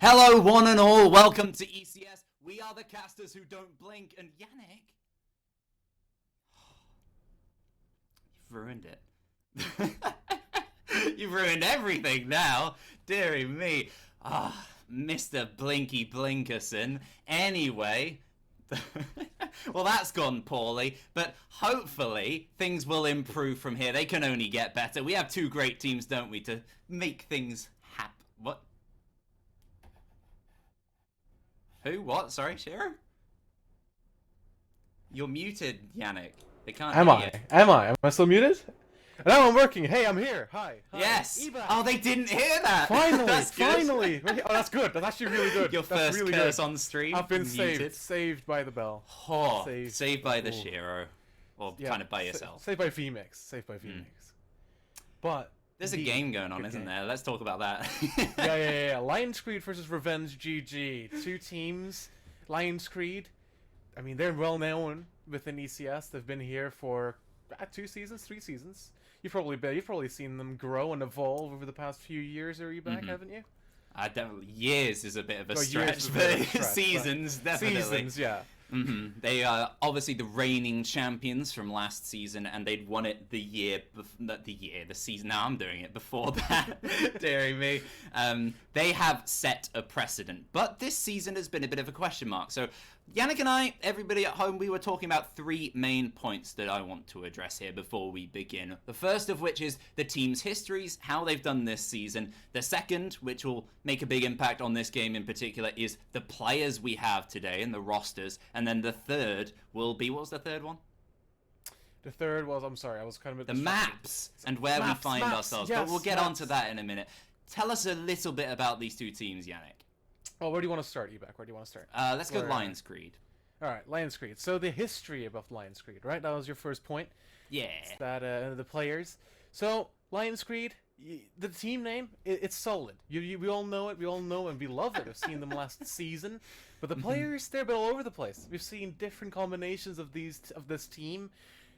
Hello, one and all. Welcome to ECS. We are the casters who don't blink. And Yannick, you've ruined it. You've ruined everything now. Deary me. Mr. Blinky Blinkerson. Anyway, well, that's gone poorly, but hopefully things will improve from here. They can only get better. We have two great teams, don't we, to make things happen. What? Who? What? Sorry, Shiro? You're muted, Yannick. They can't hear you. Am I? Am I still muted? Now I'm working. Hey, I'm here. Hi. Yes. Eva. Oh, they didn't hear that. Finally. That's good. Finally. Oh, that's good. That's actually really good. Your that's first really curse good. on stream. I've been muted. saved by the bell. Oh, saved by the Shiro. Or Yeah, kind of by yourself. Saved by VMix. Saved by VMix. But there's a game going on, isn't there? Let's talk about that. yeah. Lionscreed versus Revenge GG. Two teams. Lionscreed. I mean, they're well known within ECS. They've been here for 2 seasons, 3 seasons. You've probably seen them grow and evolve over the past few years. Are you back, haven't you? Definitely. Years is a bit of a Years stretch, is a bit of a but stretch, seasons, definitely. Seasons, yeah. They are obviously the reigning champions from last season, and they'd won it the season. Now I'm doing it before that. Deary me. They have set a precedent, but this season has been a bit of a question mark. So Yannick and I, everybody at home, we were talking about 3 main points that I want to address here before we begin. The first of which is the team's histories, how they've done this season. The second, which will make a big impact on this game in particular, is the players we have today and the rosters. And then the third will be, what was the third one? The third was, I'm sorry, I was kind of... The maps and where we find ourselves. Yes, but we'll get onto that in a minute. Tell us a little bit about these two teams, Yannick. Oh, where do you want to start, Ebak? Where do you want to start? Let's go Lionscreed. Alright, Lionscreed. So the history about Lionscreed, right? That was your first point. Yeah. That the players. So Lionscreed, the team name, it's solid. We all know it. We all know and we love it. We've seen them last season, but the players, they're a bit all over the place. We've seen different combinations of this team,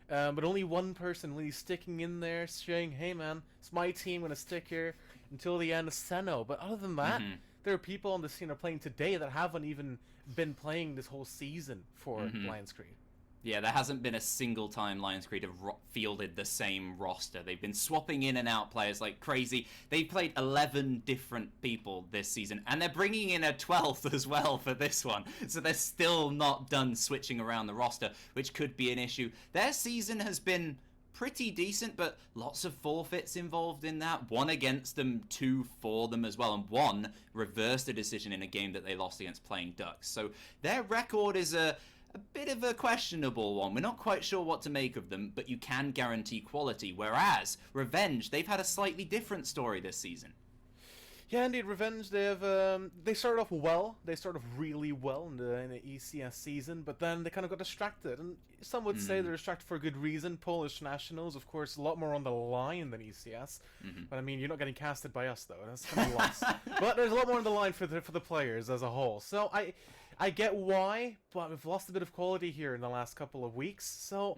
but only one person really sticking in there, saying, "Hey man, it's my team. I'm gonna stick here until the end of Seno." But other than that. There are people on the scene are playing today that haven't even been playing this whole season for Lionscreed. Yeah, there hasn't been a single time Lionscreed have fielded the same roster. They've been swapping in and out players like crazy. They've played 11 different people this season, and they're bringing in a 12th as well for this one. So they're still not done switching around the roster, which could be an issue. Their season has been pretty decent, but lots of forfeits involved in that. 1 against them, 2 for them as well, and 1 reversed a decision in a game that they lost against Playing Ducks. So their record is a bit of a questionable one. We're not quite sure what to make of them, but you can guarantee quality. Whereas Revenge, they've had a slightly different story this season. Yeah, indeed, Revenge, they started off well. They started off really well in the ECS season, but then they kind of got distracted. And some would say they're distracted for a good reason. Polish nationals, of course, a lot more on the line than ECS. But I mean, you're not getting casted by us, though. That's kind of lost. But there's a lot more on the line for the players as a whole. So I get why, but we've lost a bit of quality here in the last couple of weeks. So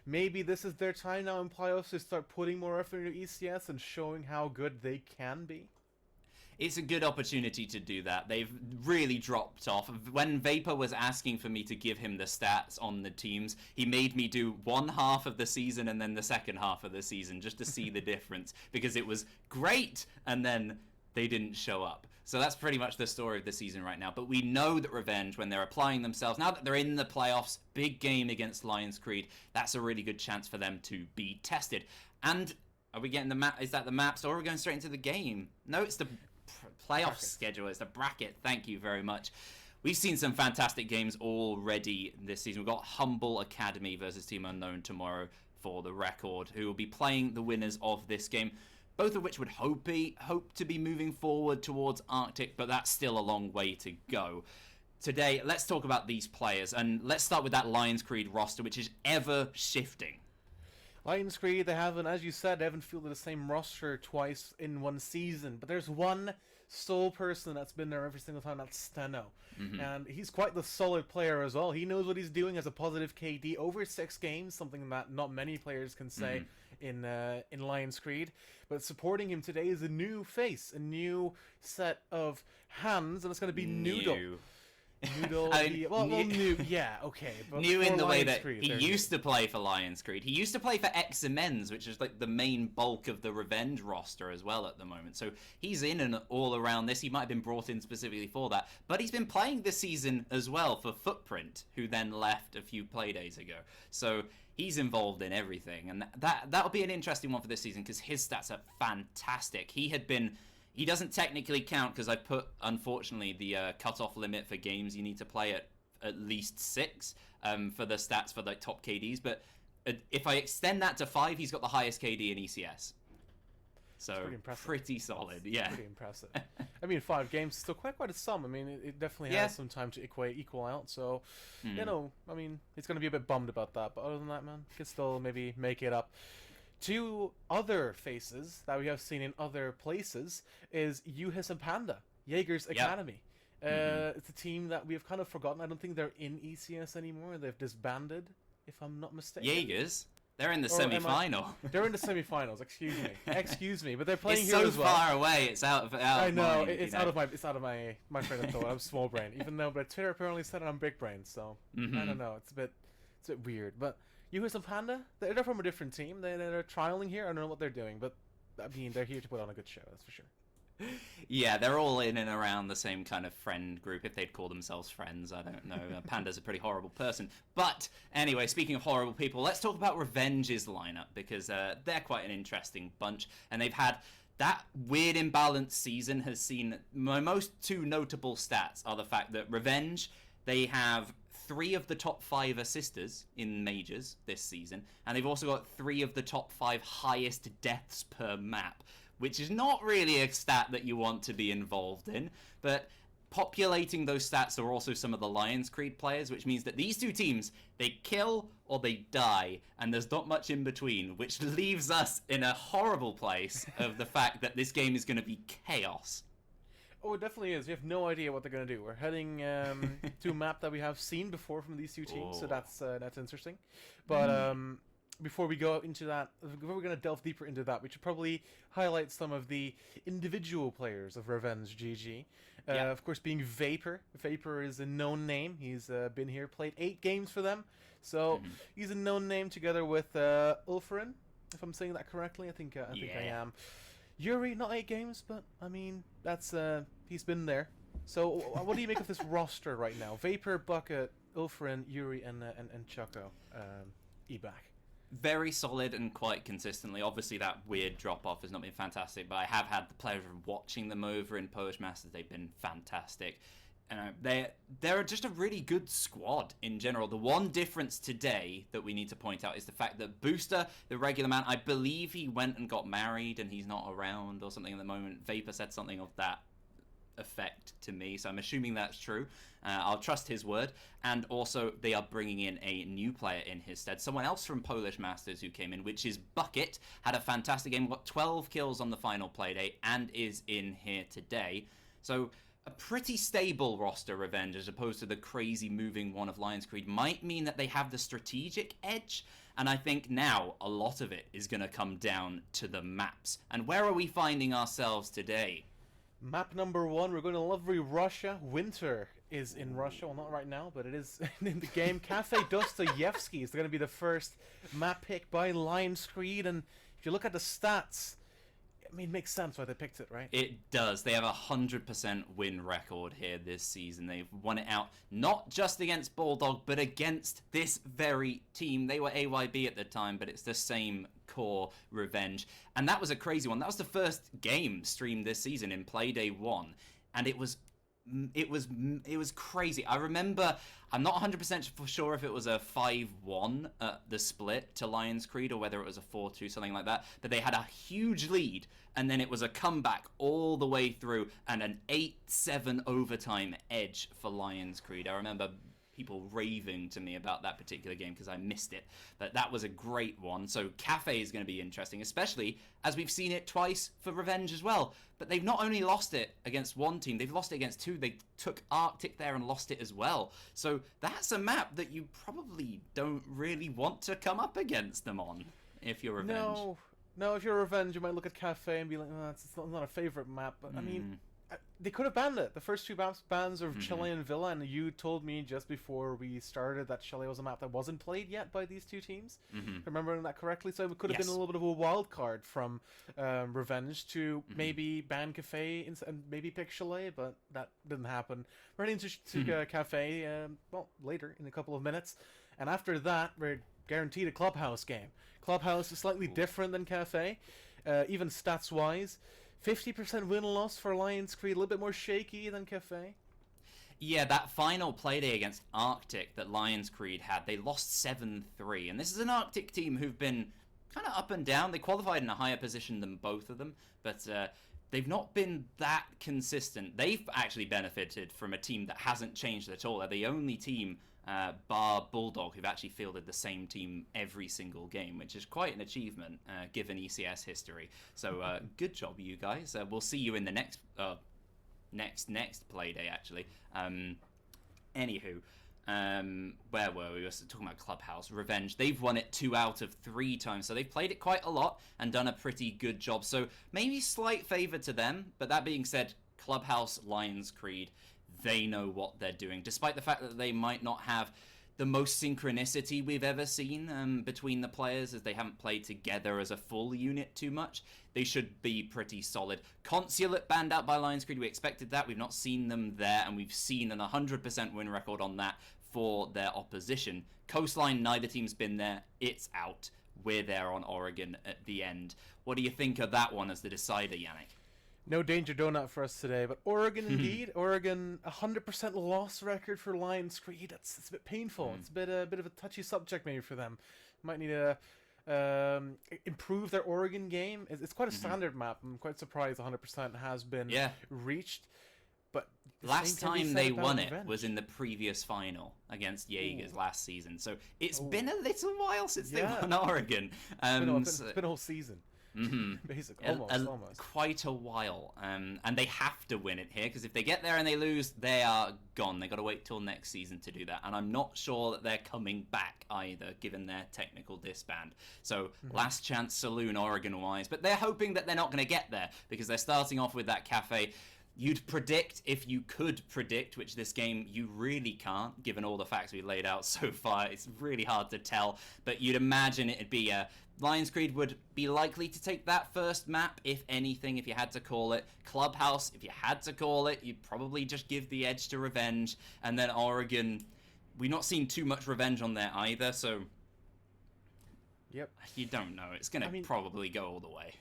maybe this is their time now in playoffs to start putting more effort into ECS and showing how good they can be. It's a good opportunity to do that. They've really dropped off. When Vapor was asking for me to give him the stats on the teams, he made me do one half of the season and then the second half of the season just to see the difference, because it was great and then they didn't show up. So that's pretty much the story of the season right now. But we know that Revenge, when they're applying themselves, now that they're in the playoffs, big game against Lionscreed, that's a really good chance for them to be tested. And are we getting the map? Is that the maps, or are we going straight into the game? No, it's the playoff schedule. It's the bracket. Thank you very much. We've seen some fantastic games already this season. We've got Humble Academy versus Team Unknown tomorrow, for the record, who will be playing the winners of this game, both of which would hope to be moving forward towards Arctic, but that's still a long way to go. Today, let's talk about these players, and let's start with that Lionscreed roster, which is ever shifting. Lionscreed, they haven't, as you said, they haven't fielded the same roster twice in one season, but there's one sole person that's been there every single time, that's Steno. And he's quite the solid player as well. He knows what he's doing, has a positive KD over 6 games, something that not many players can say in Lionscreed, but supporting him today is a new face, a new set of hands, and it's going to be Noodle. Noodle, new, yeah, okay. But new in the way that Creed, he used to play for Lionscreed. He used to play for X-Men's, which is like the main bulk of the Revenge roster as well at the moment. So he's in and all around this. He might have been brought in specifically for that. But he's been playing this season as well for Footprint, who then left a few playdays ago. So he's involved in everything. And that'll be an interesting one for this season because his stats are fantastic. He doesn't technically count because I put, unfortunately, the cutoff limit for games you need to play at least 6 for the stats for the top KDs. But if I extend that to 5, he's got the highest KD in ECS. So pretty solid, yeah. Pretty impressive. I mean, 5 games is still quite a sum. I mean, it definitely has some time to equal out. So, you know, I mean, he's going to be a bit bummed about that. But other than that, man, he can still maybe make it up. 2 other faces that we have seen in other places is Juhis and Panda, Jaeger's Academy. It's a team that we have kind of forgotten. I don't think they're in ECS anymore. They've disbanded, if I'm not mistaken. Jaegers? They're in the semi-final. They're in the semi-finals. Excuse me. But they're playing it's here so as well. far away. It's out of I know. mind, It's out of my train of thought. I'm small brain. Even though, but Twitter apparently said I'm big brain. So I don't know. It's a bit weird. But Juhis and Panda, they're from a different team. They're trialing here. I don't know what they're doing, but I mean, they're here to put on a good show. That's for sure. Yeah, they're all in and around the same kind of friend group, if they'd call themselves friends. I don't know. Panda's a pretty horrible person. But anyway, speaking of horrible people, let's talk about Revenge's lineup, because they're quite an interesting bunch. And they've had that weird imbalanced season has seen my most 2 notable stats are the fact that Revenge, they have 3 of the top 5 assisters in majors this season, and they've also got 3 of the top 5 highest deaths per map, which is not really a stat that you want to be involved in, but populating those stats are also some of the Lionscreed players, which means that these 2 teams, they kill or they die, and there's not much in between, which leaves us in a horrible place of the fact that this game is going to be chaos. Oh, it definitely is. We have no idea what they're going to do. We're heading to a map that we have seen before from these 2 teams, so that's interesting. But before we go into that, before we're going to delve deeper into that, we should probably highlight some of the individual players of Revenge GG. Of course, being Vapor. Vapor is a known name. He's been here, played 8 games for them. So he's a known name together with Ulfrin, if I'm saying that correctly. I think I am. Yuri, not 8 games, but I mean, that's he's been there. So what do you make of this roster right now? Vapor, Bucket, Ulfrin, Yuri, and Choco, Ebac. Very solid and quite consistently. Obviously, that weird drop-off has not been fantastic, but I have had the pleasure of watching them over in Polish Masters. They've been fantastic. They're just a really good squad in general. The one difference today that we need to point out is the fact that Booster, the regular man, I believe he went and got married and he's not around or something at the moment. Vapor said something of that effect to me, so I'm assuming that's true. I'll trust his word. And also, they are bringing in a new player in his stead, someone else from Polish Masters who came in, which is Bucket. Had a fantastic game, got 12 kills on the final playdate, and is in here today. So a pretty stable roster, Revenge, as opposed to the crazy moving one of Lionscreed, might mean that they have the strategic edge. And I think now a lot of it is going to come down to the maps. And where are we finding ourselves today? Map number 1, we're going to lovely Russia. Winter is in Russia. Well, not right now, but it is in the game. Cafe Dostoyevsky is going to be the first map pick by Lionscreed. And if you look at the stats, I mean, it makes sense why they picked it, right? It does. They have a 100% win record here this season. They've won it out not just against Bulldog, but against this very team. They were AYB at the time, but it's the same core Revenge. And that was a crazy one. That was the first game streamed this season in Playday 1. And it was crazy. I remember, I'm not 100% sure if it was a 5-1 the split to Lionscreed or whether it was a 4-2, something like that, but they had a huge lead and then it was a comeback all the way through and an 8-7 overtime edge for Lionscreed. I remember people raving to me about that particular game because I missed it, but that was a great one. So Cafe is going to be interesting, especially as we've seen it twice for Revenge as well. But they've not only lost it against one team, they've lost it against 2. They took Arctic there and lost it as well. So that's a map that you probably don't really want to come up against them on. if you're Revenge? No, if you're Revenge, you might look at Cafe and be like, oh, it's not a favorite map. But I mean, they could have banned it. The first two maps bans of Chile and Villa, and you told me just before we started that Chile was a map that wasn't played yet by these two teams. If I'm remembering that correctly, so it could have been a little bit of a wild card from Revenge to maybe ban Cafe and maybe pick Chile, but that didn't happen. We're heading to Cafe, well, later in a couple of minutes, and after that, we're guaranteed a Clubhouse game. Clubhouse is slightly different than Cafe, even stats-wise. 50% win-loss for Lionscreed, a little bit more shaky than Cafe. Yeah, that final playday against Arctic that Lionscreed had, they lost 7-3. And this is an Arctic team who've been kind of up and down. They qualified in a higher position than both of them, but they've not been that consistent. They've actually benefited from a team that hasn't changed at all. They're the only team, bar Bulldog, who've actually fielded the same team every single game, which is quite an achievement given ECS history. So good job, you guys. We'll see you in the next playday, actually. Anywho, where were we? We were talking about Clubhouse. Revenge. They've won it 2 out of 3 times, so they've played it quite a lot and done a pretty good job. So maybe slight favor to them, but that being said, Clubhouse, Lionscreed, they know what they're doing, despite the fact that they might not have the most synchronicity we've ever seen between the players, as they haven't played together as a full unit too much. They should be pretty solid. Consulate banned out by Lionscreed. We expected that. We've not seen them there, and we've seen an 100% win record on that for their opposition. Coastline, neither team's been there. It's out. We're there on Oregon at the end. What do you think of that one as the decider, Yannick? No danger donut for us today, but Oregon indeed. Oregon, 100% loss record for Lionscreed. It's a bit painful. It's a bit of a touchy subject maybe for them. Might need to improve their Oregon game. It's quite a standard map. I'm quite surprised 100% has been reached. But last time they won it was in the previous final against Jaegers last season. So it's been a little while since they won Oregon. It's been a whole season. Basically, almost. Quite a while. And they have to win it here, because if they get there and they lose, they are gone. They got to wait till next season to do that. And I'm not sure that they're coming back either, given their technical disband. So last chance saloon Oregon-wise. But they're hoping that they're not going to get there, because they're starting off with that Cafe. You'd predict, if you could predict, which this game you really can't, given all the facts we laid out so far. It's really hard to tell, but you'd imagine it'd be a Lionscreed would be likely to take that first map, if anything, if you had to call it. Clubhouse, if you had to call it, you'd probably just give the edge to Revenge. And then Oregon, we've not seen too much Revenge on there either, so you don't know. It's going to probably go all the way.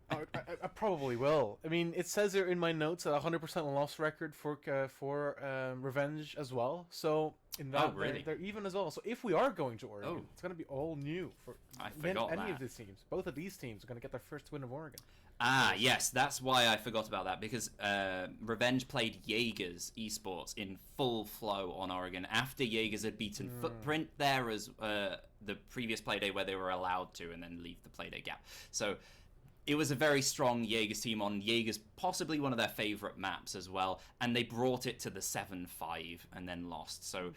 I probably will. I mean, it says here in my notes a 100% loss record for Revenge as well. So in that, they're even as well. So if we are going to Oregon, it's going to be all new for any of these teams. Both of these teams are going to get their first win of Oregon. Ah, yes, that's why I forgot about that, because Revenge played Jaegers Esports in full flow on Oregon after Jaegers had beaten Footprint there as the previous playday where they were allowed to and then leave the playday gap. So it was a very strong Jaegers team on Jaegers, possibly one of their favorite maps as well, and they brought it to the 7-5 and then lost. So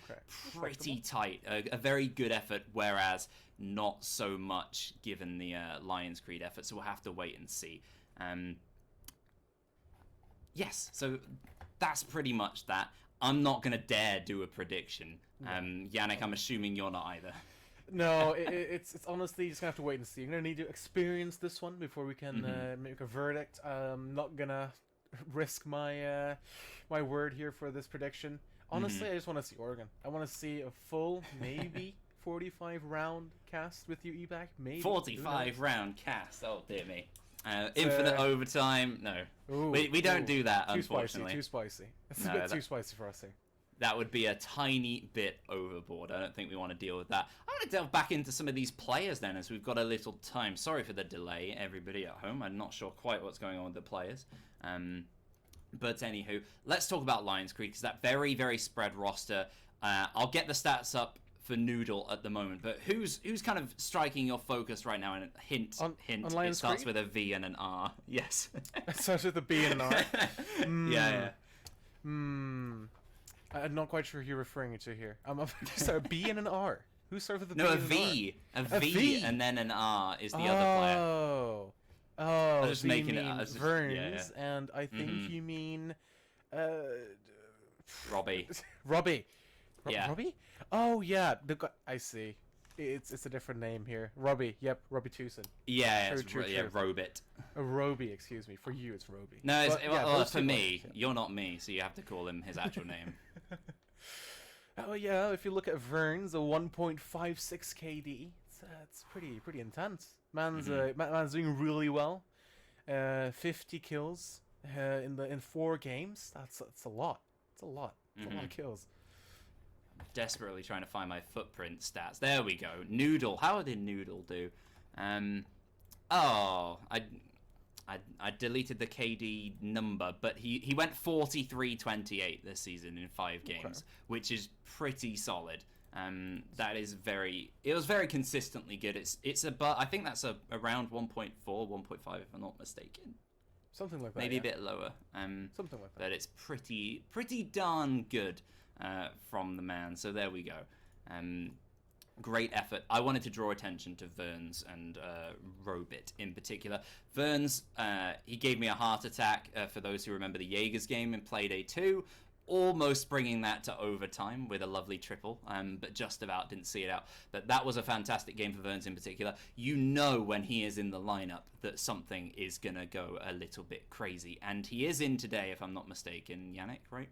pretty tight, a very good effort, whereas not so much given the Lionscreed effort. So we'll have to wait and see. Yes, so that's pretty much that. I'm not going to dare do a prediction. Yannick, I'm assuming you're not either. No, it's honestly just gonna have to wait and see. I'm gonna need to experience this one before we can make a verdict. I'm not gonna risk my my word here for this prediction. Honestly, I just want to see Oregon. I want to see a full, maybe 45 round cast with you, Ebac. Maybe 45 round cast. Oh dear me. Infinite overtime. No, we don't do that. Unfortunately, too spicy. It's a bit too spicy for us here. That would be a tiny bit overboard. I don't think we want to deal with that. I'm going to delve back into some of these players then, as we've got a little time. Sorry for the delay, everybody at home. I'm not sure quite what's going on with the players. But anywho, let's talk about Lionscreed, because that very, very spread roster. I'll get the stats up for Noodle at the moment, but who's kind of striking your focus right now? And hint, it starts with a V and an R. Yes. It starts with a B and an R. Yeah. I'm not quite sure who you're referring to here. Sorry, B and an R. Who starts with a No, B a and an V. R? A V, and then an R is the other player. Oh. I Oh, was just so making you it. mean I was just, Verns, yeah. and I think Mhm. you mean Robbie. Robbie. Yeah. Robbie? Oh yeah, I see. It's a different name here. Robbie. Yep, Robbie Tucson. Yeah, True. Robit. Roby, excuse me. For you, it's Roby. No, it's, But, yeah, well, those for two me, players, you're not me, so you have to call him his actual name. Oh yeah, if you look at Verns, a 1.56 KD, it's pretty intense. Man's doing really well. 50 kills in 4 games. That's a lot. It's a lot. It's a lot of kills. Desperately trying to find my footprint stats. There we go. Noodle. How did Noodle do? Oh, I deleted the KD number, but he went 43-28 this season in 5 games, which is pretty solid. It was very consistently good. It's I think that's around 1.4, 1.5 if I'm not mistaken. Something like that. Maybe yeah. a bit lower. Something like that. But it's pretty darn good from the man. So there we go. Great effort. I wanted to draw attention to Verns and Robit in particular. Verns, he gave me a heart attack, for those who remember the Jaegers game in Playday 2, almost bringing that to overtime with a lovely triple, but just about didn't see it out. But that was a fantastic game for Verns in particular. You know when he is in the lineup that something is going to go a little bit crazy. And he is in today, if I'm not mistaken, Yannick, right?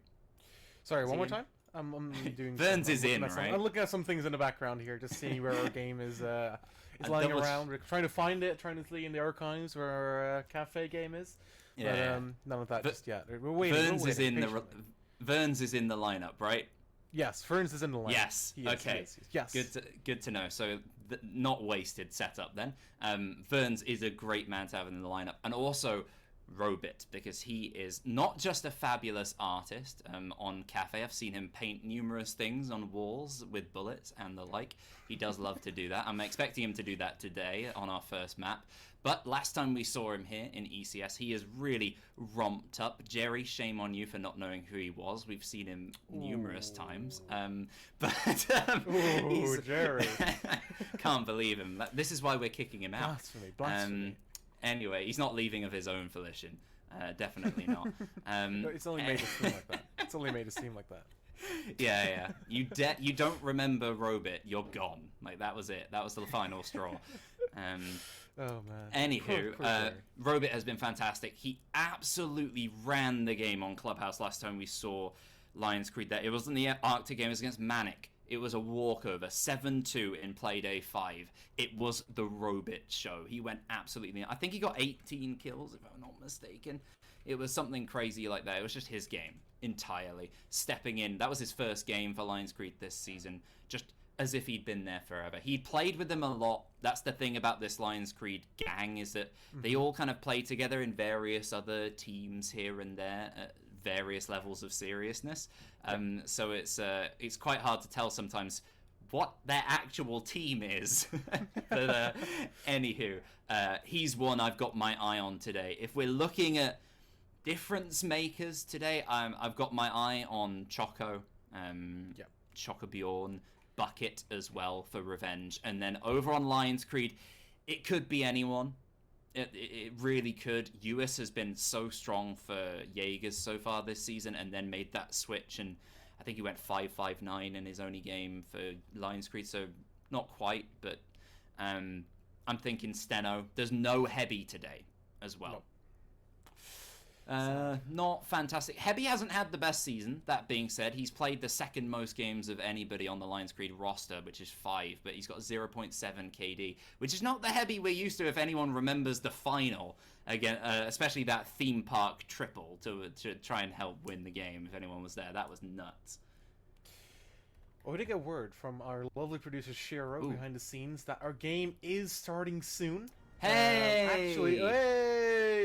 Sorry, one more time? I'm doing. Verns is in, right? I'm looking at some things in the background here, just seeing where our game is lying around. We're trying to find it, trying to see in the archives where our cafe game is. Yeah. But none of that just yet. We're waiting. Verns is in the lineup, right? Yes, Verns is in the lineup. Yes. Okay. Yes. Good to know. So not wasted setup then. Verns is a great man to have in the lineup, and also Robit, because he is not just a fabulous artist on Cafe. I've seen him paint numerous things on walls with bullets and the like. He does love to do that. I'm expecting him to do that today on our first map. But last time we saw him here in ECS, he is really romped up. Jerry, shame on you for not knowing who he was. We've seen him numerous times. Ooh, Jerry. Can't believe him. This is why we're kicking him out. Blasphemy. Anyway, he's not leaving of his own volition. Definitely not. No, it's only made to seem like that. It's only made to seem like that. Yeah. You don't remember Robit, you're gone. Like, that was it. That was the final straw. Oh man. Anywho, Robit has been fantastic. He absolutely ran the game on Clubhouse last time we saw Lionscreed there. It wasn't the Arctic game, it was against Manic. It was a walkover, 7-2 in Playday 5. It was the Robit show. He went absolutely... I think he got 18 kills, if I'm not mistaken. It was something crazy like that. It was just his game, entirely. Stepping in. That was his first game for Lionscreed this season. Just as if he'd been there forever. He'd played with them a lot. That's the thing about this Lionscreed gang, is that they all kind of play together in various other teams here and there at various levels of seriousness. So it's quite hard to tell sometimes what their actual team is. But anywho, he's one I've got my eye on today. If we're looking at difference makers today, I've got my eye on Choco, Choco Bjorn, Bucket as well for Revenge, and then over on Lionscreed, it could be anyone. It really could. US has been so strong for Jaegers so far this season, and then made that switch, and I think he went 5-5-9 in his only game for Lionscreed, so not quite, but I'm thinking Steno. There's no Heavy today as well. Not fantastic. Heavy hasn't had the best season. That being said, he's played the second most games of anybody on the Lionscreed roster, which is 5, but he's got 0.7 KD, which is not the Heavy we're used to if anyone remembers the final, again, especially that theme park triple to try and help win the game, if anyone was there. That was nuts. Well, we did get word from our lovely producer Shiro behind the scenes that our game is starting soon. Hey!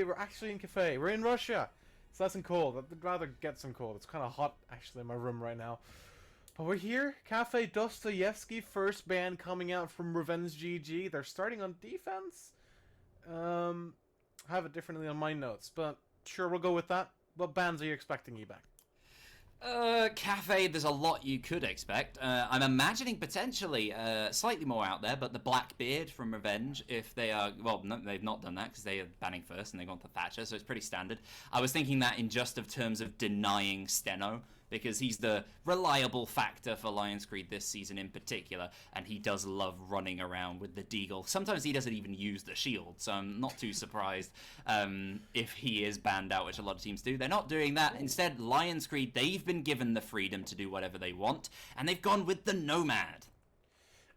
We're actually in Cafe. We're in Russia. It's nice and cold. I'd rather get some cold. It's kind of hot, actually, in my room right now. But we're here. Cafe Dostoyevsky, first band coming out from Revenge GG. They're starting on defense. I have it differently on my notes, but sure, we'll go with that. What bands are you expecting, Ebak? Cafe, there's a lot you could expect. I'm imagining potentially slightly more out there, but the Blackbeard from Revenge, if they are... Well, no, they've not done that because they are banning first and they've gone for Thatcher, so it's pretty standard. I was thinking that in just of terms of denying Steno, because he's the reliable factor for Lionscreed this season in particular, and he does love running around with the Deagle. Sometimes he doesn't even use the shield, so I'm not too surprised if he is banned out, which a lot of teams do. They're not doing that. Instead, Lionscreed, they've been given the freedom to do whatever they want, and they've gone with the Nomad.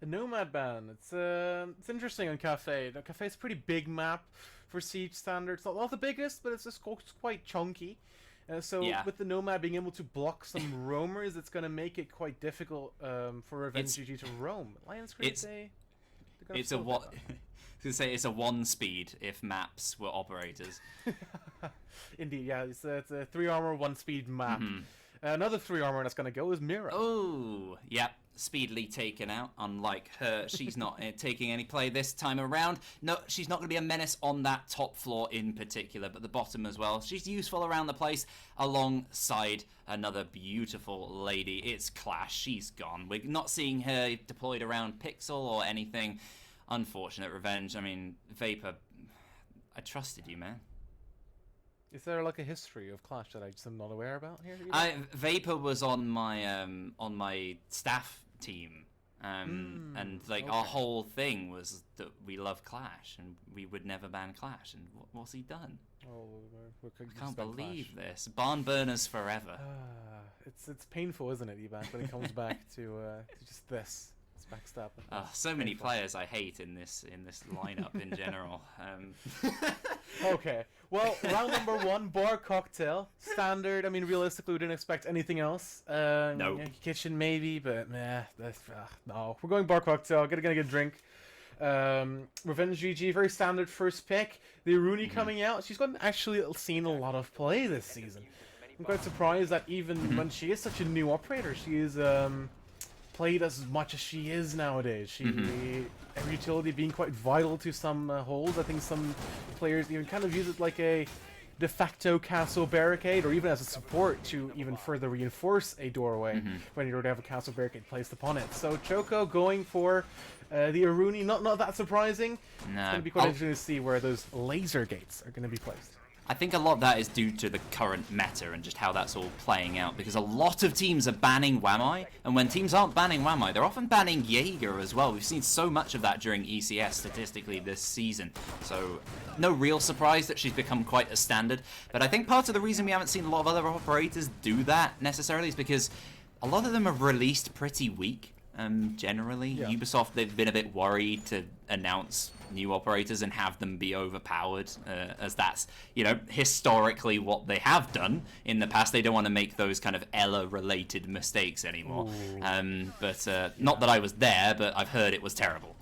A Nomad ban. It's interesting on Cafe. The Cafe's a pretty big map for Siege standards. Not the biggest, but it's quite chunky. So with the Nomad being able to block some roamers, it's going to make it quite difficult for Revenge GG to roam. Lionscreed, it's a what? It's a 1-speed if maps were operators. Indeed, yeah. It's a 3 armor, 1-speed map. Another 3 armor that's going to go is Mira. Oh, yep. Speedily taken out. Unlike her, she's not taking any play this time around. No, she's not going to be a menace on that top floor in particular, but the bottom as well. She's useful around the place alongside another beautiful lady. It's Clash. She's gone. We're not seeing her deployed around Pixel or anything. Unfortunate. Revenge. I mean, Vapor, I trusted you, man. Is there like a history of Clash that I just am not aware about here? Vapor was on my staff team, and like our whole thing was that we love Clash and we would never ban Clash. And what's he done? Oh, I can't believe this. Barn burners forever. It's painful, isn't it, Eban, when it comes back to just this. Backstabbing. So many players I hate in this lineup in general. Okay, well, round number 1, bar cocktail, standard. I mean, realistically, we didn't expect anything else. No. Kitchen maybe, but no. We're going bar cocktail. Gonna get a drink. Revenge GG, very standard first pick. The Iruni coming out. She's actually seen a lot of play this season. I'm quite surprised that even when she is such a new operator, she is played as much as she is nowadays. Every utility being quite vital to some holds. I think some players even kind of use it like a de facto castle barricade, or even as a support to even further reinforce a doorway when you already have a castle barricade placed upon it. So Choco going for the Iruni, not that surprising. No. It's going to be quite interesting to see where those laser gates are going to be placed. I think a lot of that is due to the current meta and just how that's all playing out, because a lot of teams are banning Wamai, and when teams aren't banning Wamai, they're often banning Jaeger as well. We've seen so much of that during ECS statistically this season, so no real surprise that she's become quite a standard. But I think part of the reason we haven't seen a lot of other operators do that necessarily is because a lot of them are released pretty weak. Generally, Ubisoft, they've been a bit worried to announce new operators and have them be overpowered, as that's, historically what they have done in the past. They don't want to make those kind of Ella-related mistakes anymore. But not that I was there, but I've heard it was terrible.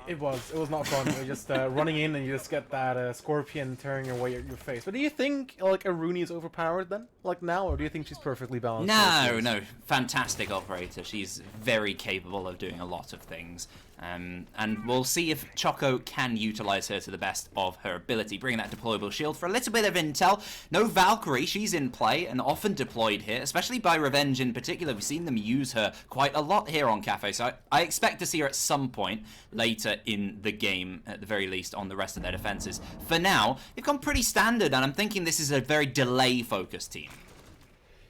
It was not fun. You're just running in and you just get that scorpion tearing away at your face. But do you think like Iruni is overpowered then, like now, or do you think she's perfectly balanced? No, fantastic operator. She's very capable of doing a lot of things. And we'll see if Choco can utilize her to the best of her ability, bringing that deployable shield for a little bit of intel. No Valkyrie, she's in play and often deployed here, especially by Revenge in particular. We've seen them use her quite a lot here on Cafe, so I expect to see her at some point later in the game, at the very least, on the rest of their defenses. For now, they've gone pretty standard, and I'm thinking this is a very delay-focused team.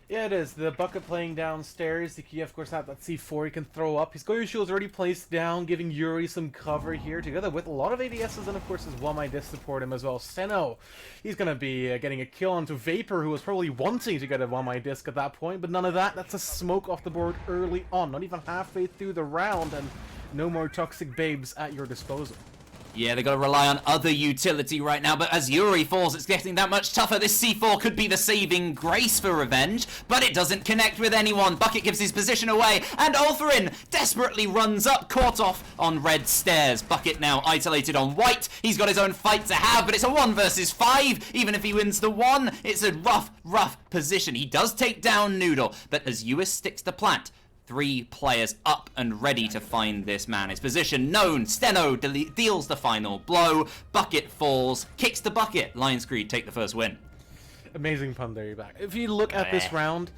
Yeah, it is. The Bucket playing downstairs. The Kiev, of course, has that C4 he can throw up. His Goyo Shield's already placed down, giving Yuri some cover here, together with a lot of ADSs, and of course his Wamai does support him as well. Steno, he's going to be getting a kill onto Vapor, who was probably wanting to get a Wamai disc at that point, but none of that. That's a smoke off the board early on, not even halfway through the round, and no more toxic babes at your disposal. Yeah, they've got to rely on other utility right now, but as Yuri falls, it's getting that much tougher. This C4 could be the saving grace for Revenge, but it doesn't connect with anyone. Bucket gives his position away, and Ulthurin desperately runs up, caught off on red stairs. Bucket now isolated on white. He's got his own fight to have, but it's a 1 versus 5. Even if he wins the 1, it's a rough position. He does take down Noodle, but as US sticks to plant, 3 players up and ready to find this man. His position known. Steno deals the final blow. Bucket falls. Kicks the bucket. Lionscreed take the first win. Amazing pun there, you're back. If you look at this round,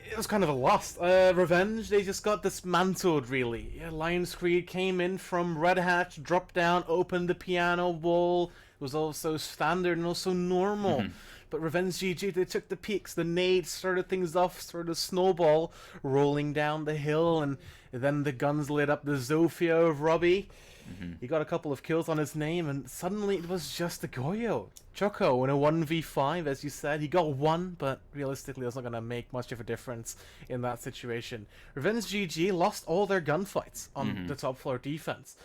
it was kind of a loss. Revenge, they just got dismantled, really. Yeah, Lionscreed came in from Red Hatch, dropped down, opened the piano wall. It was also standard and also normal. But Revenge GG, they took the peaks, the nades, started things off, started a snowball rolling down the hill, and then the guns lit up the Zofia of Robbie. He got a couple of kills on his name, and suddenly it was just the Goyo. Choco in a 1v5, as you said. He got one, but realistically that's not going to make much of a difference in that situation. Revenge GG lost all their gunfights on the top floor defense.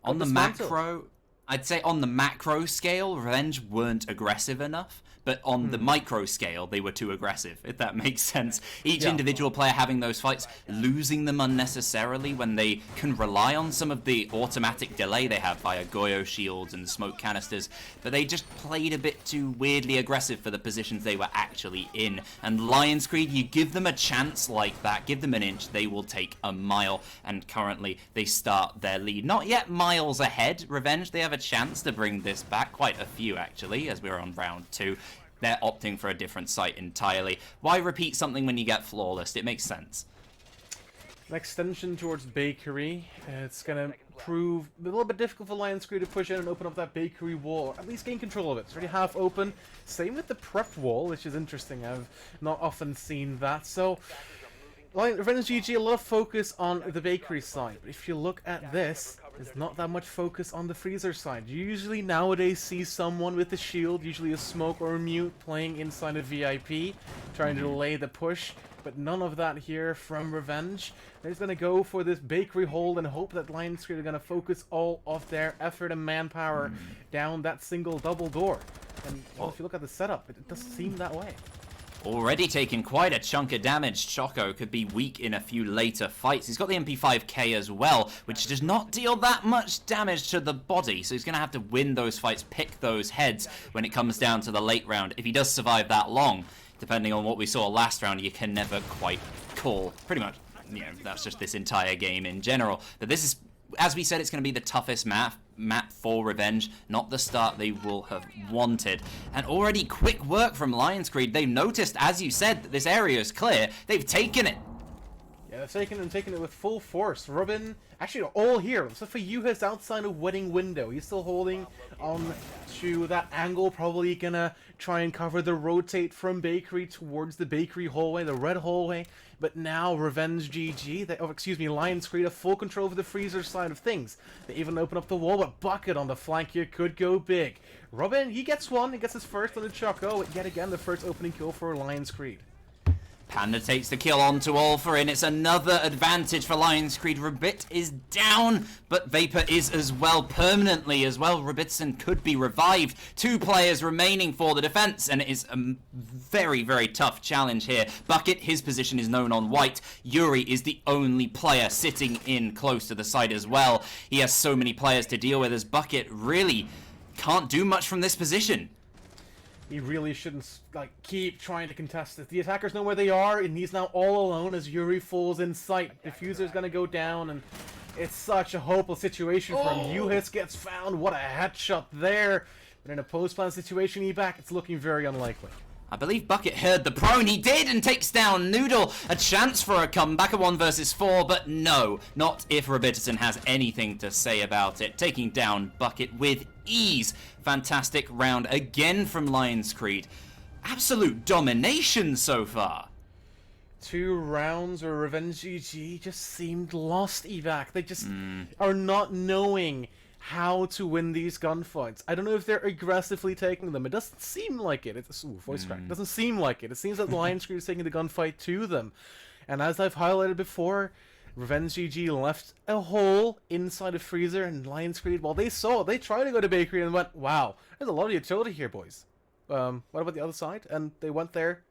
On the macro, I'd say on the macro scale, Revenge weren't aggressive enough. But on the micro scale, they were too aggressive, if that makes sense. Each individual player having those fights, losing them unnecessarily when they can rely on some of the automatic delay they have via Goyo shields and smoke canisters. But they just played a bit too weirdly aggressive for the positions they were actually in. And Lionscreed, you give them a chance like that, give them an inch, they will take a mile. And currently, they start their lead. Not yet miles ahead. Revenge, they have a chance to bring this back. Quite a few, actually, as we're on round 2. They're opting for a different site entirely. Why repeat something when you get flawless? It makes sense. An extension towards Bakery. It's going to prove a little bit difficult for Lionscreed to push in and open up that Bakery wall, or at least gain control of it. It's already half open. Same with the prep wall, which is interesting. I've not often seen that. So, Revenge GG, a lot of focus on the Bakery side. But if you look at this, there's not that much focus on the freezer side. You usually nowadays see someone with a shield, usually a smoke or a mute, playing inside a VIP, trying to delay the push, but none of that here from Revenge. They're just going to go for this Bakery hold and hope that Lionscreed are going to focus all of their effort and manpower down that single double door. And well, if you look at the setup, it doesn't seem that way. Already taking quite a chunk of damage. Choco could be weak in a few later fights. He's got the MP5K as well, which does not deal that much damage to the body. So he's going to have to win those fights, pick those heads when it comes down to the late round. If he does survive that long, depending on what we saw last round, you can never quite call. Pretty much, you know, that's just this entire game in general. But this is, as we said, it's going to be the toughest map for Revenge, not the start they will have wanted. And already quick work from Lionscreed. They've noticed, as you said, that this area is clear. They've taken it. Yeah, they've taken it with full force. Robin, actually all here, except for Yuha's outside a wedding window. He's still holding on to that angle, probably gonna try and cover the rotate from Bakery towards the Bakery hallway, the red hallway. But now Revenge GG, Lionscreed have full control over the freezer side of things. They even open up the wall, but Bucket on the flank here could go big. Robin, he gets one, he gets his first on the Choco. Yet again, the first opening kill for Lionscreed. Panda takes the kill onto Alpha, it's another advantage for Lionscreed. Rabbit is down, but Vapor is as well, permanently as well. Rabbitson could be revived. 2 players remaining for the defense, and it is a very, very tough challenge here. Bucket, his position is known on white. Yuri is the only player sitting in close to the side as well. He has so many players to deal with, as Bucket really can't do much from this position. He really shouldn't keep trying to contest it. The attackers know where they are, and he's now all alone as Yuri falls in sight. Diffuser's gonna go down, and it's such a hopeless situation for him. Yuhis gets found. What a headshot there! But in a post-plan situation, back, it's looking very unlikely. I believe Bucket heard the prone. He did, and takes down Noodle. A chance for a comeback, a 1 versus 4, but no, not if Rabbitson has anything to say about it. Taking down Bucket with ease. Fantastic round again from Lionscreed. Absolute domination so far. 2 rounds where Revenge GG just seemed lost, Evac. They just are not knowing how to win these gunfights. I don't know if they're aggressively taking them. It doesn't seem like it. It's voice crack. It doesn't seem like it. It seems that Lionscreed is taking the gunfight to them. And as I've highlighted before, Revenge GG left a hole inside a freezer, and Lionscreed, well, they tried to go to Bakery and went, wow, there's a lot of utility here, boys. What about the other side? And they went there.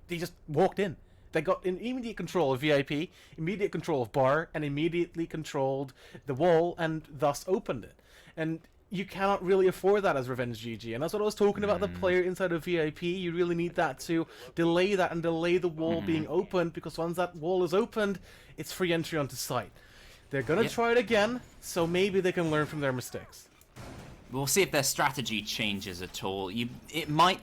They just walked in. They got immediate control of VIP, immediate control of bar, and immediately controlled the wall, and thus opened it. And you cannot really afford that as Revenge GG. And that's what I was talking about, the player inside of VIP. You really need that to delay that and delay the wall being opened, because once that wall is opened, it's free entry onto site. They're going to try it again, so maybe they can learn from their mistakes. We'll see if their strategy changes at all. They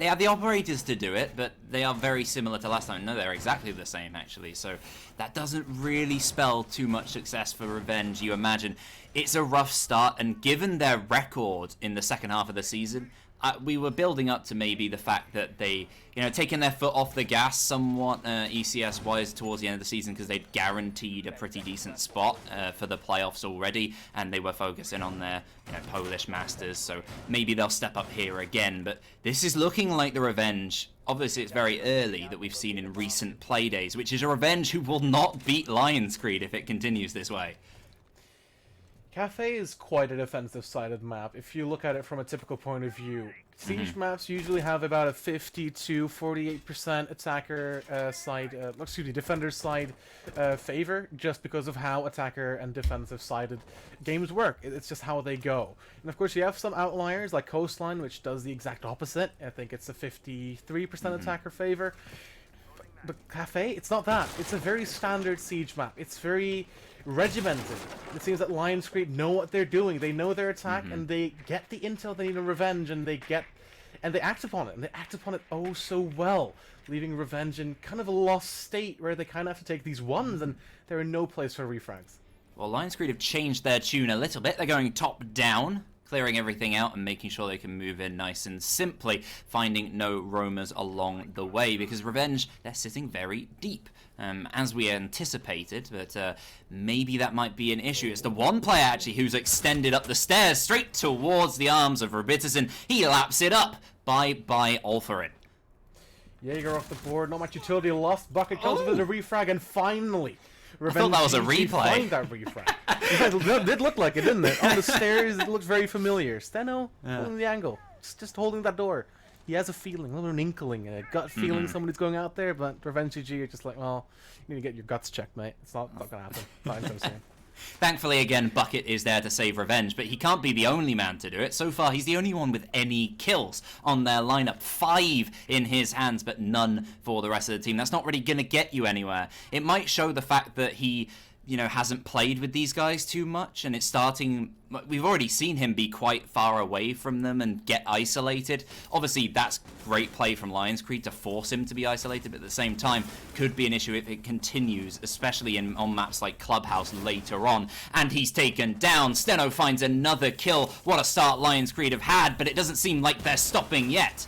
have the operators to do it, but they are very similar to last time. No, they're exactly the same, actually. So that doesn't really spell too much success for Revenge, you imagine. It's a rough start, and given their record in the second half of the season, we were building up to maybe the fact that they, taking their foot off the gas somewhat ECS-wise towards the end of the season, because they'd guaranteed a pretty decent spot for the playoffs already, and they were focusing on their Polish Masters, so maybe they'll step up here again. But this is looking like the Revenge. Obviously, it's very early that we've seen in recent play days, which is a Revenge who will not beat Lionscreed if it continues this way. Cafe is quite a defensive-sided map. If you look at it from a typical point of view, Siege maps usually have about a 50 to 48% attacker defender side favor, just because of how attacker and defensive-sided games work. It's just how they go. And of course, you have some outliers like Coastline, which does the exact opposite. I think it's a 53% attacker favor. But Cafe, it's not that. It's a very standard Siege map. It's very regimented. It seems that Lionscreed know what they're doing. They know their attack, and they get the intel they need in Revenge, and they act upon it, and they act upon it oh so well, leaving Revenge in kind of a lost state where they kind of have to take these ones, and they're in no place for refrags. Well, Lionscreed have changed their tune a little bit. They're going top down, clearing everything out and making sure they can move in nice and simply, finding no roamers along the way, because Revenge, they're sitting very deep. As we anticipated, but maybe that might be an issue. It's the one player, actually, who's extended up the stairs straight towards the arms of Robitussin. He laps it up. Bye-bye, Ulfarin. Jaeger off the board, not much utility lost. Bucket comes with a refrag, and finally, Revenge, I thought that was a replay. Find that refrag. It did look like it, didn't it? On the stairs, it looked very familiar. Steno, holding the angle, just holding that door. He has a feeling, a little inkling, a gut feeling somebody's going out there, but Revenge GG are just like, well, you need to get your guts checked, mate. It's not going to happen. Not anytime soon. Thankfully, again, Bucket is there to save Revenge, but he can't be the only man to do it. So far, he's the only one with any kills on their lineup. 5 in his hands, but none for the rest of the team. That's not really going to get you anywhere. It might show the fact that he hasn't played with these guys too much, and it's starting. We've already seen him be quite far away from them and get isolated. Obviously, that's great play from Lionscreed to force him to be isolated, but at the same time, could be an issue if it continues, especially on maps like Clubhouse later on. And he's taken down. Steno finds another kill. What a start Lionscreed have had, but it doesn't seem like they're stopping yet.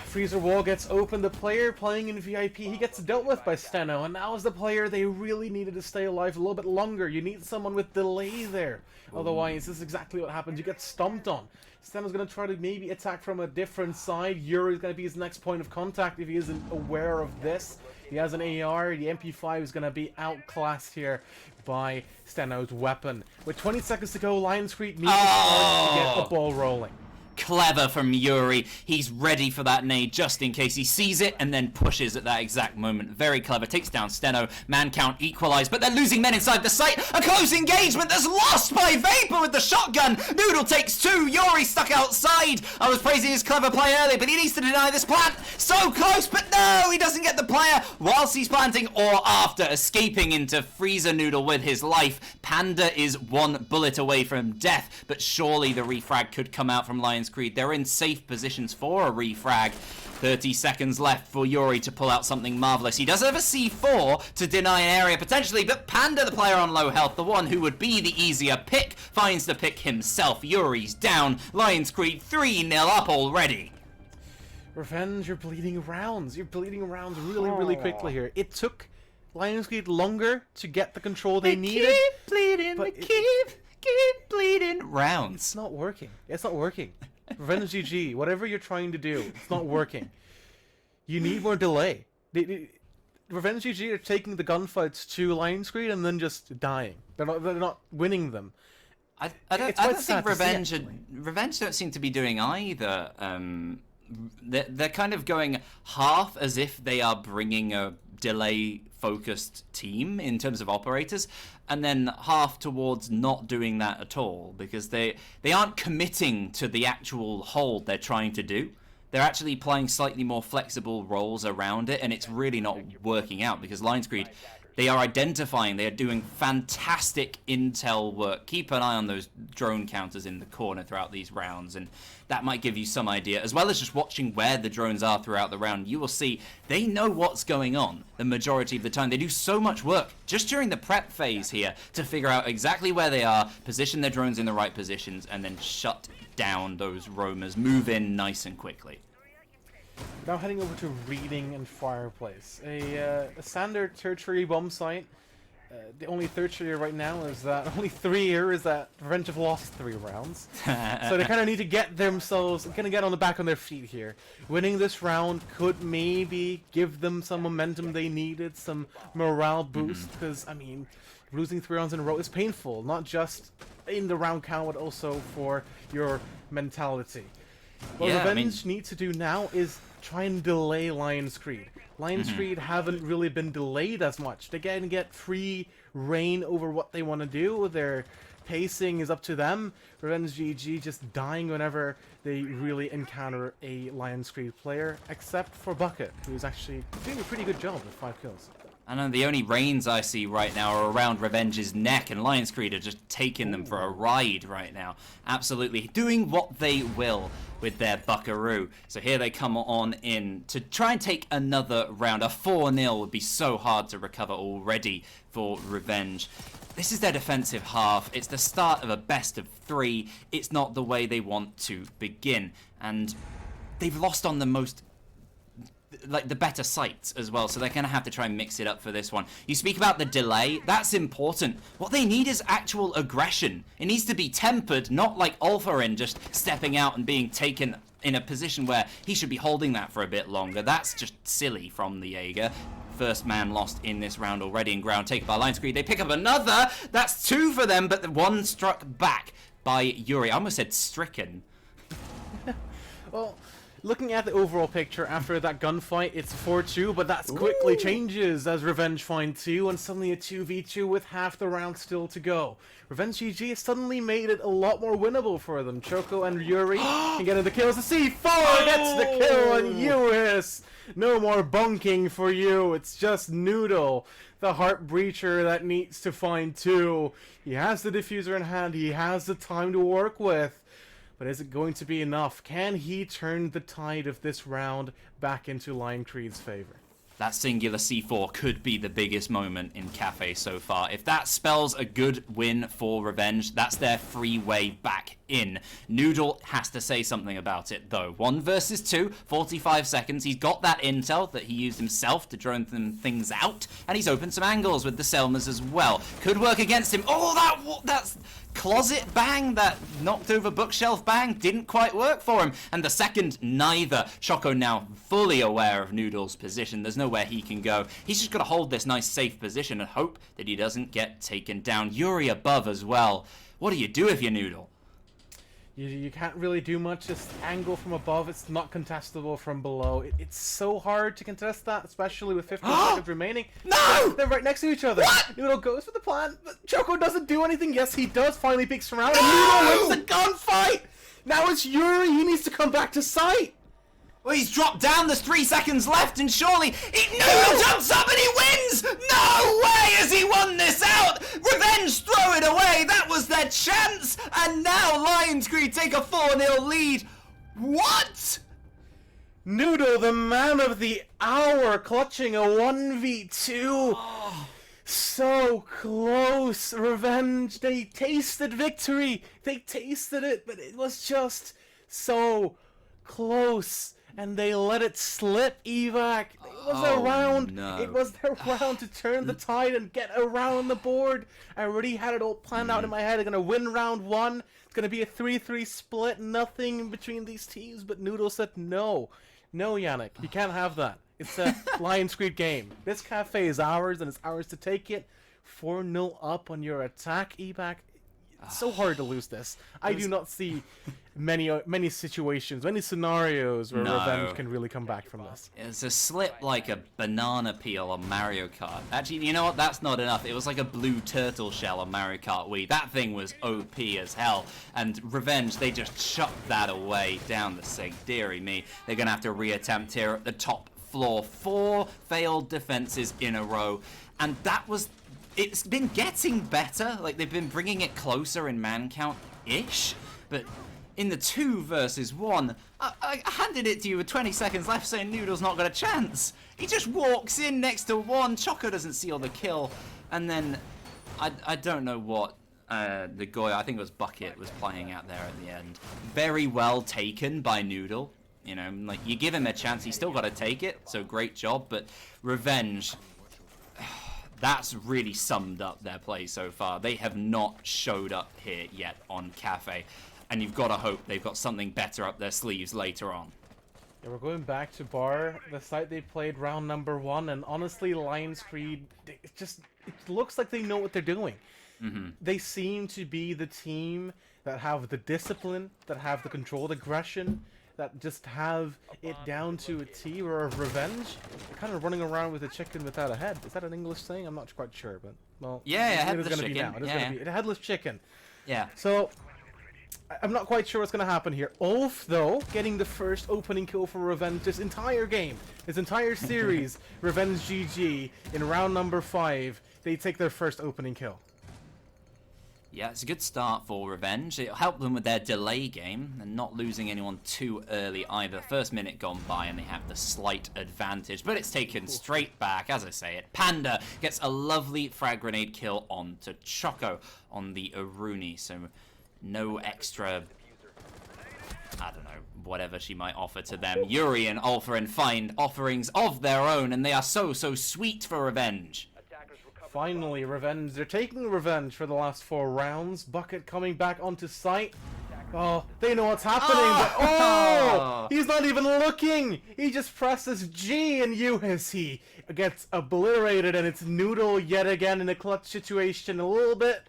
Freezer wall gets open. The player playing in VIP, he gets dealt with by Steno, and now is the player they really needed to stay alive a little bit longer. You need someone with delay there. Otherwise, this is exactly what happens. You get stomped on. Steno's going to try to maybe attack from a different side. Yuri's going to be his next point of contact if he isn't aware of this. He has an AR. The MP5 is going to be outclassed here by Steno's weapon. With 20 seconds to go, Lionscreed needs to get the ball rolling. Clever from Yuri. He's ready for that nade just in case he sees it and then pushes at that exact moment. Very clever. Takes down Steno. Man count equalized, but they're losing men inside the site. A close engagement that's lost by Vapor with the shotgun. Noodle takes 2. Yuri stuck outside. I was praising his clever play earlier, but he needs to deny this plant. So close, but no, he doesn't get the player whilst he's planting or after escaping into Freezer Noodle with his life. Panda is 1 bullet away from death, but surely the refrag could come out from Lionscreed. They're in safe positions for a refrag. 30 seconds left for Yuri to pull out something marvelous. He does have a C4 to deny an area potentially, but Panda, the player on low health, the one who would be the easier pick, finds the pick himself. Yuri's down. Lionscreed 3-0 up already. Revenge, you're bleeding rounds. You're bleeding rounds really quickly here. It took Lionscreed longer to get the control they needed. Keep bleeding, keep bleeding rounds. It's not working. It's not working. Revenge GG, whatever you're trying to do, it's not working. You need more delay. Revenge GG are taking the gunfights to Lionscreed and then just dying. They're not winning them. I don't think Revenge don't seem to be doing either. They're kind of going half as if they are bringing a delay-focused team in terms of operators, and then half towards not doing that at all, because they aren't committing to the actual hold they're trying to do. They're actually playing slightly more flexible roles around it, and it's really not working out, because Lionscreed, They are identifying. They are doing fantastic intel work. Keep an eye on those drone counters in the corner throughout these rounds, and that might give you some idea. As well as just watching where the drones are throughout the round, you will see they know what's going on the majority of the time. They do so much work just during the prep phase here to figure out exactly where they are, position their drones in the right positions, and then shut down those roamers. Move in nice and quickly. Now heading over to Reading and Fireplace, a standard tertiary bomb site. The only tertiary right now is that only 3 here is that Revenge have lost 3 rounds, so they kind of need to get themselves, kind of get on the back on their feet here. Winning this round could maybe give them some momentum they needed, some morale boost, because I mean, losing 3 rounds in a row is painful, not just in the round count, but also for your mentality. What Revenge need to do now is try and delay Lionscreed. Lionscreed haven't really been delayed as much. They can get free reign over what they want to do. Their pacing is up to them. Revenge GG just dying whenever they really encounter a Lionscreed player, except for Bucket, who's actually doing a pretty good job with 5 kills. I know the only reins I see right now are around Revenge's neck, and Lionscreed are just taking them for a ride right now. Absolutely doing what they will with their buckaroo. So here they come on in to try and take another round. A 4-0 would be so hard to recover already for Revenge. This is their defensive half. It's the start of a best of 3. It's not the way they want to begin. And they've lost on the most, like, the better sites as well, so they're going to have to try and mix it up for this one. You speak about the delay, that's important. What they need is actual aggression. It needs to be tempered, not like Ulfarin just stepping out and being taken in a position where he should be holding that for a bit longer. That's just silly from the Jaeger. First man lost in this round already, in ground taken by Lionscreed. They pick up another, that's 2 for them, but the one struck back by Yuri. I almost said stricken. Well, looking at the overall picture after that gunfight, it's 4-2, but that quickly changes as Revenge find 2, and suddenly a 2v2 with half the round still to go. Revenge GG has suddenly made it a lot more winnable for them. Choco and Yuri can get in the kills. The C4 gets the kill on Uis. No more bunking for you. It's just Noodle, the heart breacher that needs to find 2. He has the diffuser in hand. He has the time to work with. But is it going to be enough? Can he turn the tide of this round back into Lionscreed's favor? That singular C4 could be the biggest moment in Cafe so far. If that spells a good win for Revenge, that's their free way back in. Noodle has to say something about it, though. 1 versus 2, 45 seconds. He's got that intel that he used himself to drone them things out, and he's opened some angles with the Selmas as well. Could work against him. Oh, that's closet bang, that knocked over bookshelf bang, didn't quite work for him. And the second, neither. Choco now fully aware of Noodle's position. There's nowhere he can go. He's just got to hold this nice safe position and hope that he doesn't get taken down. Yuri above as well. What do you do if you're Noodle? You can't really do much. Just angle from above. It's not contestable from below. It's so hard to contest that, especially with 15 seconds remaining. No! They're right next to each other. What? Noodle goes for the plan, but Choco doesn't do anything. Yes, he does. Finally peeks around, and Noodle wins the gunfight. Now it's Yuri. He needs to come back to sight. Well, he's dropped down. There's 3 seconds left, and surely Noodle jumps up and he wins. No way has he won this out. Revenge throw it away. That was their chance, and now Lionscreed take a 4-0 lead. What? Noodle, the man of the hour, clutching a 1v2. Oh. So close. Revenge, they tasted victory. They tasted it, but it was just so close. And they let it slip, Evac. It was a round. No. It was their round to turn the tide and get around the board. I already had it all planned out in my head. They're going to win round 1. It's going to be a 3-3 split. Nothing in between these teams. But Noodle said no. No, Yannick. You can't have that. It's a Lionscreed game. This cafe is ours, and it's ours to take it. 4-0 up on your attack, Evac. It's so hard to lose this. I do not see many situations, many scenarios where Revenge can really come back from this. It's a slip like a banana peel on Mario Kart. Actually, you know what? That's not enough. It was like a blue turtle shell on Mario Kart Wii. That thing was OP as hell. And Revenge, they just shut that away down the sink. Dearie me. They're going to have to reattempt here at the top floor. 4 failed defenses in a row. And it's been getting better. Like, they've been bringing it closer in man count-ish. But in the 2 versus 1, I handed it to you with 20 seconds left saying Noodle's not got a chance. He just walks in next to 1. Choco doesn't seal the kill. And then, I don't know what the Goyo, I think it was Bucket, was playing out there at the end. Very well taken by Noodle. You know, like, you give him a chance, he's still got to take it. So great job. But Revenge, that's really summed up their play so far. They have not showed up here yet on Cafe. And you've got to hope they've got something better up their sleeves later on. Yeah, we're going back to Bar, the site they played round number 1, and honestly, Lionscreed, it looks like they know what they're doing. They seem to be the team that have the discipline, that have the controlled aggression, that just have it down to a T. Where Revenge, kind of running around with a chicken without a head. Is that an English thing? I'm not quite sure, but well, yeah, headless chicken. It is going to be a headless chicken. Yeah. So I'm not quite sure what's going to happen here. Ulf, though, getting the first opening kill for Revenge this entire game, this entire series. Revenge GG in round number 5. They take their first opening kill. Yeah, it's a good start for Revenge. It'll help them with their delay game and not losing anyone too early either. First minute gone by and they have the slight advantage, but it's taken straight back, as I say it. Panda gets a lovely frag grenade kill onto Choco on the Aruni, so no extra, I don't know, whatever she might offer to them. Yuri and Ulfrin find offerings of their own, and they are so sweet for Revenge. Finally, Revenge. They're taking Revenge for the last 4 rounds. Bucket coming back onto site. Oh, they know what's happening, but he's not even looking! He just presses G, and he gets obliterated, and it's Noodle yet again in a clutch situation. A little bit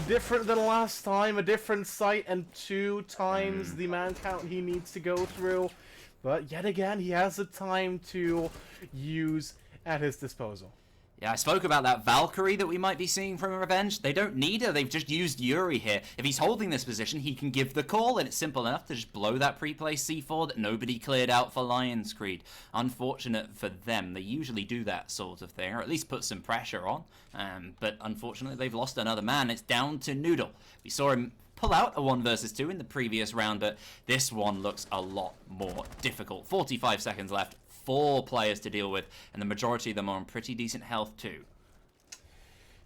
different than last time, a different site, and 2 times the man count he needs to go through. But yet again, he has the time to use at his disposal. Yeah, I spoke about that Valkyrie that we might be seeing from Revenge. They don't need her. They've just used Yuri here. If he's holding this position, he can give the call, and it's simple enough to just blow that pre-placed C4 that nobody cleared out for Lionscreed. Unfortunate for them. They usually do that sort of thing, or at least put some pressure on. But unfortunately, they've lost another man. It's down to Noodle. We saw him pull out a 1 versus 2 in the previous round, but this one looks a lot more difficult. 45 seconds left. 4 players to deal with, and the majority of them are on pretty decent health too.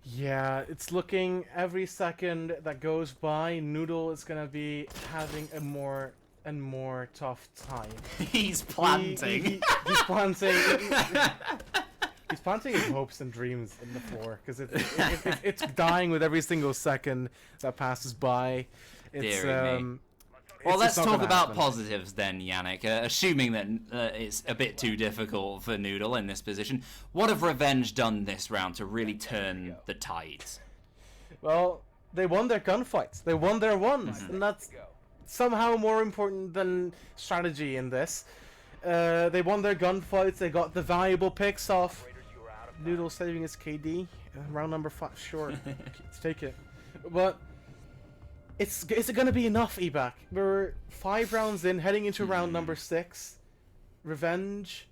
Yeah, it's looking every second that goes by, Noodle is going to be having a more and more tough time. He's planting. He's planting. He's planting his hopes and dreams in the floor, because it's dying with every single second that passes by. It's well, let's talk about positives then, Yannick. Assuming that it's a bit too difficult for Noodle in this position, what have Revenge done this round to really turn the tides? Well, they won their gunfights. They won their ones, and that's somehow more important than strategy in this. They won their gunfights. They got the valuable picks off. Noodle saving his KD. Round number 5. Sure, let's take it. But is it going to be enough, Ebak? We're 5 rounds in, heading into round number 6. Revenge,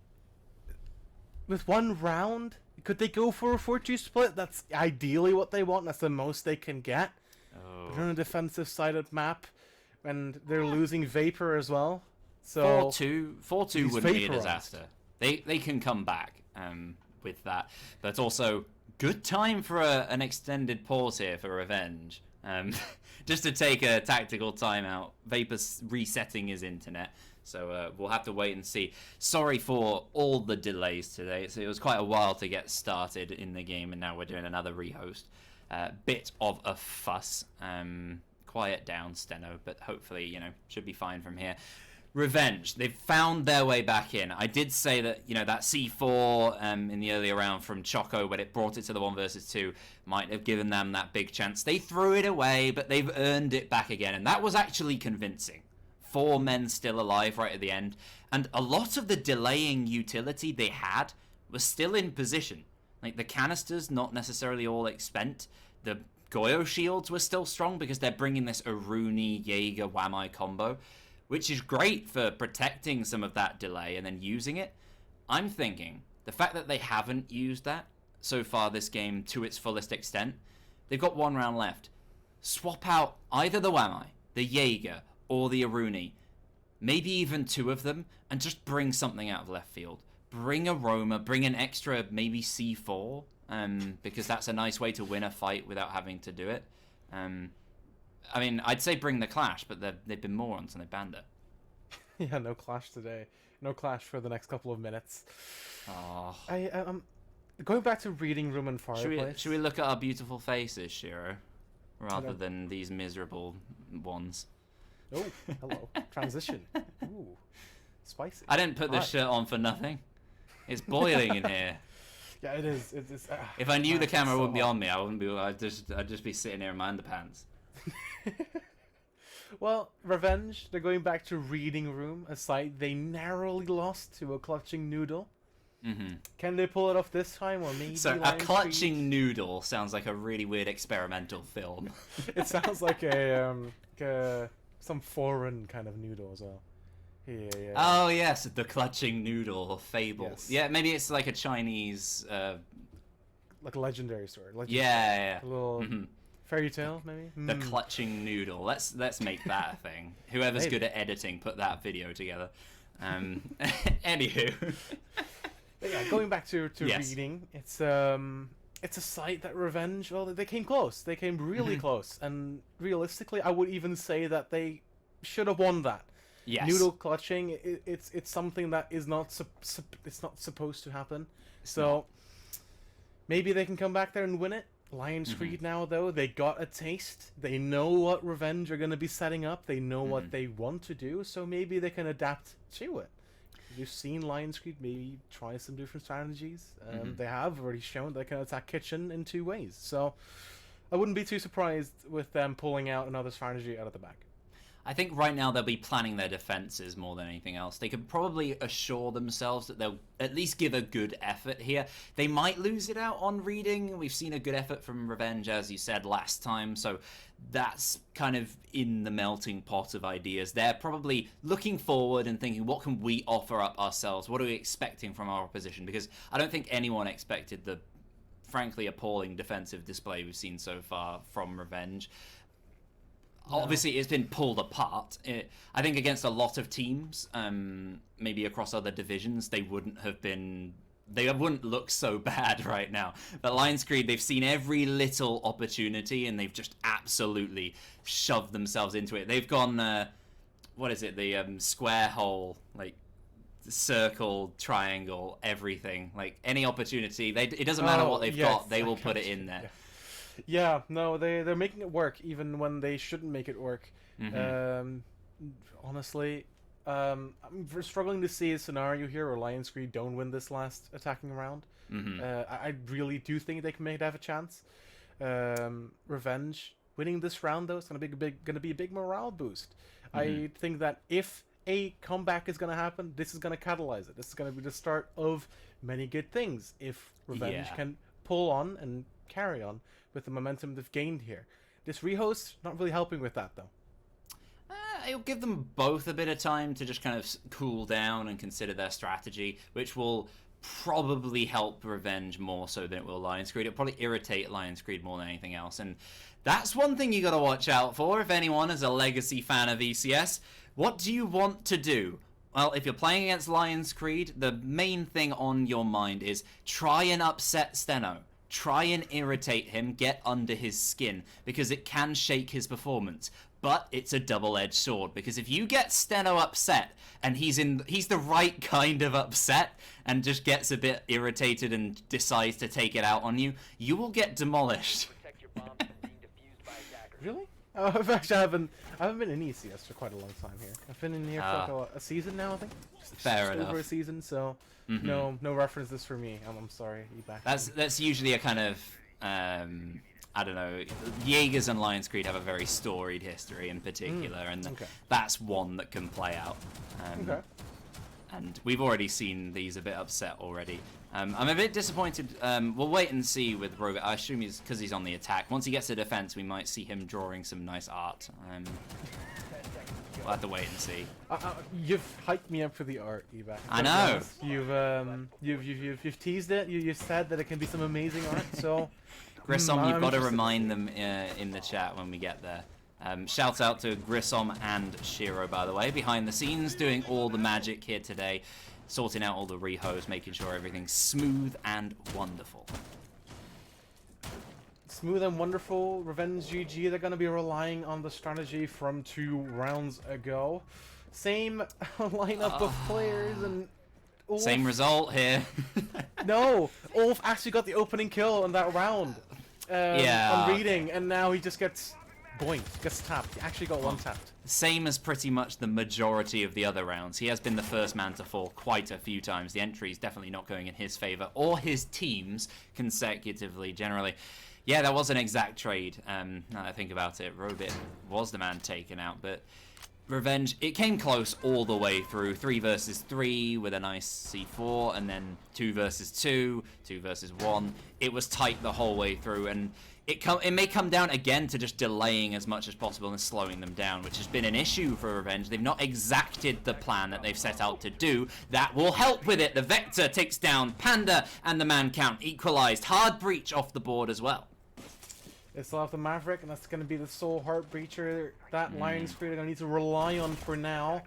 with 1 round, could they go for a 4-2 split? That's ideally what they want. That's the most they can get. But they're on a defensive-sided map, and they're losing Vapor as well. So 4-2 wouldn't be a disaster. They can come back with that. But also, good time for an extended pause here for Revenge. Just to take a tactical timeout. Vapor's resetting his internet, so we'll have to wait and see. Sorry for all the delays today. So it was quite a while to get started in the game, and now we're doing another rehost. Bit of a fuss. Quiet down, Steno, but hopefully, should be fine from here. Revenge, they've found their way back in. I did say that, that C4 in the earlier round from Choco, when it brought it to the 1 versus 2, might have given them that big chance. They threw it away, but they've earned it back again, and that was actually convincing. 4 men still alive right at the end, and a lot of the delaying utility they had was still in position. Like, the canisters, not necessarily all expent. The Goyo shields were still strong because they're bringing this Aruni, Jaeger, Wamai combo, which is great for protecting some of that delay and then using it. I'm thinking the fact that they haven't used that so far this game to its fullest extent, they've got 1 round left. Swap out either the Wamai, the Jaeger, or the Aruni, maybe even 2 of them, and just bring something out of left field. Bring a Roma, bring an extra maybe C4, because that's a nice way to win a fight without having to do it. I mean, I'd say bring the Clash, but they've been morons and they banned it. Yeah, no Clash today. No Clash for the next couple of minutes. Oh. Going back to reading room and fireplace. Should we look at our beautiful faces, Shiro, rather than these miserable ones? Oh, hello. Transition. Ooh, spicy. I didn't put this shirt on for nothing. It's boiling in here. Yeah, it is. It is. If I knew the camera wouldn't be on me, I wouldn't be. I'd just be sitting here in my underpants. Well, Revenge. They're going back to reading room, a site they narrowly lost to a clutching noodle. Mm-hmm. Can they pull it off this time, or maybe? So a clutching noodle sounds like a really weird experimental film. It sounds like some foreign kind of noodle as well. Yeah. Oh yes, the clutching noodle fable. Yes. Yeah, maybe it's like a Chinese. Like a legendary story. Yeah. A little fairy tale, maybe. The clutching noodle. Let's make that a thing. Whoever's good at editing, put that video together. Anywho. But yeah, going back to yes. reading, it's a site that Revenge. Well, they came close. They came really close, and realistically, I would even say that they should have won that. Yes. Noodle clutching. It's something that is not it's not supposed to happen. So maybe they can come back there and win it. Lionscreed now, though, they got a taste. They know what Revenge are going to be setting up. They know what they want to do, so maybe they can adapt to it. You've seen Lionscreed maybe try some different strategies. They have already shown they can attack Kitchen in 2 ways. So I wouldn't be too surprised with them pulling out another strategy out of the bag. I think right now they'll be planning their defenses more than anything else. They could probably assure themselves that they'll at least give a good effort here. They might lose it out on reading. We've seen a good effort from Revenge, as you said last time, so that's kind of in the melting pot of ideas. They're probably looking forward and thinking, what can we offer up ourselves? What are we expecting from our opposition? Because I don't think anyone expected the frankly appalling defensive display we've seen so far from Revenge. Obviously, it's been pulled apart. I think against a lot of teams, maybe across other divisions, they wouldn't look so bad right now. But Lionscreed, they've seen every little opportunity, and they've just absolutely shoved themselves into it. They've gone, what is it, the square hole, like circle, triangle, everything. Like, any opportunity, it doesn't matter what they've got, they will put it in there. Yeah. Yeah, no, they're making it work even when they shouldn't make it work. Honestly, I'm struggling to see a scenario here where Lionscreed don't win this last attacking round. I really do think they can have a chance. Revenge winning this round though is gonna be a big morale boost. I think that if a comeback is gonna happen, this is gonna catalyze it. This is gonna be the start of many good things if Revenge can pull on and carry on with the momentum they've gained here. This rehost not really helping with that though. It'll give them both a bit of time to just kind of cool down and consider their strategy, which will probably help Revenge more so than it will Lionscreed. It'll probably irritate Lionscreed more than anything else, and that's one thing you gotta watch out for if anyone is a legacy fan of ECS. What do you want to do? Well, if you're playing against Lionscreed, the main thing on your mind is try and upset Steno. Try and irritate him, get under his skin, because it can shake his performance. But it's a double-edged sword, because if you get Steno upset, and he's the right kind of upset, and just gets a bit irritated and decides to take it out on you, you will get demolished. Really? Actually, I haven't been in ECS for quite a long time here. I've been in here for like a season now, I think. Fair enough. Over a season, so no references for me. I'm sorry. That's usually a kind of I don't know. Jaegers and Lionscreed have a very storied history in particular, and that's one that can play out. And we've already seen these a bit upset already. I'm a bit disappointed. We'll wait and see with Rover. I assume because he's on the attack. Once he gets to defense, we might see him drawing some nice art. go. We'll have to wait and see. You've hyped me up for the art, Eva. I know. You've teased it. You said that it can be some amazing art. So, Grissom, you've I'm got to interested. remind them in the chat when we get there. Shout out to Grissom and Shiro, by the way, behind the scenes, doing all the magic here today, sorting out all the rehos, making sure everything's smooth and wonderful. Smooth and wonderful. Revenge GG, they're going to be relying on the strategy from 2 rounds ago. Same lineup of players and... Ulf. Same result here. No! Ulf actually got the opening kill in that round. Yeah. On reading, and now he just gets boinked, gets tapped. He actually got one tapped. Same as pretty much the majority of the other rounds. He has been the first man to fall quite a few times. The entry is definitely not going in his favor or his team's consecutively, generally. Yeah, that was an exact trade. Now that I think about it, Robit was the man taken out, but Revenge, it came close all the way through. 3 versus 3 with a nice C4, and then 2 versus 2, 2 versus 1. It was tight the whole way through, and it may come down again to just delaying as much as possible and slowing them down, which has been an issue for Revenge. They've not exacted the plan that they've set out to do. That will help with it. The Vector takes down Panda, and the man count equalized. Hard breach off the board as well. They still have the Maverick, and that's going to be the sole heart breacher that Lionscreed are going to need to rely on for now.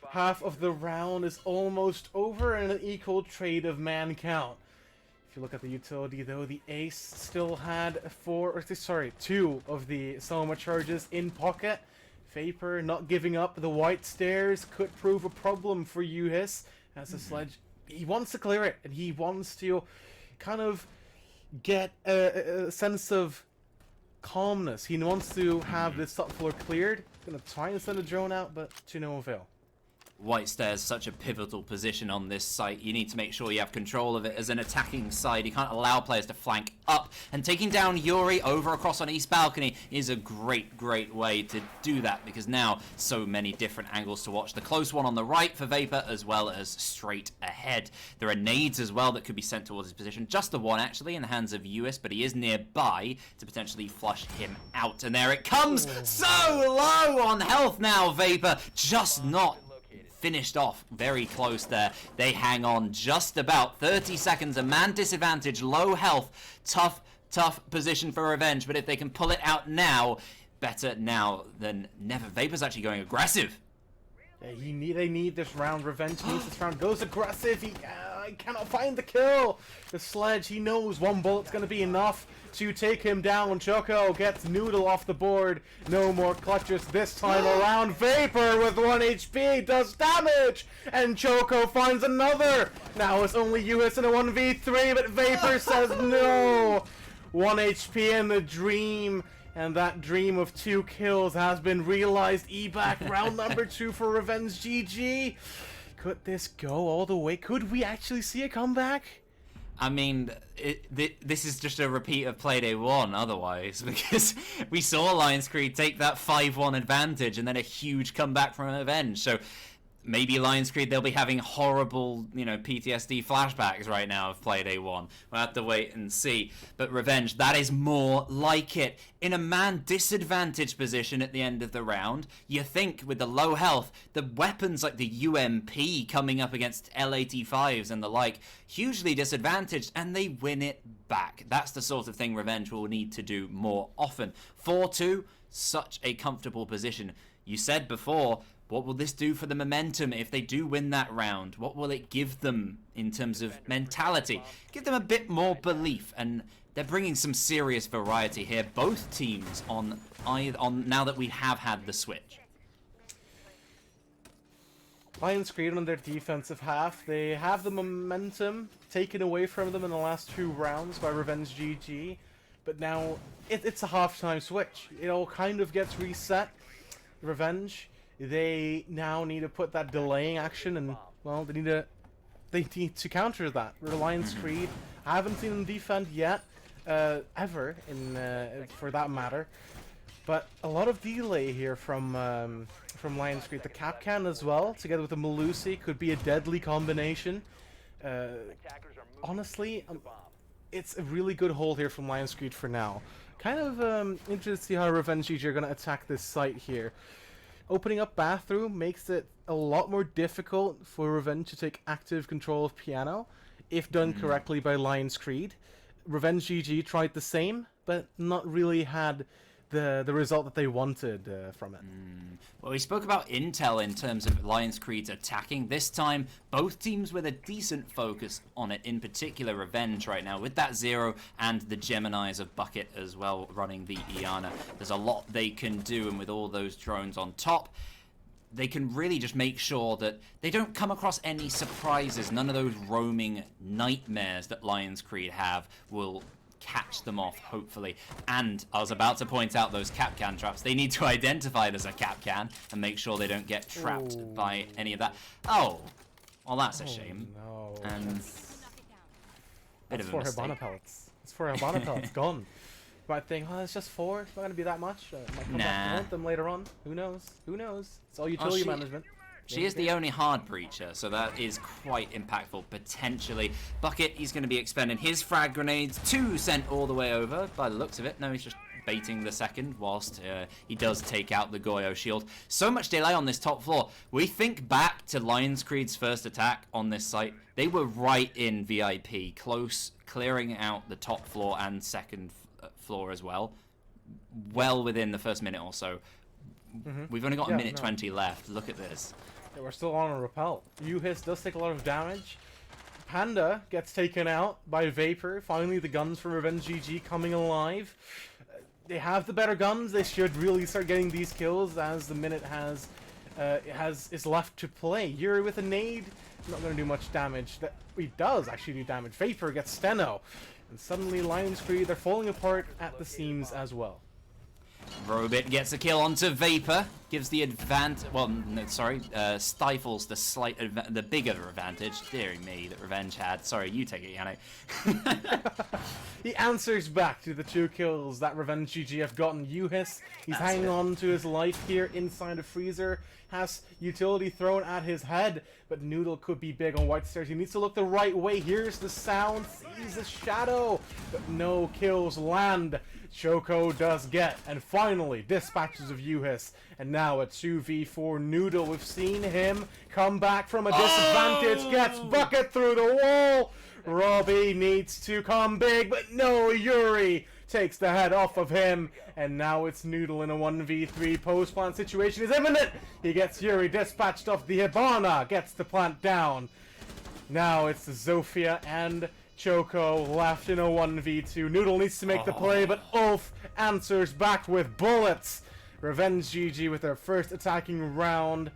Half of the round is almost over, and an equal trade of man count. If you look at the utility, though, the Ace still had 2 of the Soma charges in pocket. Vapor not giving up the white stairs could prove a problem for Uhis as the Sledge. He wants to clear it, and he wants to kind of get a sense of calmness. He wants to have this top floor cleared. Gonna try and send a drone out, but to no avail. White Stairs such a pivotal position on this site. You need to make sure you have control of it as an attacking side. You can't allow players to flank up. And taking down Yuri over across on East Balcony is a great, great way to do that, because now so many different angles to watch. The close one on the right for Vapor, as well as straight ahead. There are nades as well that could be sent towards his position. Just the one, actually, in the hands of US, but he is nearby to potentially flush him out. And there it comes! So low on health now, Vapor. Just not finished off. Very close there. They hang on just about 30 seconds. A man disadvantage, low health. Tough position for Revenge, but if they can pull it out now, better now than never. Vapor's actually going aggressive. Yeah, they need this round. Revenge needs this round. Goes aggressive. He cannot find the kill. The Sledge, he knows one bullet's going to be enough to take him down. Choco gets Noodle off the board. No more clutches this time around. Vapor with 1 HP does damage. And Choco finds another. Now it's only US in a 1v3, but Vapor says no. 1 HP in the dream. And that dream of 2 kills has been realized. Ebac round number 2 for Revenge GG. Could this go all the way? Could we actually see a comeback? I mean, this is just a repeat of Playday 1 otherwise, because we saw Lionscreed take that 5-1 advantage and then a huge comeback from Revenge. So maybe Lionscreed, they'll be having horrible, PTSD flashbacks right now of Playday 1. We'll have to wait and see. But Revenge, that is more like it. In a man disadvantaged position at the end of the round, you think with the low health, the weapons like the UMP coming up against L85s and the like, hugely disadvantaged, and they win it back. That's the sort of thing Revenge will need to do more often. 4-2, such a comfortable position. You said before, what will this do for the momentum if they do win that round? What will it give them in terms of mentality? Give them a bit more belief, and they're bringing some serious variety here. Both teams on now that we have had the switch. Lionscreed on their defensive half, they have the momentum taken away from them in the last 2 rounds by Revenge GG, but now it's a halftime switch. It all kind of gets reset. Revenge, they now need to put that delaying action, and well, they need to counter that. Lionscreed, I haven't seen them defend yet, ever for that matter, but a lot of delay here from Lionscreed. The Capcan as well, together with the Malusi, could be a deadly combination. Honestly, it's a really good hold here from Lionscreed for now. Kind of interested to see how Revenge GG are going to attack this site here. Opening up Bathroom makes it a lot more difficult for Revenge to take active control of Piano, if done correctly by Lionscreed. Revenge GG tried the same, but not really had the result that they wanted from it. Well, we spoke about intel in terms of Lionscreed's attacking. This time, both teams with a decent focus on it, in particular Revenge right now, with that Zero and the Geminis of Bucket as well running the Iana. There's a lot they can do, and with all those drones on top, they can really just make sure that they don't come across any surprises. None of those roaming nightmares that Lionscreed have will catch them off, hopefully. And I was about to point out those Capcan traps. They need to identify it as a Capcan and make sure they don't get trapped by any of that. Oh, well, that's a shame. No. Bit of a for mistake. Hibana pellets. It's for Hibana pellets. Gone. You might think, oh, it's just 4. It's not going to be that much. Might come back to want them later on. Who knows? Who knows? It's all utility management. She is the only hard breacher, so that is quite impactful, potentially. Bucket, he's going to be expending his frag grenades, 2 sent all the way over, by the looks of it. No, he's just baiting the second, whilst he does take out the Goyo shield. So much delay on this top floor. We think back to Lionscreed's first attack on this site. They were right in VIP, close, clearing out the top floor and second floor as well. Well within the first minute or so. We've only got a minute 20 left. Look at this. Yeah, we're still on a repel. Uhis does take a lot of damage. Panda gets taken out by Vapor. Finally, the guns from Revenge GG coming alive. They have the better guns. They should really start getting these kills as the minute is left to play. Yuri with a nade, not going to do much damage. He does actually do damage. Vapor gets Steno, and suddenly Lionscreed, they're falling apart at the seams as well. Robit gets a kill onto Vapor, gives the advantage. Well, no, sorry, stifles the bigger advantage. Dear me, that Revenge had. Sorry, you take it, Yano. He answers back to the 2 kills that Revenge GG have gotten. Uhis, he's hanging on to his life here inside a freezer. Has utility thrown at his head, but Noodle could be big on white stairs. He needs to look the right way. Here's the sound, sees the shadow, but no kills land. Choco does get, and finally, dispatches of Uhis. And now a 2v4 Noodle. We've seen him come back from a disadvantage, gets Bucket through the wall. Robbie needs to come big, but no, Yuri takes the head off of him. And now it's Noodle in a 1v3 post-plant situation is imminent. He gets Yuri dispatched off the Hibana, gets the plant down. Now it's Zofia and Choco left in a 1v2. Noodle needs to make the play, but Ulf answers back with bullets. Revenge GG with their first attacking round.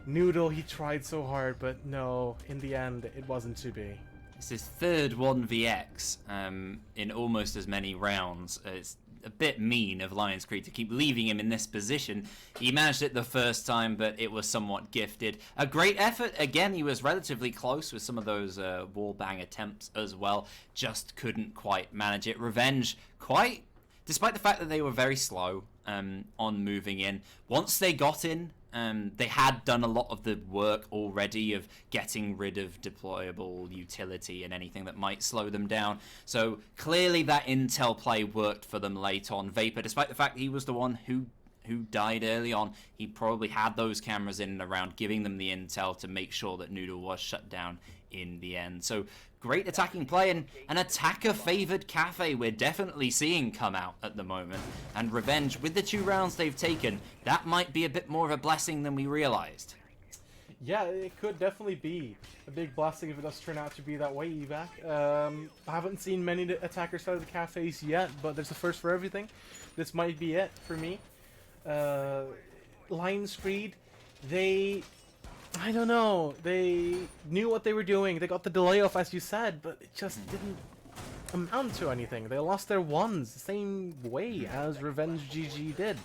Noodle, he tried so hard, but no, in the end, it wasn't to be. It's his third 1vx in almost as many rounds. It's a bit mean of Lionscreed to keep leaving him in this position. He managed it the first time, but it was somewhat gifted. A great effort. Again, he was relatively close with some of those wallbang attempts as well. Just couldn't quite manage it. Revenge, despite the fact that they were very slow on moving in, once they got in, they had done a lot of the work already of getting rid of deployable utility and anything that might slow them down. So clearly that intel play worked for them late on. Vapor, despite the fact he was the one who died early on, he probably had those cameras in and around, giving them the intel to make sure that Noodle was shut down in the end. So great attacking play, and an attacker-favoured Cafe we're definitely seeing come out at the moment. And Revenge, with the 2 rounds they've taken, that might be a bit more of a blessing than we realised. Yeah, it could definitely be a big blessing if it does turn out to be that way, Evac. I haven't seen many attackers out of the Cafes yet, but there's a first for everything. This might be it for me. Lionscreed, I don't know. They knew what they were doing. They got the delay off, as you said, but it just didn't amount to anything. They lost their ones the same way as Revenge GG did.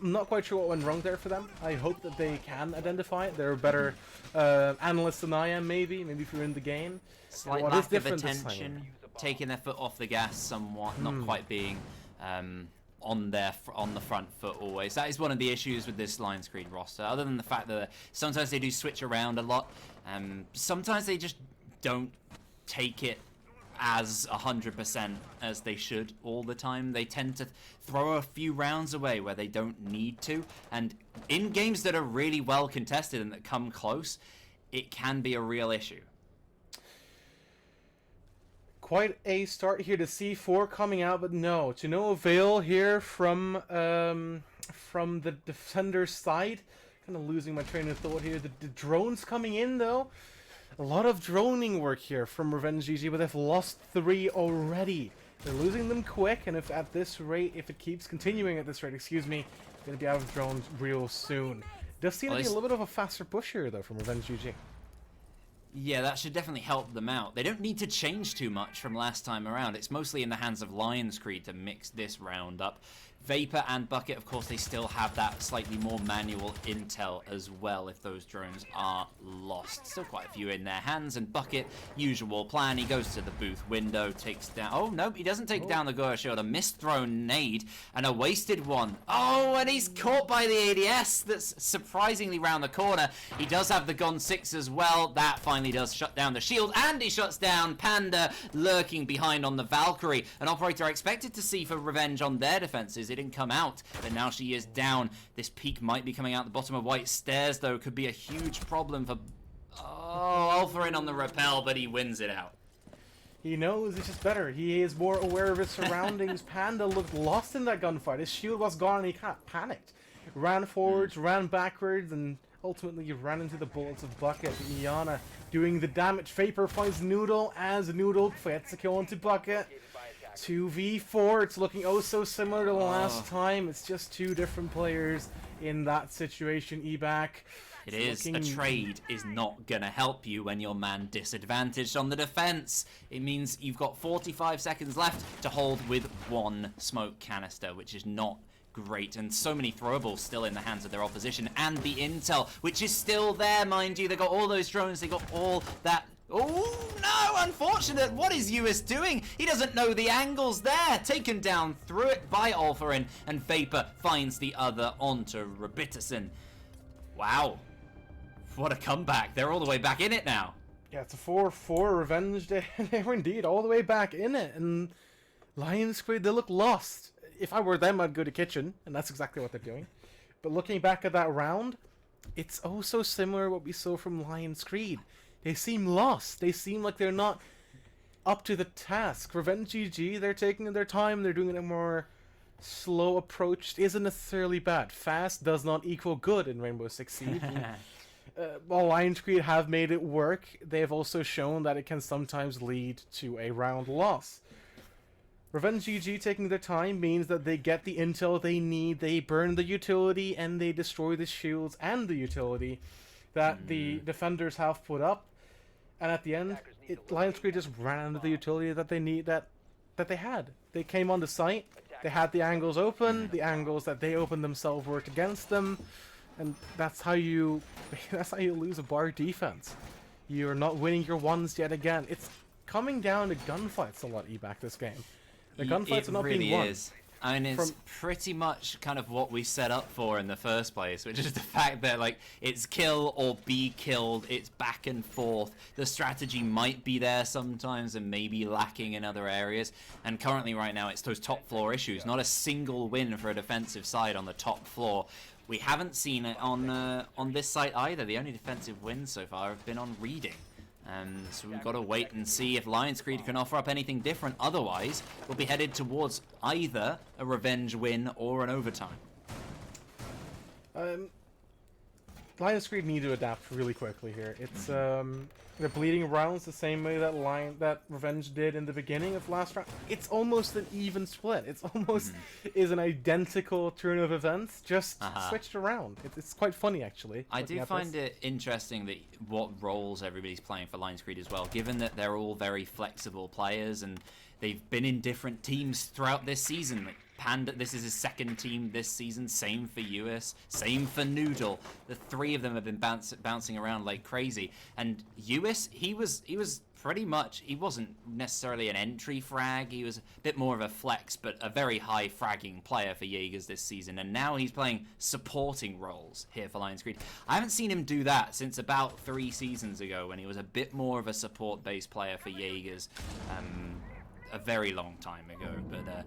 I'm not quite sure what went wrong there for them. I hope that they can identify it. They're better analysts than I am, maybe if you're in the game. Slight lack of attention, taking their foot off the gas somewhat, not quite being on the front foot always. That is one of the issues with this Lionscreed roster, other than the fact that sometimes they do switch around a lot. Sometimes they just don't take it as 100% as they should all the time. They tend to throw a few rounds away where they don't need to, and in games that are really well contested and that come close, it can be a real issue. Quite a start here to C4 coming out, but no, to no avail here from the defender's side. Kind of losing my train of thought here. The drones coming in though. A lot of droning work here from Revenge GG, but they've lost 3 already. They're losing them quick, and if it keeps continuing at this rate, excuse me, they're going to be out of drones real soon. Does seem to be a little bit of a faster push here though from Revenge GG. Yeah, that should definitely help them out. They don't need to change too much from last time around. It's mostly in the hands of Lionscreed to mix this round up. Vapor and Bucket, of course, they still have that slightly more manual intel as well if those drones are lost. Still quite a few in their hands, and Bucket, usual plan, he goes to the booth window, takes down... Oh, no, he doesn't take down the Goa Shield. A mist-thrown nade and a wasted one. Oh, and he's caught by the ADS that's surprisingly round the corner. He does have the Gon 6 as well. That finally does shut down the shield, and he shuts down Panda lurking behind on the Valkyrie. An operator I expected to see for Revenge on their defenses. It didn't come out, but now she is down. This peak might be coming out the bottom of White Stairs, though. Could be a huge problem for... Oh, Alpha in on the rappel, but he wins it out. He knows it's just better. He is more aware of his surroundings. Panda looked lost in that gunfight. His shield was gone and he kind of panicked. Ran forwards, ran backwards, and ultimately ran into the bullets of Bucket. Iana doing the damage. Vapor finds Noodle as Noodle gets a kill into Bucket. 2v4. It's looking oh so similar to the last time. It's just 2 different players in that situation. Ebac. It is. A trade is not going to help you when your man disadvantaged on the defense. It means you've got 45 seconds left to hold with 1 smoke canister, which is not great. And so many throwables still in the hands of their opposition. And the intel, which is still there, mind you. They got all those drones. They got all that... Oh, no, unfortunate. What is US doing? He doesn't know the angles there. Taken down through it by Alpharin, and Vapor finds the other onto Rabitison. Wow. What a comeback. They're all the way back in it now. Yeah, it's a 4-4 Revenge. They were indeed all the way back in it. And Lionscreed, they look lost. If I were them, I'd go to kitchen, and that's exactly what they're doing. But looking back at that round, it's oh so similar to what we saw from Lionscreed. They seem lost. They seem like they're not up to the task. Revenge GG, they're taking their time. They're doing a more slow approach. Isn't necessarily bad. Fast does not equal good in Rainbow Six Siege. While Lionscreed have made it work, they've also shown that it can sometimes lead to a round loss. Revenge GG taking their time means that they get the intel they need. They burn the utility and they destroy the shields and the utility that the defenders have put up. And at the end, Lionscreed just ran into the utility that they need, that they had. They came on the site, they had the angles open, the angles that they opened themselves worked against them, and that's how you lose a bar defense. You're not winning your ones yet again. It's coming down to gunfights a lot, Ebac, this game. The gunfights are not being won. Is. I mean, it's pretty much kind of what we set up for in the first place, which is the fact that, like, it's kill or be killed, it's back and forth. The strategy might be there sometimes and maybe lacking in other areas. And currently right now, it's those top floor issues. Not a single win for a defensive side on the top floor. We haven't seen it on this site either. The only defensive wins so far have been on reading. So we've got to wait and see if Lionscreed can offer up anything different. Otherwise, we'll be headed towards either a revenge win or an overtime. Lionscreed need to adapt really quickly here. It's they're bleeding rounds the same way that Revenge did in the beginning of last round. It's almost an even split. It's almost is an identical turn of events, just switched around. It's quite funny actually. I do find it interesting that what roles everybody's playing for Lionscreed as well, given that they're all very flexible players and they've been in different teams throughout this season. Like Panda, this is his second team this season. Same for US, same for Noodle. The 3 of them have been bouncing around like crazy. And US, he was pretty much, he wasn't necessarily an entry frag. He was a bit more of a flex, but a very high fragging player for Jaegers this season. And now he's playing supporting roles here for Lionscreed. I haven't seen him do that since about 3 seasons ago when he was a bit more of a support-based player for Jaegers. a very long time ago, but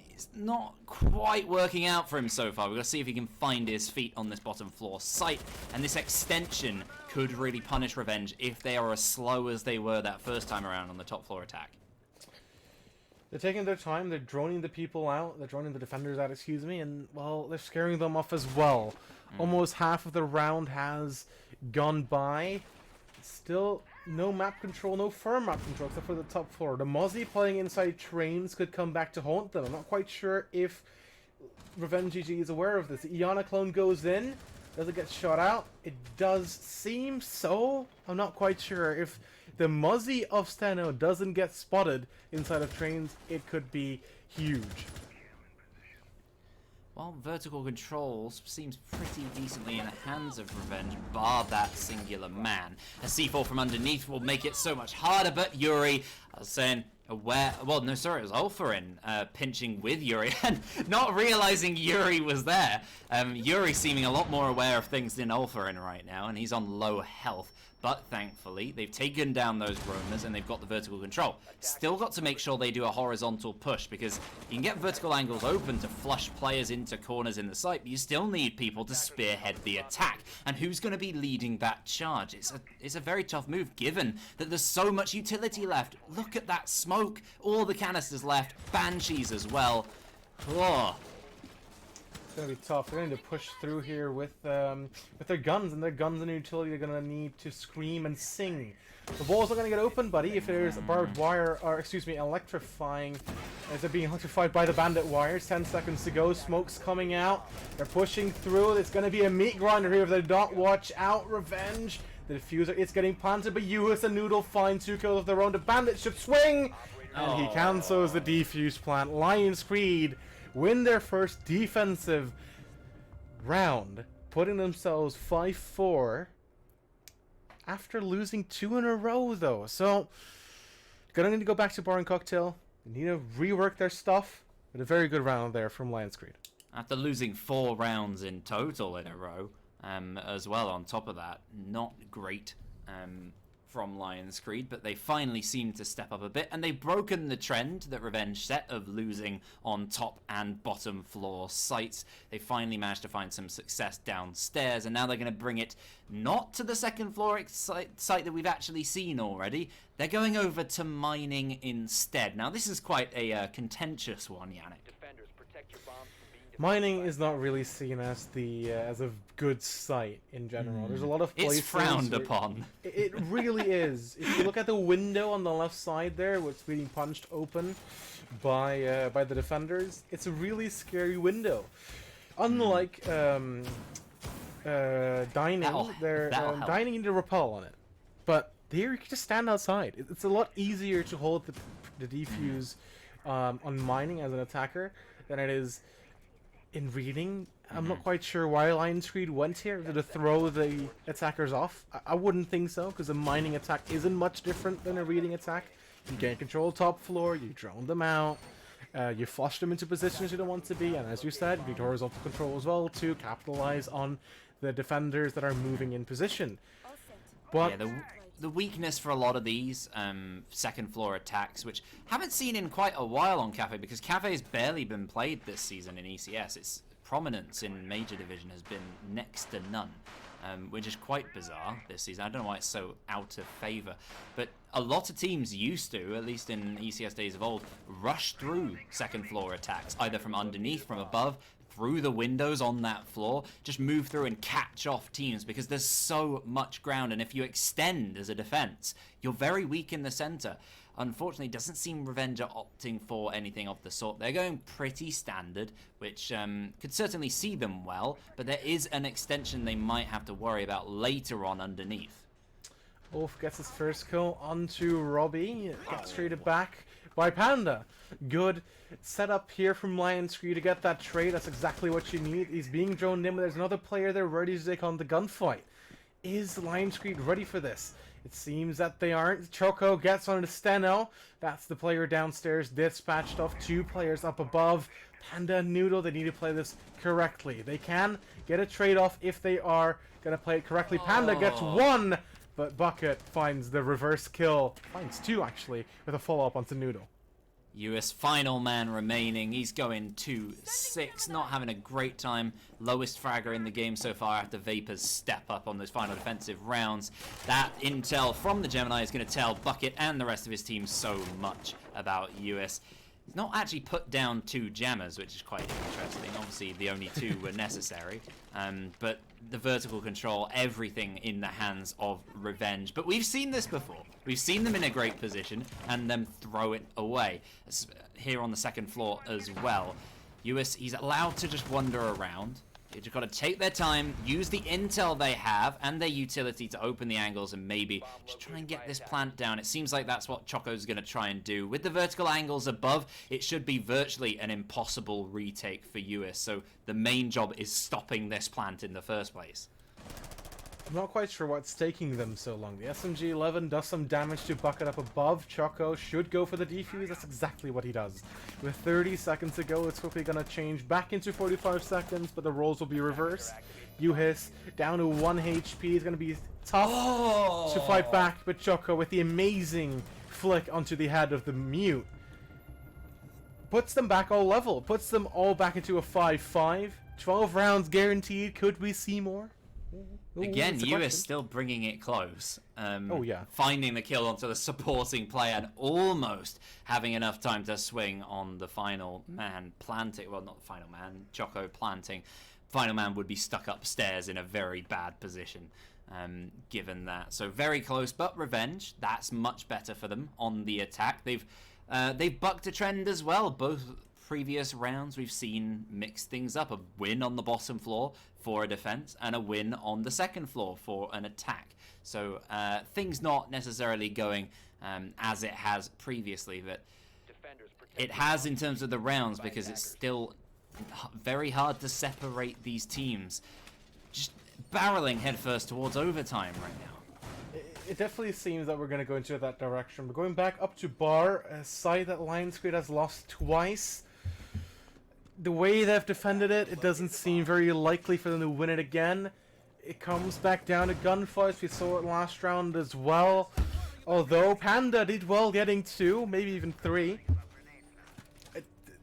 it's not quite working out for him so far. We've got to see if he can find his feet on this bottom floor site, and this extension could really punish Revenge if they are as slow as they were that first time around on the top floor attack. They're taking their time, they're droning the people out, they're droning the defenders out, excuse me, and, well, they're scaring them off as well. Almost half of the round has gone by. Still, no map control, no firm map control except for the top floor. The Mozzie playing inside trains could come back to haunt them. I'm not quite sure if Revenge GG is aware of this. Iana clone goes in. Does it get shot out? It does seem so. I'm not quite sure. If the Mozzie of Steno doesn't get spotted inside of trains, it could be huge. Well, vertical control seems pretty decently in the hands of Revenge, bar that singular man. A C4 from underneath will make it so much harder, but Yuri, I was saying, aware... Well, no, sorry, it was Ulfarin pinching with Yuri, and not realizing Yuri was there. Yuri seeming a lot more aware of things than Ulfarin right now, and he's on low health. But thankfully, they've taken down those roamers and they've got the vertical control. Still got to make sure they do a horizontal push, because you can get vertical angles open to flush players into corners in the site, but you still need people to spearhead the attack. And who's going to be leading that charge? It's a very tough move, given that there's so much utility left. Look at that smoke. All the canisters left. Banshees as well. Oh. It's gonna be tough. They're going to push through here with their guns, and their guns and utility are gonna need to scream and sing. The wall's not gonna get open, buddy, if there's barbed wire, or excuse me, electrifying. As they're being electrified by the bandit wires. 10 seconds to go. Smoke's coming out. They're pushing through. It's gonna be a meat grinder here if they don't watch out. Revenge. The diffuser, it's getting planted, but US and Noodle find 2 kills of their own. The bandit should swing, and he cancels the defuse plant. Lionscreed win their first defensive round, putting themselves 5-4 after losing 2 in a row, though. So, gonna need to go back to Bar and Cocktail. They need to rework their stuff. But a very good round there from Lionscreed. After losing 4 rounds in total in a row, as well on top of that, not great from Lionscreed, but they finally seem to step up a bit, and they've broken the trend that Revenge set of losing on top and bottom floor sites. They finally managed to find some success downstairs, and now they're going to bring it not to the second floor site that we've actually seen already. They're going over to mining instead. Now this is quite a contentious one, Yannick. Defenders, protect your bombs from being Mining is not really seen as as a good site in general. There's a lot of places... It's frowned upon. It really is. If you look at the window on the left side there, what's being punched open by the defenders, it's a really scary window. Unlike dining, they're dining you need to rappel on it. But here you can just stand outside. It's a lot easier to hold the defuse on mining as an attacker than it is in reading. I'm not quite sure why Lionscreed went here. Did it throw the attackers off? I wouldn't think so, because a mining attack isn't much different than a reading attack. You gain control top floor, you drone them out, you flush them into positions you don't want to be, and as you said, you do horizontal control as well to capitalize on the defenders that are moving in position. But yeah, the weakness for a lot of these second floor attacks, which haven't seen in quite a while on Cafe, because Cafe's barely been played this season in ECS. Its prominence in Major Division has been next to none, which is quite bizarre this season. I don't know why it's so out of favor, but a lot of teams used to, at least in ECS days of old, rush through second floor attacks, either from underneath, from above, through the windows on that floor, just move through and catch off teams, because there's so much ground, and if you extend as a defense, you're very weak in the center. Unfortunately, it doesn't seem Revenge are opting for anything of the sort. They're going pretty standard, which could certainly see them well, but there is an extension they might have to worry about later on underneath. Wolf gets his first kill onto Robbie, gets traded back by Panda. Good setup here from Lionscreed to get that trade. That's exactly what you need. He's being droned in, but there's another player there ready to take on the gunfight. Is Lionscreed ready for this? It seems that they aren't. Choco gets on to Steno. That's the player downstairs dispatched off. 2 players up above. Panda and Noodle, they need to play this correctly. They can get a trade-off if they are going to play it correctly. Panda gets 1, but Bucket finds the reverse kill. Finds 2, actually, with a follow-up onto Noodle. US final man remaining. He's going 2-6, not having a great time. Lowest fragger in the game so far after Vapor's step up on those final defensive rounds. That intel from the Gemini is going to tell Bucket and the rest of his team so much about US. He's not actually put down 2 jammers, which is quite interesting. Obviously, the only 2 were necessary. But the vertical control, everything in the hands of Revenge. But we've seen this before. We've seen them in a great position and them throw it away. Here on the second floor as well. US, he's allowed to just wander around. You've just got to take their time, use the intel they have and their utility to open the angles and maybe just try and get this plant down. It seems like that's what Choco's going to try and do. With the vertical angles above, it should be virtually an impossible retake for US. So the main job is stopping this plant in the first place. I'm not quite sure what's taking them so long. The SMG-11 does some damage to Bucket up above. Choco should go for the defuse. That's exactly what he does. With 30 seconds to go, it's quickly going to change back into 45 seconds, but the roles will be reversed. Uhis down to 1 HP is going to be tough to fight back, but Choco with the amazing flick onto the head of the Mute puts them back all level, puts them all back into a 5-5. 12 rounds guaranteed. Could we see more? Again, US still bringing it close. Finding the kill onto the supporting player and almost having enough time to swing on the final man planting. Well, not the final man, Choco planting. Final man would be stuck upstairs in a very bad position, given that. So very close, but Revenge, that's much better for them on the attack. They've bucked a trend as well. Both previous rounds we've seen mix things up. A win on the bottom floor for a defense and a win on the second floor for an attack. So things not necessarily going as it has previously, but it has in terms of the rounds, because it's still very hard to separate these teams. Just barreling headfirst towards overtime right now. It definitely seems that we're going to go into that direction. We're going back up to Bar, a side that Lionscreed has lost twice. The way they've defended it, it doesn't seem very likely for them to win it again. It comes back down to gunfights. We saw it last round as well. Although Panda did well getting 2, maybe even 3.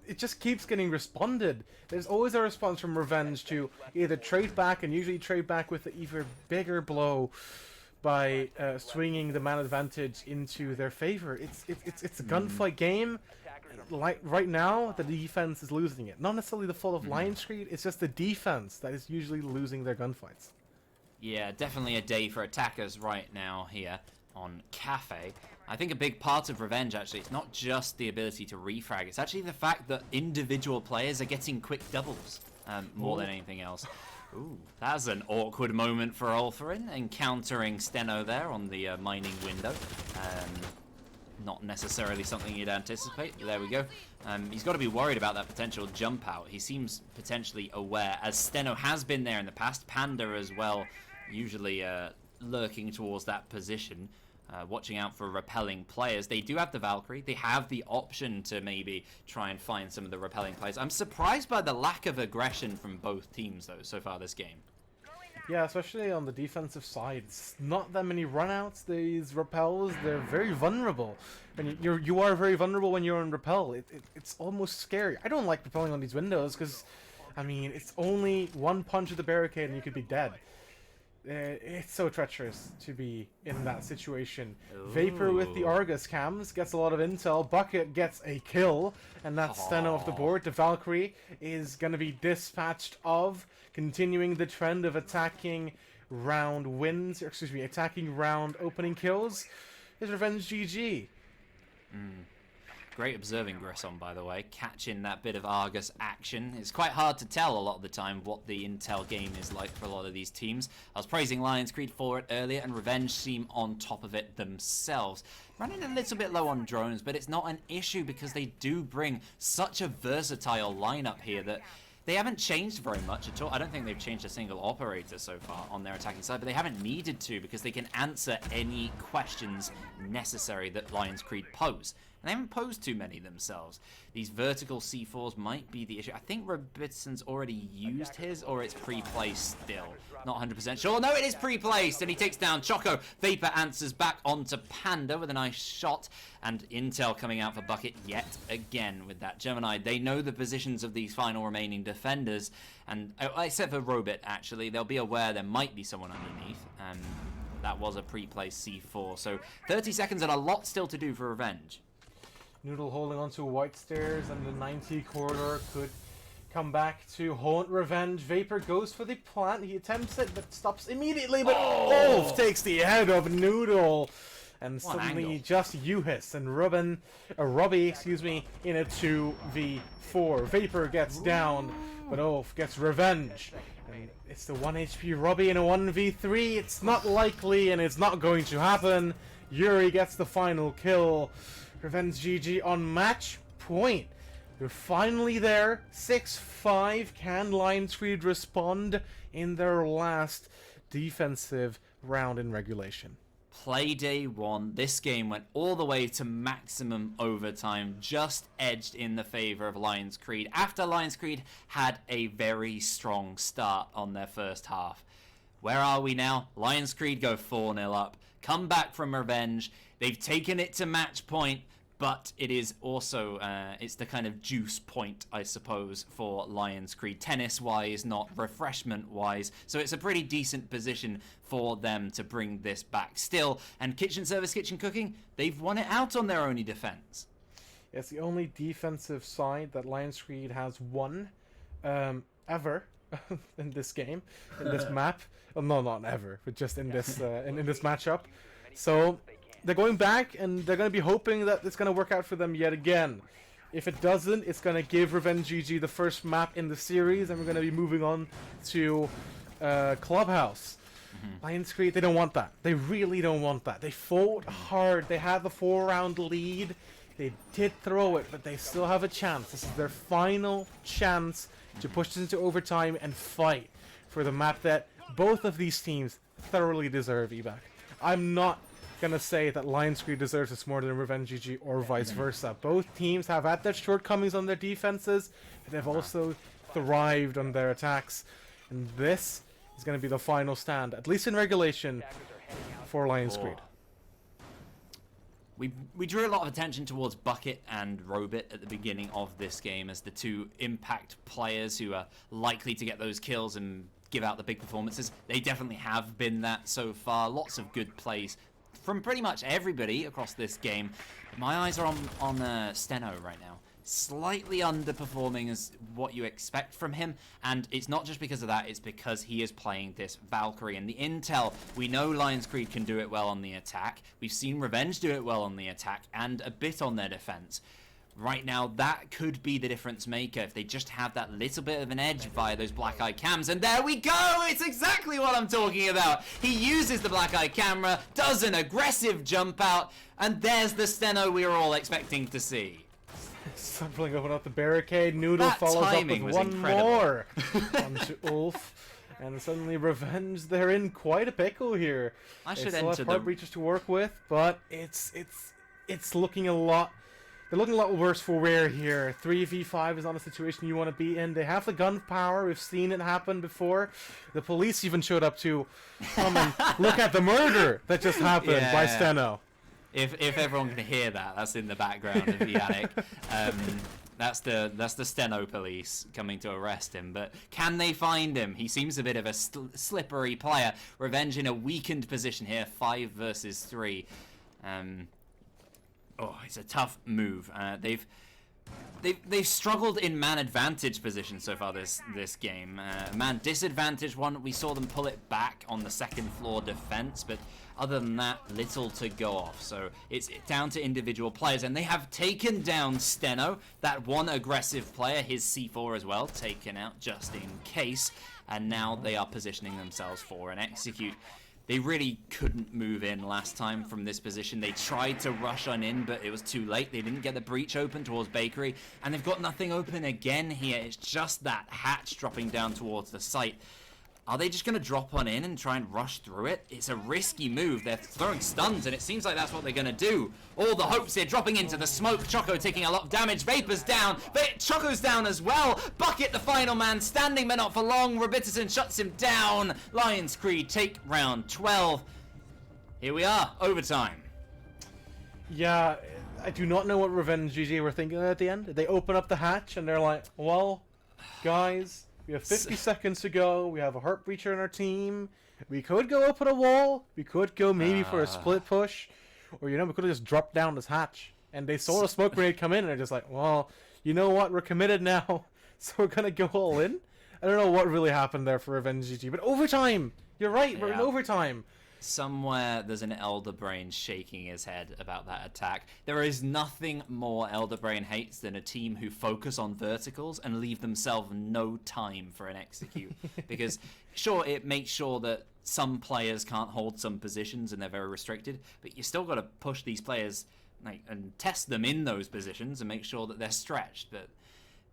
It just keeps getting responded. There's always a response from Revenge to either trade back, and usually trade back with an even bigger blow by swinging the man advantage into their favor. It's a gunfight game. Like right now, the defense is losing it. Not necessarily the fault of Lionscreed, it's just the defense that is usually losing their gunfights. Yeah, definitely a day for attackers right now here on Cafe. I think a big part of Revenge, actually, it's not just the ability to refrag, it's actually the fact that individual players are getting quick doubles more than anything else. Ooh, that's an awkward moment for Ulthurin, encountering Steno there on the mining window. Not necessarily something you'd anticipate, but there we go. He's got to be worried about that potential jump out. He seems potentially aware, as Steno has been there in the past. Panda as well, usually lurking towards that position, watching out for repelling players. They do have the Valkyrie. They have the option to maybe try and find some of the repelling players. I'm surprised by the lack of aggression from both teams, though, so far this game. Yeah, especially on the defensive side. It's not that many runouts. These repels, they're very vulnerable. And you are very vulnerable when you're on repel. It's almost scary. I don't like repelling on these windows because, I mean, it's only one punch of the barricade and you could be dead. It's so treacherous to be in that situation. Ooh. Vapor with the Argus cams gets a lot of intel. Bucket gets a kill, and that's Steno off the board. The Valkyrie is going to be dispatched of, continuing the trend of attacking round wins, attacking round opening kills. Is Revenge GG. Great observing, Grissom, by the way, catching that bit of Argus action. It's quite hard to tell a lot of the time what the intel game is like for a lot of these teams. I was praising Lionscreed for it earlier, and Revenge seem on top of it themselves. Running a little bit low on drones, but it's not an issue because they do bring such a versatile lineup here that they haven't changed very much at all. I don't think they've changed a single operator so far on their attacking side, but they haven't needed to because they can answer any questions necessary that Lionscreed pose. And they haven't posed too many themselves. These vertical C4s might be the issue. I think Robinson's already used his, or it's pre-placed still. Not 100% sure. No, it is pre-placed, and he takes down Choco. Vapor answers back onto Panda with a nice shot, and Intel coming out for Bucket yet again with that Gemini. They know the positions of these final remaining defenders, and except for Robit, actually, they'll be aware there might be someone underneath. That was a pre-placed C4, so 30 seconds and a lot still to do for Revenge. Noodle holding onto white stairs, and the 90 corridor could come back to haunt Revenge. Vapor goes for the plant. He attempts it, but stops immediately. But Ulf takes the head of Noodle. And What suddenly angle. just Uhis and Robbie, excuse me, in a 2v4. Vapor gets down, but Ulf gets Revenge. And it's the 1 HP Robbie in a 1v3. It's not likely, and it's not going to happen. Yuri gets the final kill. Revenge GG on match point. They're finally there. 6-5. Can Lionscreed respond in their last defensive round in regulation? Play day one. This game went all the way to maximum overtime, just edged in the favor of Lionscreed after Lionscreed had a very strong start on their first half. Where are we now? Lionscreed go 4-0 up, come back from Revenge. They've taken it to match point, but it is also, it's the kind of juice point, I suppose, for Lionscreed, tennis-wise, not refreshment-wise. So it's a pretty decent position for them to bring this back still. And Kitchen Service, Kitchen Cooking, they've won it out on their only defense. It's the only defensive side that Lionscreed has won ever in this game, in this map. Well, no, not ever, but just in this in this matchup. So they're going back, and they're going to be hoping that it's going to work out for them yet again. If it doesn't, it's going to give Revenge GG the first map in the series, and we're going to be moving on to Clubhouse. Lionscreed, they don't want that. They really don't want that. They fought hard. They had the 4-round lead. They did throw it, but they still have a chance. This is their final chance to push this into overtime and fight for the map that both of these teams thoroughly deserve, Ebac. I'm not gonna say that Lionscreed deserves this more than Revenge GG or vice versa. Both teams have had their shortcomings on their defenses, but they've also thrived on their attacks. And this is gonna be the final stand, at least in regulation, for Lionscreed. We drew a lot of attention towards Bucket and Robit at the beginning of this game as the two impact players who are likely to get those kills and give out the big performances. They definitely have been that so far. Lots of good plays from pretty much everybody across this game. My eyes are on Steno right now. Slightly underperforming as what you expect from him, and it's not just because of that, it's because he is playing this Valkyrie. And the intel, we know Lionscreed can do it well on the attack. We've seen Revenge do it well on the attack and a bit on their defense. Right now, that could be the difference maker if they just have that little bit of an edge via those black eye cams. And there we go! It's exactly what I'm talking about. He uses the black eye camera, does an aggressive jump out, and there's the Steno we were all expecting to see. Stumbling over up the barricade, Noodle That follows up timing with was one incredible. more onto Ulf, and suddenly Revenge, they're in quite a pickle here. I should They still have enter hard the... breaches to work with, but it's looking a lot. They're looking a lot worse for wear here. 3v5 is not a situation you want to be in. They have the gun power. We've seen it happen before. The police even showed up to come and look at the murder that just happened by Yeah. Steno. If everyone can hear that, that's in the background of Yannick. That's the Steno police coming to arrest him. But can they find him? He seems a bit of a slippery player. Revenge in a weakened position here, 5 versus 3. It's a tough move. They've struggled in man advantage position so far this game. Man disadvantage one, we saw them pull it back on the second floor defense, but other than that, little to go off. So it's down to individual players, and they have taken down Steno, that one aggressive player, his C4 as well, taken out just in case, and now they are positioning themselves for an execute. They really couldn't move in last time from this position. They tried to rush on in, but it was too late. They didn't get the breach open towards Bakery, and they've got nothing open again here. It's just that hatch dropping down towards the site. Are they just going to drop on in and try and rush through it? It's a risky move. They're throwing stuns, and it seems like that's what they're going to do. All the hopes here dropping into the smoke. Choco taking a lot of damage. Vapor's down. Choco's down as well. Bucket, the final man, standing, but not for long. Robitussin shuts him down. Lionscreed take round 12. Here we are. Overtime. Yeah, I do not know what Revenge GG were thinking at the end. They open up the hatch, and they're like, well, guys... We have 50 seconds to go. We have a heart breacher in our team. We could go open a wall. We could go maybe for a split push. Or, you know, we could have just dropped down this hatch. And they saw a smoke grenade come in and they're just like, well, you know what? We're committed now. So we're going to go all in. I don't know what really happened there for Revenge GG. But overtime! You're right. We're in overtime. Somewhere there's an Elder Brain shaking his head about that attack. There is nothing more Elder Brain hates than a team who focus on verticals and leave themselves no time for an execute. Because, sure, it makes sure that some players can't hold some positions and they're very restricted, but you still got to push these players and test them in those positions and make sure that they're stretched. But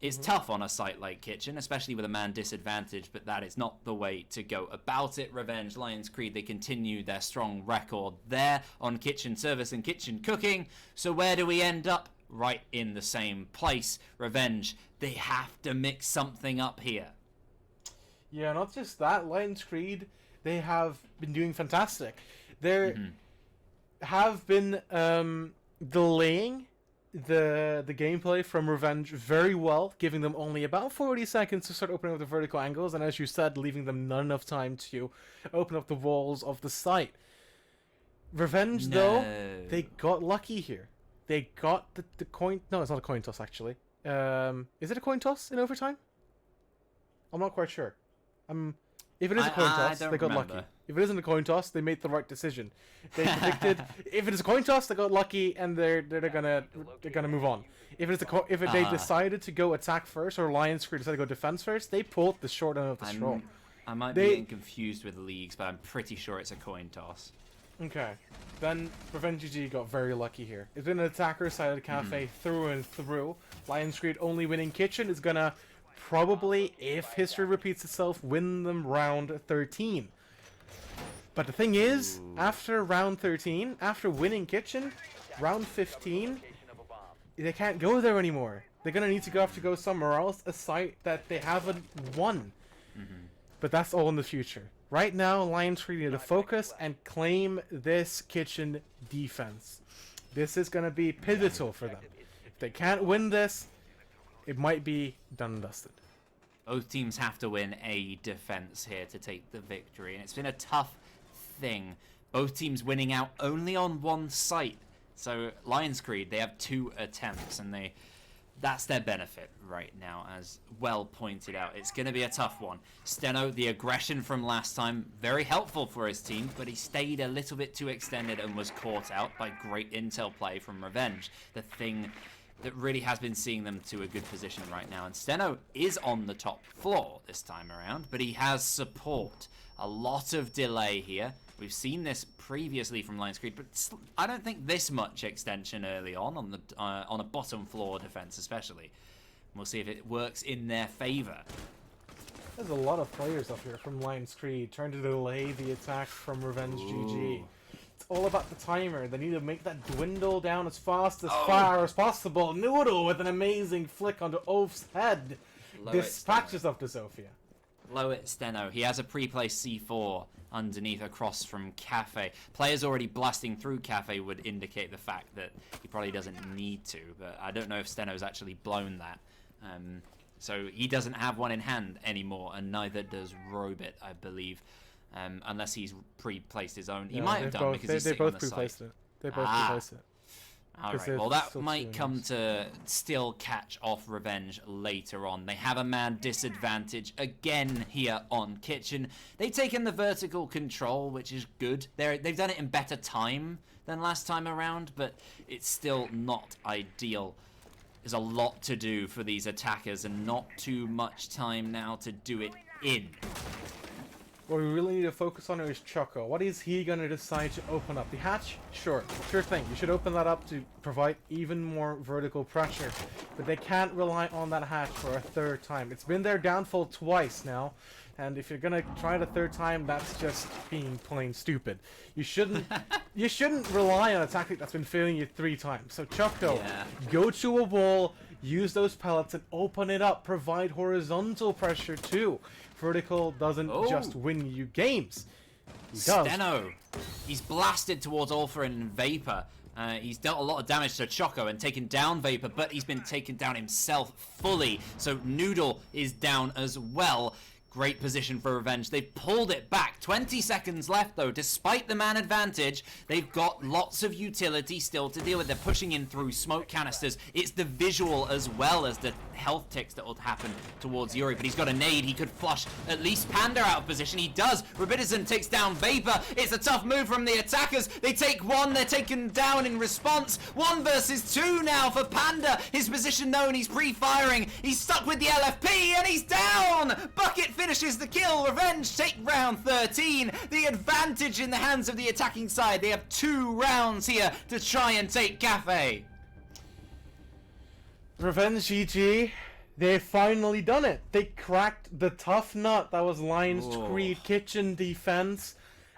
it's tough on a site like Kitchen, especially with a man disadvantage, but that is not the way to go about it. Revenge, Lionscreed, they continue their strong record there on Kitchen Service and Kitchen Cooking. So where do we end up? Right in the same place. Revenge, they have to mix something up here. Yeah, not just that. Lionscreed, they have been doing fantastic. They have been delaying the gameplay from Revenge very well, giving them only about 40 seconds to start opening up the vertical angles, and as you said, leaving them not enough time to open up the walls of the site. Revenge, though, they got lucky here. They got the coin... No, it's not a coin toss, actually. Is it a coin toss in overtime? I'm not quite sure. If it is a coin toss, they got lucky. If it isn't a coin toss, they made the right decision. They predicted if it is a coin toss, they got lucky and they're gonna move on. If they decided to go attack first, or Lionscreed decided to go defense first, they pulled the short end of the straw. I might be getting confused with leagues, but I'm pretty sure it's a coin toss. Okay, then Revenge GG got very lucky here. It's been an attacker-sided cafe through and through. Lionscreed only winning Kitchen is gonna probably, if history repeats itself, win them round 13. But the thing is, after round 13, after winning Kitchen, round 15, they can't go there anymore. They're gonna need to go somewhere else, a site that they haven't won. But that's all in the future. Right now, Lionscreed need to focus and claim this Kitchen defense. This is gonna be pivotal for them. If they can't win this, it might be done and dusted. Both teams have to win a defense here to take the victory, and it's been a tough thing. Both teams winning out only on one site. So Lionscreed, they have 2 attempts, and that's their benefit right now, as well pointed out. It's going to be a tough one. Steno, the aggression from last time, very helpful for his team, but he stayed a little bit too extended and was caught out by great intel play from Revenge. The thing that really has been seeing them to a good position right now. And Steno is on the top floor this time around, but he has support. A lot of delay here. We've seen this previously from Lionscreed, but I don't think this much extension early on the on a bottom floor defense especially. We'll see if it works in their favor. There's a lot of players up here from Lionscreed trying to delay the attack from Revenge GG. It's all about the timer. They need to make that dwindle down as fast as far as possible. Noodle with an amazing flick onto Oaf's head. Dispatches up to Sophia. Low it, Steno. He has a pre-placed C4 underneath across from Cafe. Players already blasting through Cafe would indicate the fact that he probably doesn't need to, but I don't know if Steno's actually blown that. So he doesn't have one in hand anymore, and neither does Robit, I believe, unless he's pre-placed his own. He might have done because he's sitting on the site. They both pre-placed it. Alright, well that might come to still catch off Revenge later on. They have a man disadvantage again here on Kitchen. They've taken the vertical control, which is good. They've done it in better time than last time around, but it's still not ideal. There's a lot to do for these attackers and not too much time now to do it in. What we really need to focus on is Choco. What is he going to decide to open up? The hatch? Sure thing. You should open that up to provide even more vertical pressure. But they can't rely on that hatch for a third time. It's been their downfall twice now. And if you're gonna try it a third time, that's just being plain stupid. You shouldn't rely on a tactic that's been failing you 3 times. So Choco, Yeah. go to a wall, use those pellets and open it up. Provide horizontal pressure too. Vertical doesn't just win you games. He does. Steno. He's blasted towards Alpha and Vapor. He's dealt a lot of damage to Choco and taken down Vapor, but he's been taken down himself fully. So Noodle is down as well. Great position for Revenge. They've pulled it back. 20 seconds left, though. Despite the man advantage, they've got lots of utility still to deal with. They're pushing in through smoke canisters. It's the visual as well as the health ticks that will happen towards Yuri. But he's got a nade. He could flush at least Panda out of position. He does. Rabidison takes down Vapor. It's a tough move from the attackers. They take one. They're taken down in response. 1 versus 2 now for Panda. His position known. He's pre-firing. He's stuck with the LFP, and he's down. Bucket finishes the kill. Revenge take round 13. The advantage in the hands of the attacking side. They have 2 rounds here to try and take Cafe. Revenge GG. They've finally done it. They cracked the tough nut that was Lionscreed kitchen defense.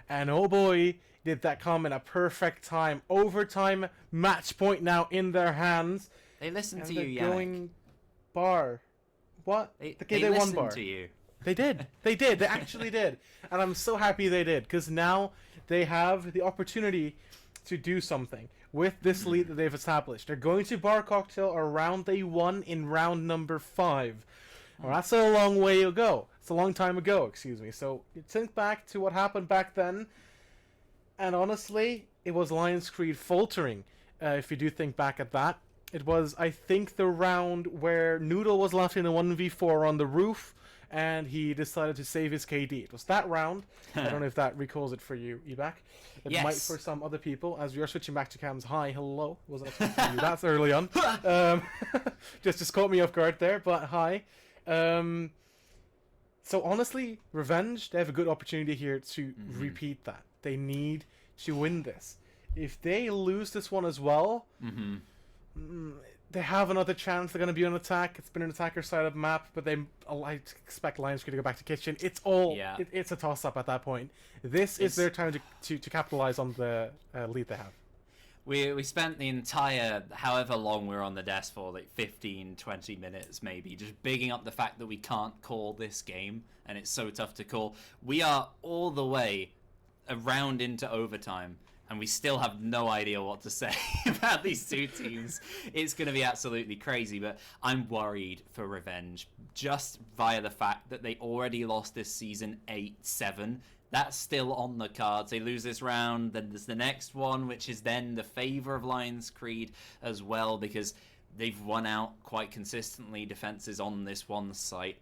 And oh boy, did that come in a perfect time. Overtime match point now in their hands. They listened to they're you, Yannick. Going bar. What? They won listened bar. to you. They did. They did. They actually did. And I'm so happy they did, because now they have the opportunity to do something with this lead that they've established. They're going to Bar Cocktail around they won in round number 5. Well, that's a long way to go. It's a long time ago, excuse me. So you think back to what happened back then, and honestly, it was Lionscreed faltering. If you do think back at that, it was, I think, the round where Noodle was left in a 1v4 on the roof, and he decided to save his KD. It was that round. I don't know if that recalls it for you, Ebak. It Yes. might for some other people, as we are switching back to cams. Hi, hello. Wasn't expecting you. That's early on. Just caught me off guard there, but hi. So honestly, Revenge, they have a good opportunity here to repeat that. They need to win this. If they lose this one as well, they have another chance. They're going to be on attack. It's been an attacker side of the map, but I expect Lionscreed to go back to kitchen. It's all it's a toss-up at that point. This is their time to capitalize on the lead they have. We spent the entire, however long we were on the desk for, like 15, 20 minutes maybe, just bigging up the fact that we can't call this game, and it's so tough to call. We are all the way around into overtime, and we still have no idea what to say about these two teams. It's going to be absolutely crazy, but I'm worried for Revenge, just via the fact that they already lost this season 8-7. That's still on the cards. They lose this round, then there's the next one, which is then the favor of Lionscreed as well, because they've won out quite consistently defenses on this one site.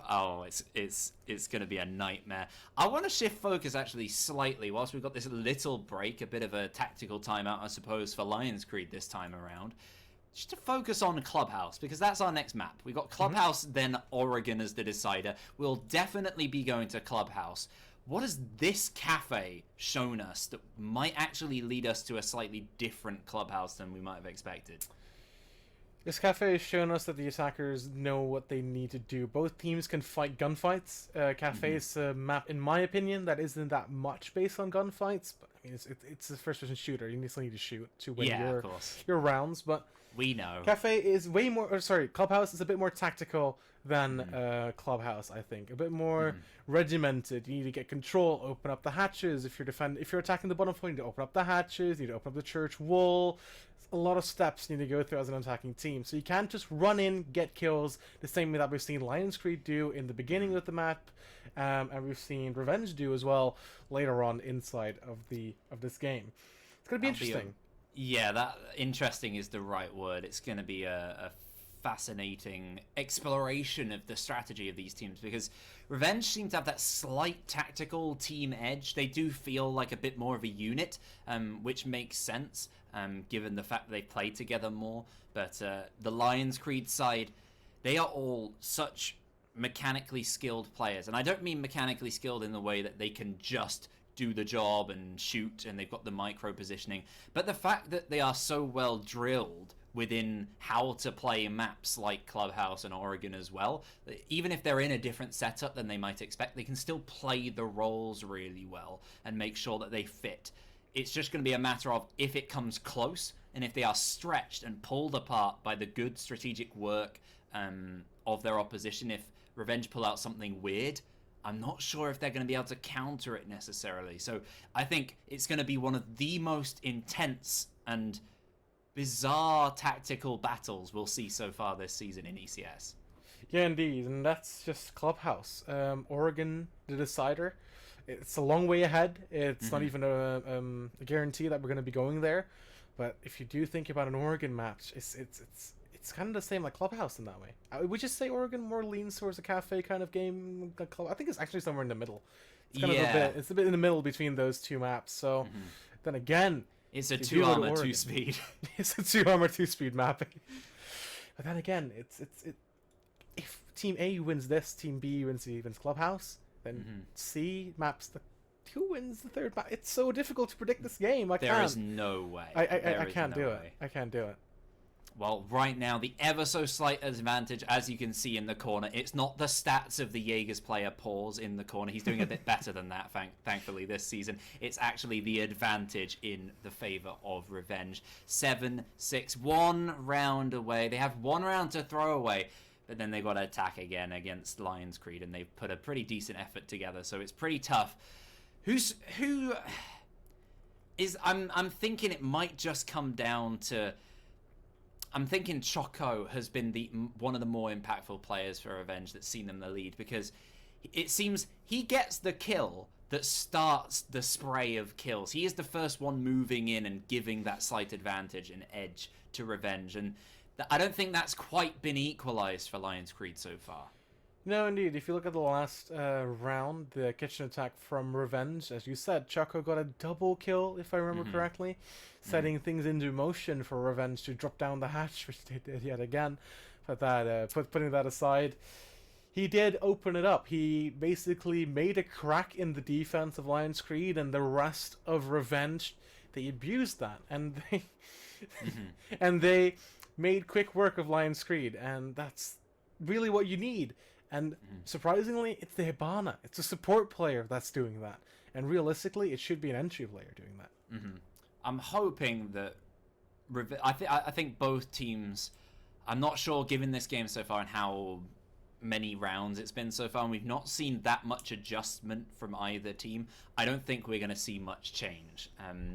Oh, it's going to be a nightmare. I want to shift focus actually slightly whilst we've got this little break, a bit of a tactical timeout, I suppose, for Lionscreed this time around. Just to focus on Clubhouse, because that's our next map. We've got Clubhouse, then Oregon as the decider. We'll definitely be going to Clubhouse. What has this cafe shown us that might actually lead us to a slightly different Clubhouse than we might have expected? This cafe has shown us that the attackers know what they need to do. Both teams can fight gunfights. Cafe is a map, in my opinion, that isn't that much based on gunfights. But I mean, it's a first-person shooter. You still need to shoot to win your rounds. But we know Cafe is way more. Clubhouse is a bit more tactical than Clubhouse. I think a bit more regimented. You need to get control, open up the hatches. If you're attacking the bottom floor, you need to open up the hatches. You need to open up the church wall. A lot of steps you need to go through as an attacking team. So you can't just run in, get kills, the same way that we've seen Lionscreed do in the beginning of the map, and we've seen Revenge do as well later on inside of this game. It's going to be interesting. That interesting is the right word. It's going to be a fascinating exploration of the strategy of these teams, because Revenge seem to have that slight tactical team edge. They do feel like a bit more of a unit, which makes sense, given the fact that they play together more. But the Lionscreed side, they are all such mechanically skilled players. And I don't mean mechanically skilled in the way that they can just do the job and shoot and they've got the micro positioning, but the fact that they are so well drilled within how to play maps like Clubhouse and Oregon as well. Even if they're in a different setup than they might expect, they can still play the roles really well and make sure that they fit. It's just going to be a matter of if it comes close and if they are stretched and pulled apart by the good strategic work of their opposition. If Revenge pull out something weird, I'm not sure if they're going to be able to counter it necessarily. So I think it's going to be one of the most intense and bizarre tactical battles we'll see so far this season in ECS. Yeah, indeed, and that's just Clubhouse. Oregon, the decider. It's a long way ahead. It's not even a guarantee that we're going to be going there. But if you do think about an Oregon match, it's kind of the same like Clubhouse in that way. Would you say Oregon more leans towards a cafe kind of game? I think it's actually somewhere in the middle. It's kind of it's a bit in the middle between those two maps. So then again, it's a 2 armor, 2 speed. It's a 2 armor, 2 speed mapping. But then again, if Team A wins this, Team B wins Clubhouse, then C maps who wins the third map. It's so difficult to predict this game. There is no way. I can't do it. I can't do it. Well, right now, the ever so slight advantage, as you can see in the corner, it's not the stats of the Jaegers player Paws in the corner. He's doing a bit better than that, thankfully, this season. It's actually the advantage in the favor of Revenge. 7-6, 1 round away. They have 1 round to throw away, but then they've got to attack again against Lionscreed, and they've put a pretty decent effort together, so it's pretty tough. I'm thinking it might just come down to... I'm thinking Choco has been one of the more impactful players for Revenge that's seen them the lead, because it seems he gets the kill that starts the spray of kills. He is the first one moving in and giving that slight advantage and edge to Revenge, and I don't think that's quite been equalized for Lionscreed so far. No, indeed. If you look at the last round, the kitchen attack from Revenge, as you said, Choco got a double kill, if I remember correctly, setting things into motion for Revenge to drop down the hatch, which they did yet again. But putting that aside, he did open it up. He basically made a crack in the defense of Lionscreed, and the rest of Revenge, they abused that, and they and they made quick work of Lionscreed, and that's really what you need. And surprisingly, it's the Hibana. It's a support player that's doing that. And realistically, it should be an entry player doing that. I'm hoping that... I think both teams... I'm not sure, given this game so far and how many rounds it's been so far, and we've not seen that much adjustment from either team. I don't think we're going to see much change.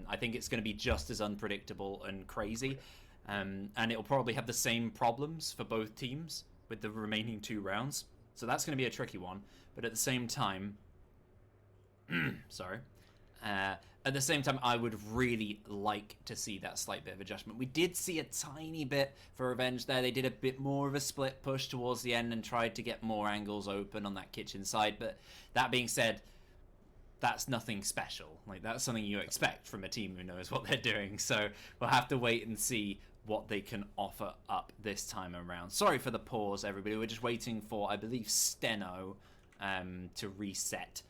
I think it's going to be just as unpredictable and crazy. And it'll probably have the same problems for both teams with the remaining 2 rounds. So that's going to be a tricky one. But at the same time... sorry. At the same time, I would really like to see that slight bit of adjustment. We did see a tiny bit for Revenge there. They did a bit more of a split push towards the end and tried to get more angles open on that kitchen side. But that being said, that's nothing special. Like, that's something you expect from a team who knows what they're doing. So we'll have to wait and see what they can offer up this time around. Sorry for the pause, everybody. We're just waiting for, I believe, Steno to reset.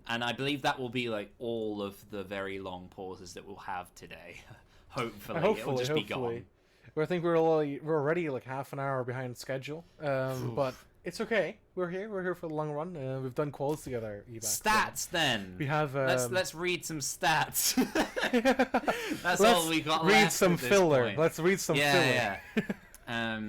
And I believe that will be like all of the very long pauses that we'll have today. Hopefully it'll just be gone. I think we're already like half an hour behind schedule. But it's okay. We're here for the long run. We've done quals together. Stats, so then. We have. Let's read some stats. That's all we got. Read some filler. Let's read some filler. Yeah.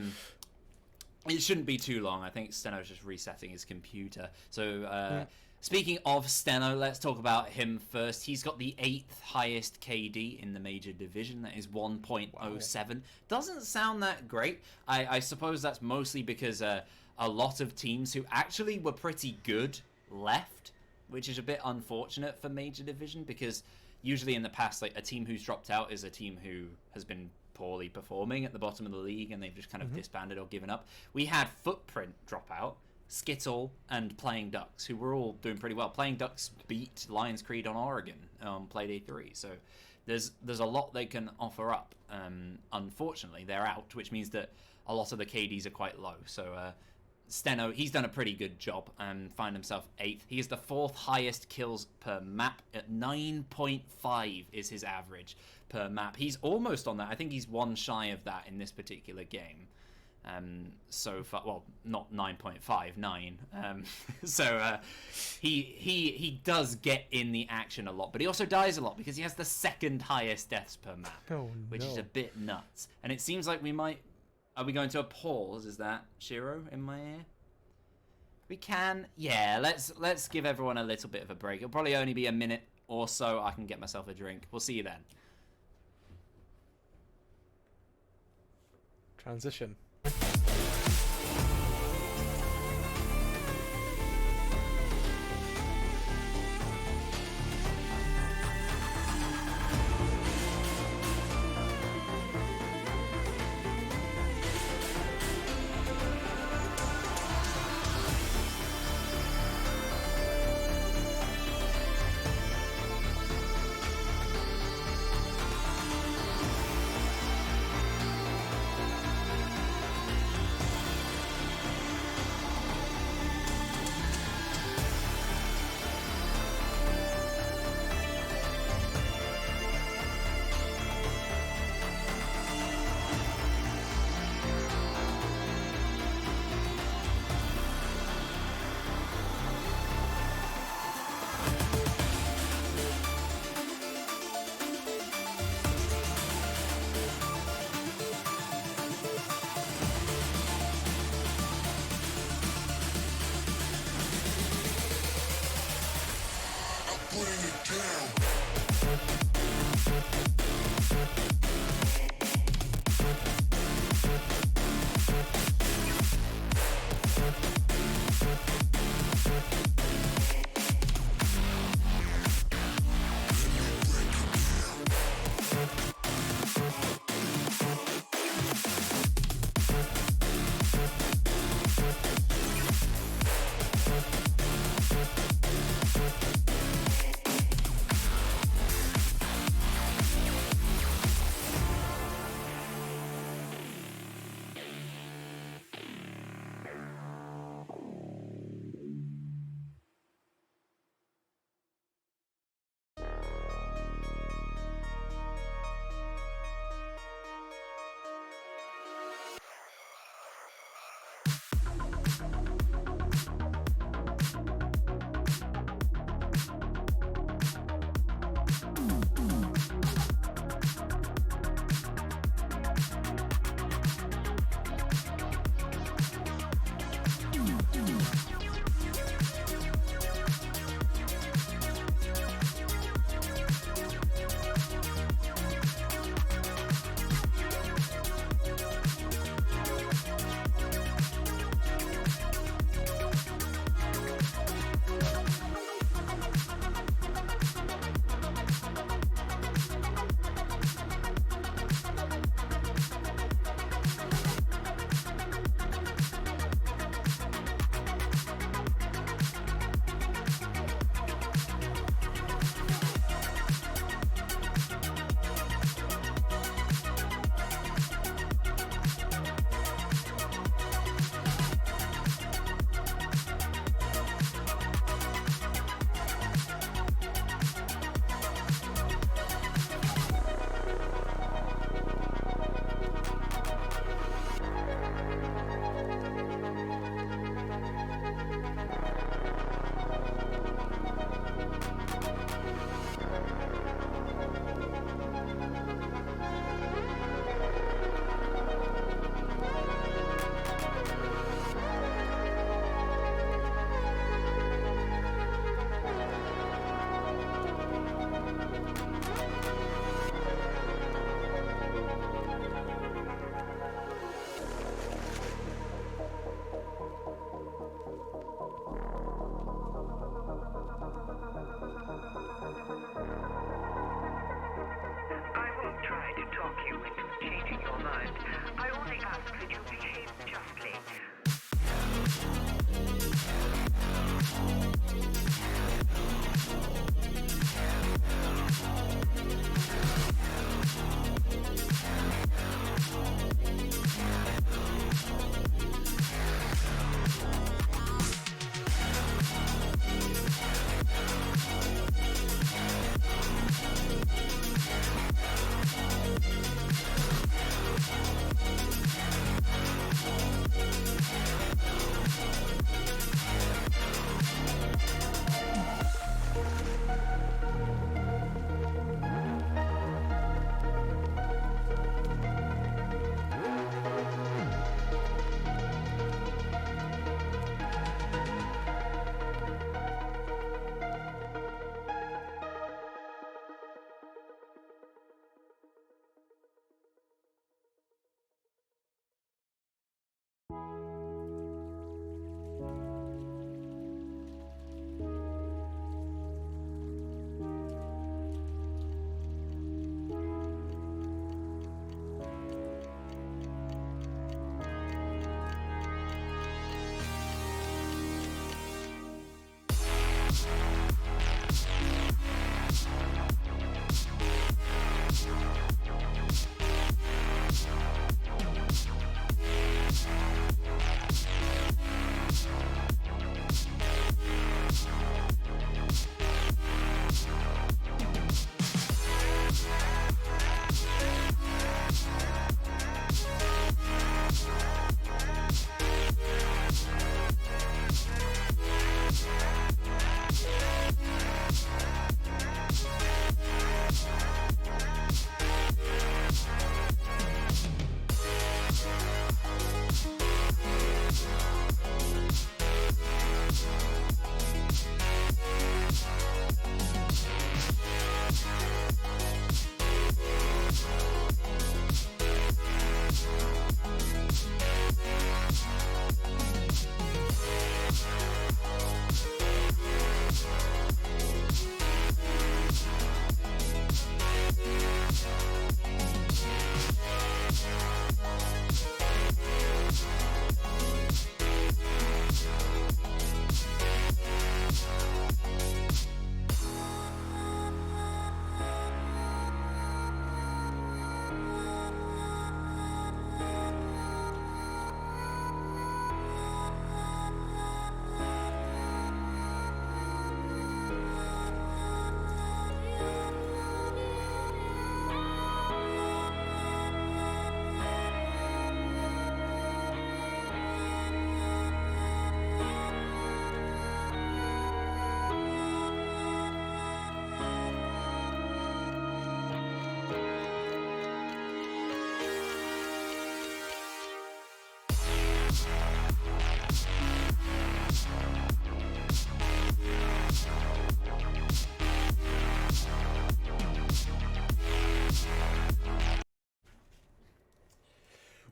It shouldn't be too long. I think Steno's just resetting his computer. So. Speaking of Steno, let's talk about him first. He's got the 8th highest KD in the major division. That is 1.07. Wow. Doesn't sound that great. I suppose that's mostly because a lot of teams who actually were pretty good left, which is a bit unfortunate for major division, because usually in the past, like, a team who's dropped out is a team who has been poorly performing at the bottom of the league, and they've just kind of disbanded or given up. We had Footprint drop out, Skittle, and Playing Ducks, who were all doing pretty well. Playing Ducks beat Lionscreed on Oregon, played A3, so there's a lot they can offer up. Unfortunately, they're out, which means that a lot of the KDs are quite low. So Steno, he's done a pretty good job and find himself 8th. He is the 4th highest kills per map at 9.5 is his average. per map. He's almost on that. I think he's one shy of that in this particular game. So far, well, not 9.5, 9. So he does get in the action a lot, but he also dies a lot because he has the second highest deaths per map, which is a bit nuts. And it seems like we might. Are we going to a pause? Is that Shiro in my ear? We can. Yeah, let's give everyone a little bit of a break. It'll probably only be a minute or so. I can get myself a drink. We'll see you then. Transition.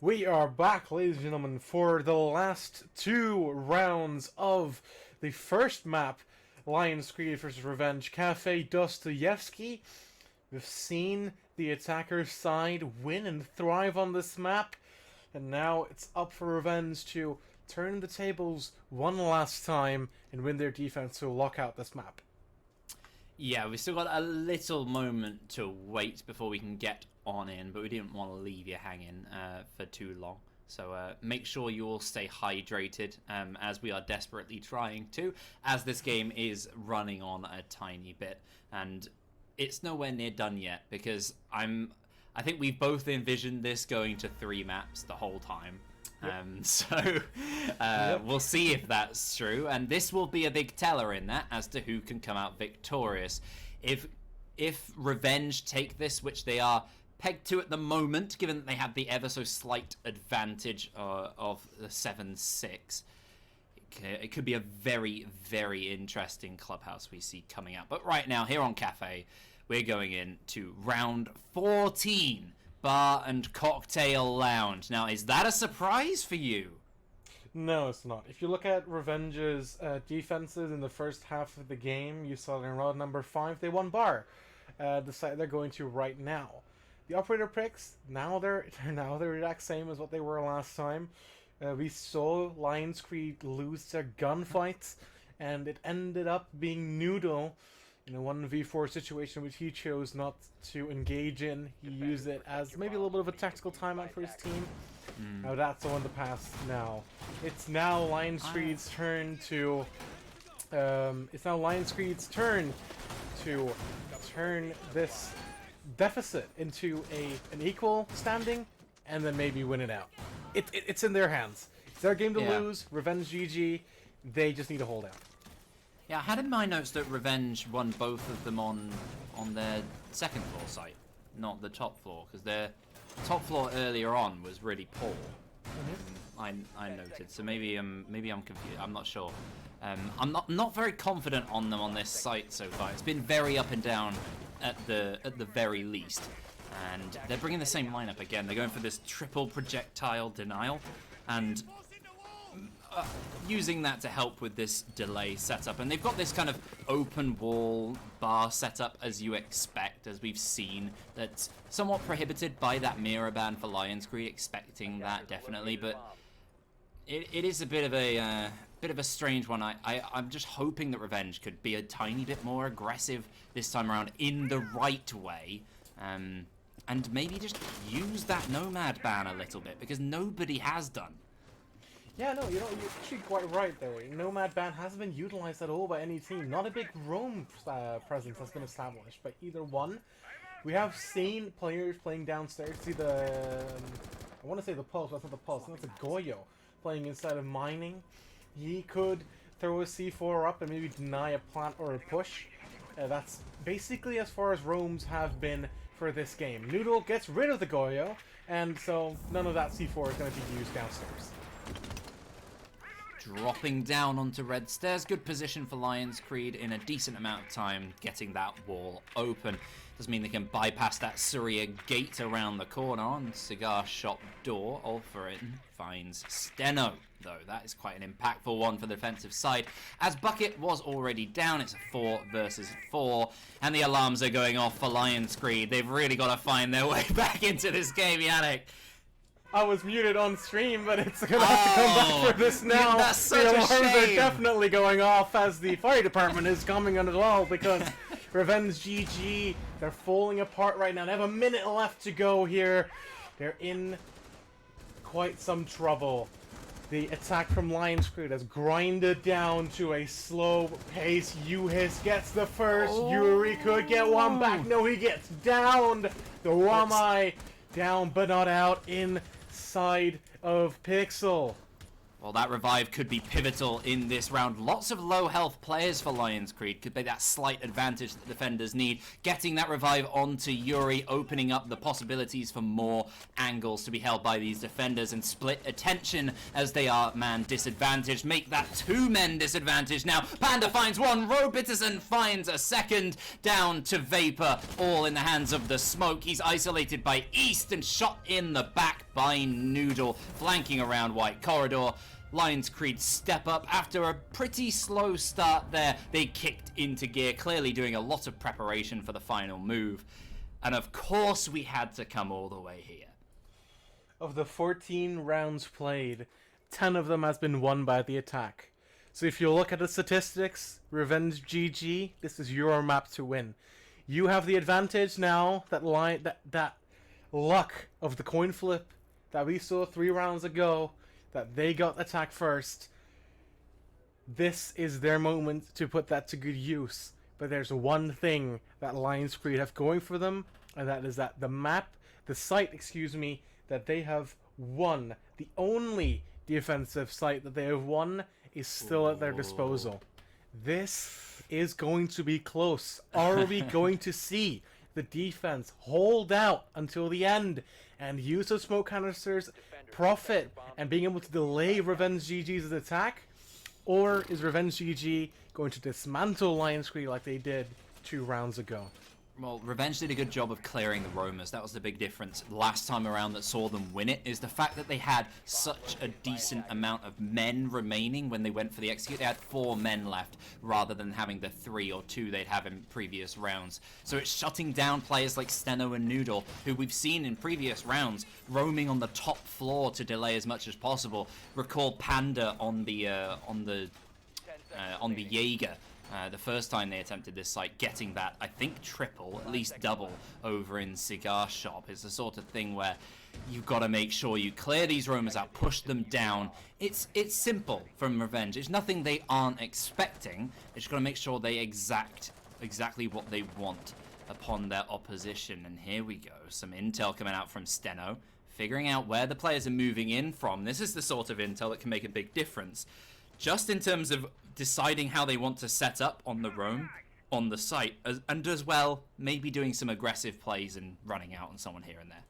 We are back, ladies and gentlemen, for the last 2 rounds of the first map, Lionscreed vs. Revenge Cafe Dostoyevsky. We've seen the attacker's side win and thrive on this map, and now it's up for Revenge to turn the tables one last time and win their defense to lock out this map. Yeah, we've still got a little moment to wait before we can get on in, but we didn't want to leave you hanging for too long. So make sure you all stay hydrated, as we are desperately trying to, as this game is running on a tiny bit, and it's nowhere near done yet, because I think we've both envisioned this going to 3 maps the whole time. We'll see if that's true, and this will be a big teller in that as to who can come out victorious. If Revenge take this, which they are pegged to at the moment, given that they have the ever so slight advantage of the 7-6, it could be a very, very interesting clubhouse we see coming out. But right now, here on Cafe, we're going into round 14. Bar and Cocktail Lounge. Now, is that a surprise for you? No, it's not. If you look at Revenge's defenses in the first half of the game, you saw that in round number 5, they won Bar. The site they're going to right now. The operator picks, now they're the exact same as what they were last time. We saw Lionscreed lose their gunfights, and it ended up being Noodle in a 1v4 situation which he chose not to engage in. He used it as maybe a little bit of a tactical timeout for his team. Now that's all in the past now. It's now Lionscreed's turn to turn this deficit into an equal standing and then maybe win it out. It's in their hands. It's their game to lose. Revenge GG. They just need to hold out. Yeah, I had in my notes that Revenge won both of them on their second floor site, not the top floor, because their top floor earlier on was really poor. I noted, so maybe I'm confused. I'm not sure. I'm not very confident on them on this site so far. It's been very up and down at the very least, and they're bringing the same lineup again. They're going for this triple projectile denial, and using that to help with this delay setup. And they've got this kind of open wall bar setup, as you expect, as we've seen, that's somewhat prohibited by that mirror ban for Lionscreed, expecting that definitely, but it is a bit of a strange one. I'm just hoping that Revenge could be a tiny bit more aggressive this time around in the right way, and maybe just use that Nomad ban a little bit, because nobody has done. Yeah, no, you're actually quite right there. Nomad ban hasn't been utilized at all by any team. Not a big roam presence has been established by either one. We have seen players playing downstairs. See I want to say the Pulse, that's not the Pulse, that's a Goyo playing inside of Mining. He could throw a C4 up and maybe deny a plant or a push. That's basically as far as roams have been for this game. Noodle gets rid of the Goyo, and so none of that C4 is going to be used downstairs. Dropping down onto red stairs. Good position for Lionscreed in a decent amount of time, getting that wall open. Doesn't mean they can bypass that Surya gate around the corner on Cigar Shop door. Ulfarin finds Steno, though. That is quite an impactful one for the defensive side. As Bucket was already down, it's a 4 versus 4, and the alarms are going off for Lionscreed. They've really got to find their way back into this game, Yannick. I was muted on stream, but it's gonna have to come back for this now. That's such the a alarms shame. are definitely going off as the fire department is coming on as well, because Revenge GG, they're falling apart right now. They have a minute left to go here. They're in quite some trouble. The attack from Lionscreed has grinded down to a slow pace. Uhis gets the first. Yuri could get one back. No, he gets downed. The Wamai down but not out inside of Pixel. Well, that revive could be pivotal in this round. Lots of low health players for Lionscreed. Could be that slight advantage that defenders need. Getting that revive onto Yuri, opening up the possibilities for more angles to be held by these defenders and split attention as they are man disadvantaged. Make that 2 men disadvantaged. Now, Panda finds one. Robitterson finds a second. Down to Vapor. All in the hands of the smoke. He's isolated by East and shot in the back by Noodle. Flanking around White Corridor. Lionscreed step up after a pretty slow start there. They kicked into gear, clearly doing a lot of preparation for the final move. And of course we had to come all the way here. Of the 14 rounds played, 10 of them has been won by the attack. So if you look at the statistics, Revenge GG, this is your map to win. You have the advantage now, that luck of the coin flip that we saw 3 rounds ago, that they got attack first. This is their moment to put that to good use. But there's one thing that Lionscreed have going for them, and that is that the site, that they have won, the only defensive site that they have won is still at their disposal. This is going to be close. Are we going to see the defense hold out until the end and use those smoke canisters, profit, and being able to delay Revenge GG's attack? Or is Revenge GG going to dismantle Lionscreed like they did 2 rounds ago? Well, Revenge did a good job of clearing the roamers. That was the big difference last time around that saw them win it, is the fact that they had such a decent amount of men remaining when they went for the execute. They had 4 men left rather than having the 3 or 2 they'd have in previous rounds. So it's shutting down players like Steno and Noodle, who we've seen in previous rounds roaming on the top floor to delay as much as possible. Recall Panda on the Jaeger. The first time they attempted this site, getting that, I think, triple, at least double, over in Cigar Shop. It's the sort of thing where you've got to make sure you clear these roamers out, push them down. It's simple from Revenge. It's nothing they aren't expecting. They just got to make sure they exactly what they want upon their opposition. And here we go. Some intel coming out from Steno, figuring out where the players are moving in from. This is the sort of intel that can make a big difference. Just in terms of deciding how they want to set up on the roam, on the site, and as well, maybe doing some aggressive plays and running out on someone here and there.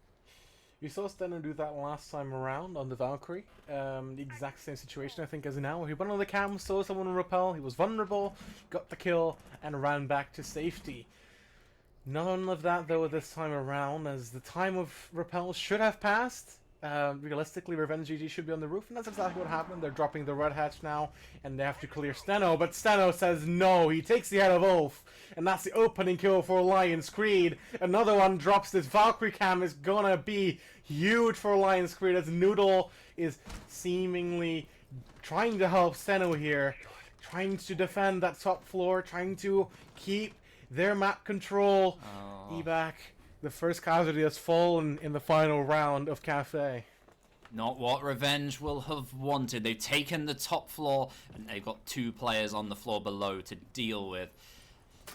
You saw Steno do that last time around on the Valkyrie. The exact same situation, I think, as now. He went on the cam, saw someone repel, he was vulnerable, got the kill, and ran back to safety. None of that, though, this time around, as the time of repel should have passed. Realistically, Revenge GG should be on the roof, and that's exactly what happened. They're dropping the red hatch now, and they have to clear Steno, but Steno says no. He takes the head of Wolf, and that's the opening kill for Lionscreed. Another one drops. This Valkyrie cam is gonna be huge for Lionscreed, as Noodle is seemingly trying to help Steno here, trying to defend that top floor, trying to keep their map control. Evac. The first casualty has fallen in the final round of Cafe. Not what Revenge will have wanted. They've taken the top floor, and they've got 2 players on the floor below to deal with.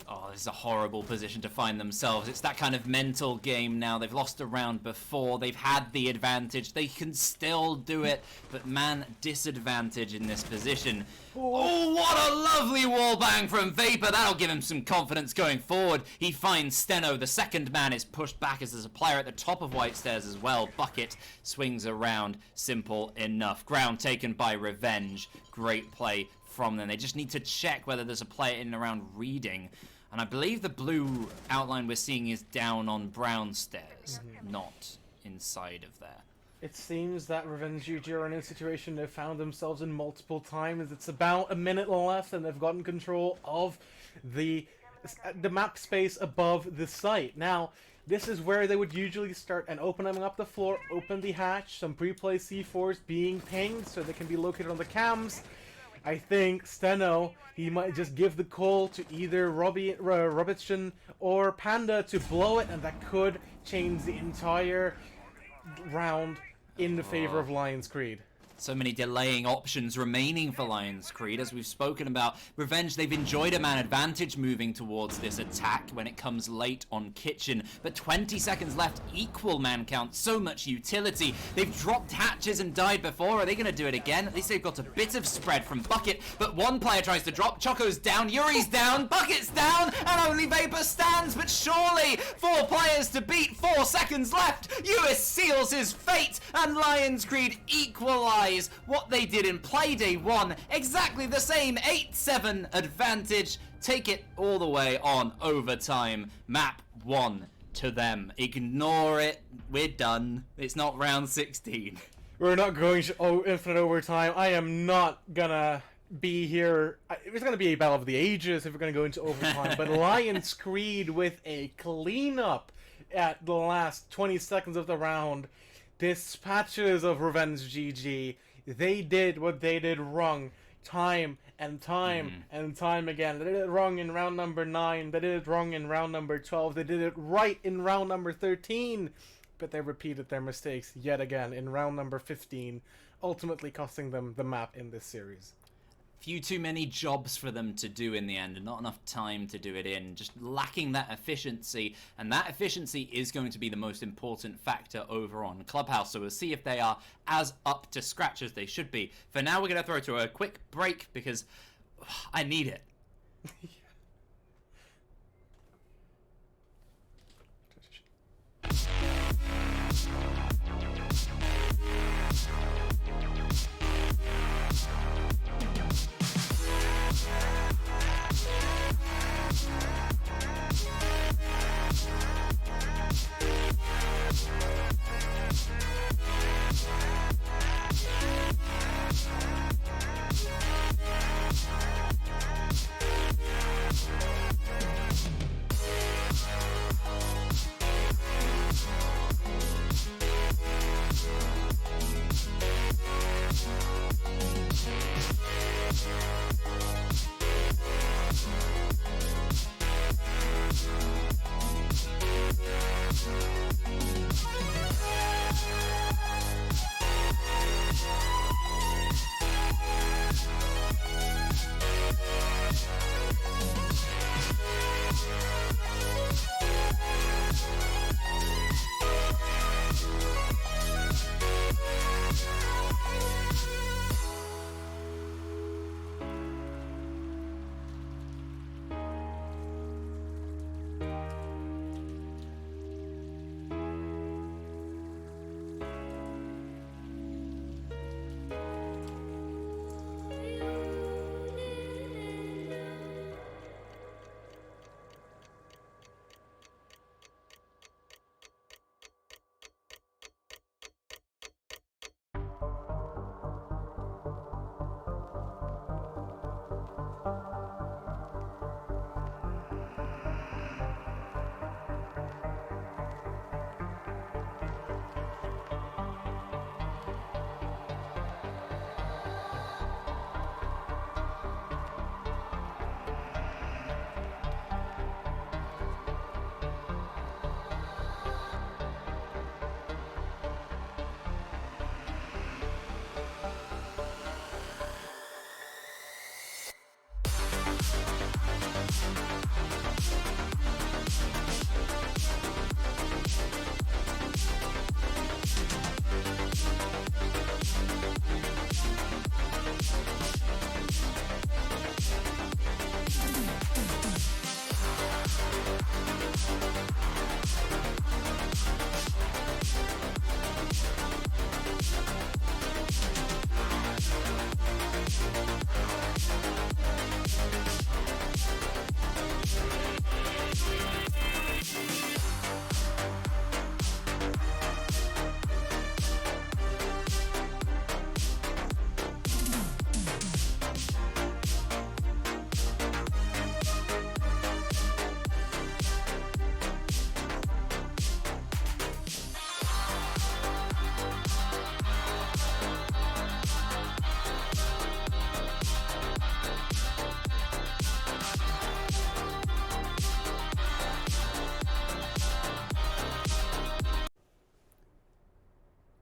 Oh, this is a horrible position to find themselves. It's that kind of mental game now. They've lost a round before. They've had the advantage. They can still do it, but man, disadvantage in this position. Oh, what a lovely wallbang from Vapor. That'll give him some confidence going forward. He finds Steno. The second man is pushed back as there's a player at the top of White Stairs as well. Bucket swings around. Simple enough. Ground taken by Revenge. Great play from them. They just need to check whether there's a player in and around reading. And I believe the blue outline we're seeing is down on brown stairs, not inside of there. It seems that Revenge GG are in a situation they've found themselves in multiple times. It's about a minute left, and they've gotten control of the map space above the site. Now, this is where they would usually start and opening up the floor, open the hatch, some pre-play C4s being pinged so they can be located on the cams. I think Steno, he might just give the call to either Robitson or Panda to blow it, and that could change the entire round in the favor of Lionscreed. So many delaying options remaining for Lionscreed. As we've spoken about, Revenge, they've enjoyed a man advantage moving towards this attack when it comes late on Kitchen. But 20 seconds left, equal man count, so much utility. They've dropped hatches and died before. Are they going to do it again? At least they've got a bit of spread from Bucket, but one player tries to drop. Choco's down, Yuri's down, Bucket's down, and only Vapor stands. But surely, 4 players to beat, 4 seconds left. US seals his fate, and Lionscreed equalize what they did in Playday 1. Exactly the same 8-7 advantage. Take it all the way on overtime. Map 1 to them. Ignore it. We're done. It's not round 16. We're not going to infinite overtime. I am not gonna be here. It's gonna be a battle of the ages if we're gonna go into overtime. But Lionscreed with a cleanup at the last 20 seconds of the round. Dispatches of Revenge GG. They did what they did wrong time and time and time again. They did it wrong in round number 9. They did it wrong in round number 12. They did it right in round number 13. But they repeated their mistakes yet again in round number 15, ultimately costing them the map in this series. Few too many jobs for them to do in the end, and not enough time to do it in. Just lacking that efficiency, and that efficiency is going to be the most important factor over on Clubhouse. So we'll see if they are as up to scratch as they should be. For now, we're going to throw to a quick break because I need it.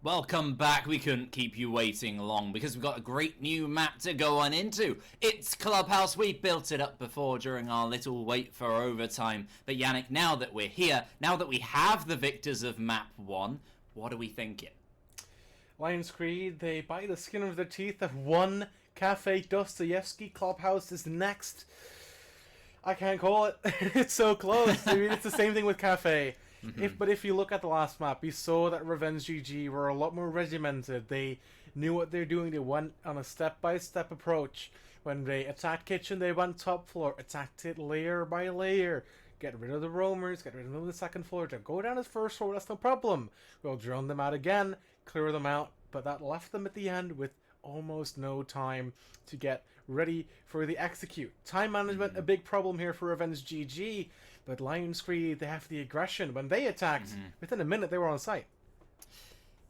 Welcome back. We couldn't keep you waiting long because we've got a great new map to go on into. It's Clubhouse. We built it up before during our little wait for overtime. But Yannick, now that we're here, now that we have the victors of map 1, what are we thinking? Lionscreed, they bite the skin of their teeth at 1. Cafe Dostoevsky Clubhouse is next. I can't call it. It's so close. I mean, it's the same thing with Cafe. But if you look at the last map, we saw that Revenge GG were a lot more regimented. They knew what they're doing. They went on a step-by-step approach. When they attacked Kitchen, they went top floor, attacked it layer by layer. Get rid of the roamers, get rid of them on the second floor. To go down as first floor, that's no problem. We'll drone them out again, clear them out. But that left them at the end with almost no time to get ready for the execute. Time management, a big problem here for Revenge GG. But Lionscreed, they have the aggression. When they attacked, within a minute they were on site.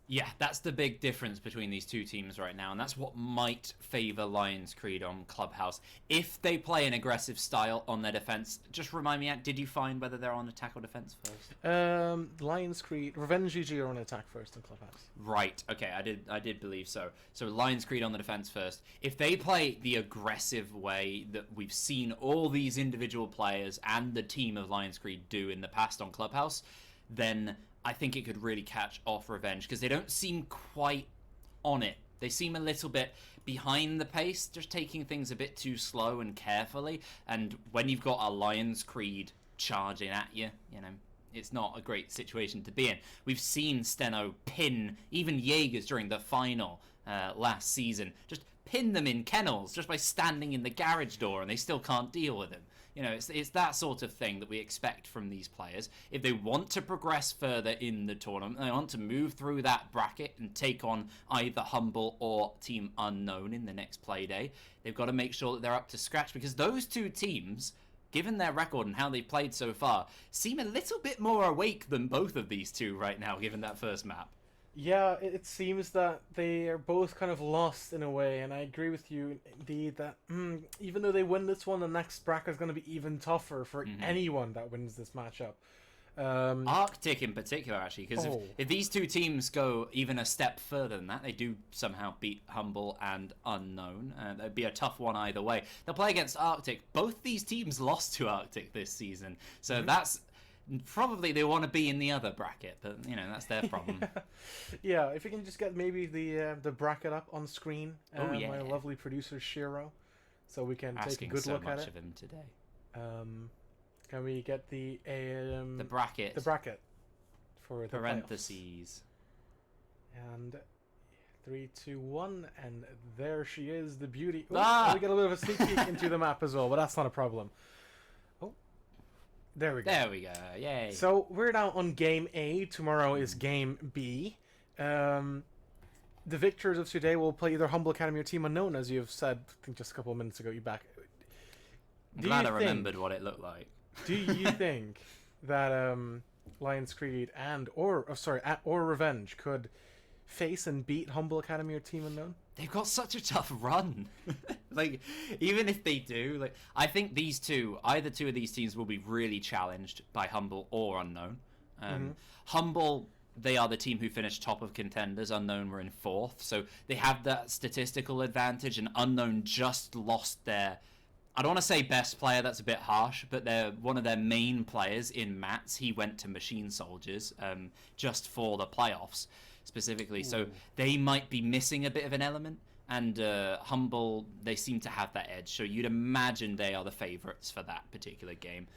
Yeah, that's the big difference between these two teams right now, and that's what might favour Lionscreed on Clubhouse. If they play an aggressive style on their defence, just remind me, did you find whether they're on attack or defence first? Lionscreed, Revenge GG are on attack first in Clubhouse. Right, okay, I did believe so. So Lionscreed on the defence first. If they play the aggressive way that we've seen all these individual players and the team of Lionscreed do in the past on Clubhouse, then I think it could really catch off Revenge, because they don't seem quite on it. They seem a little bit behind the pace, just taking things a bit too slow and carefully. And when you've got a Lionscreed charging at you, you know, it's not a great situation to be in. We've seen Steno pin even Jaegers during the final last season. Just pin them in kennels just by standing in the garage door, and they still can't deal with him. You know, it's that sort of thing that we expect from these players. If they want to progress further in the tournament, they want to move through that bracket and take on either Humble or Team Unknown in the next play day, they've got to make sure that they're up to scratch, because those two teams, given their record and how they've played so far, seem a little bit more awake than both of these two right now, given that first map. Yeah, it seems that they are both kind of lost in a way, and I agree with you indeed that even though they win this one, the next bracket is going to be even tougher for anyone that wins this matchup. Arctic in particular, actually, because if these two teams go even a step further than that, they do somehow beat Humble and Unknown. It'd be a tough one either way. They'll play against Arctic. Both these teams lost to Arctic this season, so that's... Probably they want to be in the other bracket, but you know, that's their problem. Yeah, if we can just get maybe the bracket up on screen. Yeah. My lovely producer Shiro, so we can Asking take a good so look at much it. of him today. Can we get the bracket? The bracket for the parentheses. Playoffs. And 3, 2, 1, and there she is, the beauty. Ooh, we get a little bit of a sneak peek into the map as well, but that's not a problem. There we go. There we go. Yay. So we're now on game A. Tomorrow is game B. The victors of today will play either Humble Academy or Team Unknown, as you've said, I think just a couple of minutes ago. You're back. Glad I remembered what it looked like. Do you think that Lionscreed or Revenge could face and beat Humble Academy or Team Unknown? They've got such a tough run. Like, even if they do, like, I think either two of these teams will be really challenged by Humble or Unknown. Humble, they are the team who finished top of contenders. Unknown were in 4th, so they have that statistical advantage, and Unknown just lost their... I don't want to say best player, that's a bit harsh, but they're one of their main players in Mats. He went to Machine Soldiers just for the playoffs. Specifically, so they might be missing a bit of an element, and Humble, they seem to have that edge, so you'd imagine they are the favourites for that particular game.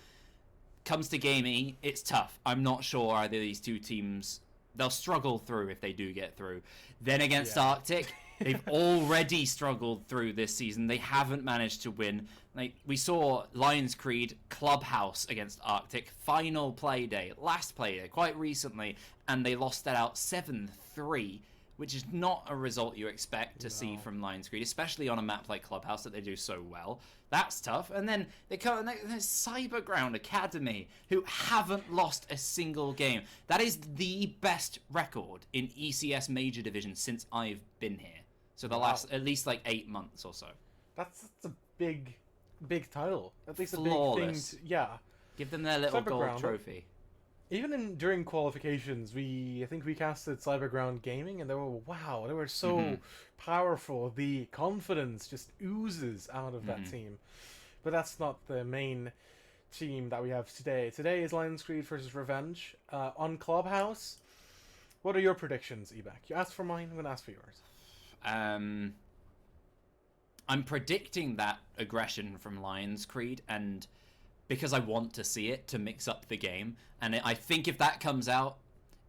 Comes to game E, it's tough. I'm not sure either of these two teams, they'll struggle through if they do get through. Then against Arctic, they've already struggled through this season. They haven't managed to win. Like, we saw Lionscreed Clubhouse against Arctic, final play day, last play day, quite recently, and they lost that out 7-3, which is not a result you expect to see from Lionscreed, especially on a map like Clubhouse that they do so well. That's tough. And then they come, there's Cyberground Academy, who haven't lost a single game. That is the best record in ECS Major Division since I've been here. So the last, at least like 8 months or so. That's a big title. At least Flawless. a big thing. Yeah. Give them their little Cyberground, gold trophy. Even during qualifications, I think we casted Cyberground Gaming, and they were so powerful. The confidence just oozes out of that team. But that's not the main team that we have today. Today is Lionscreed versus Revenge. On Clubhouse, what are your predictions, Ebak? You asked for mine, I'm going to ask for yours. I'm predicting that aggression from Lionscreed, and because I want to see it to mix up the game. And I think if that comes out,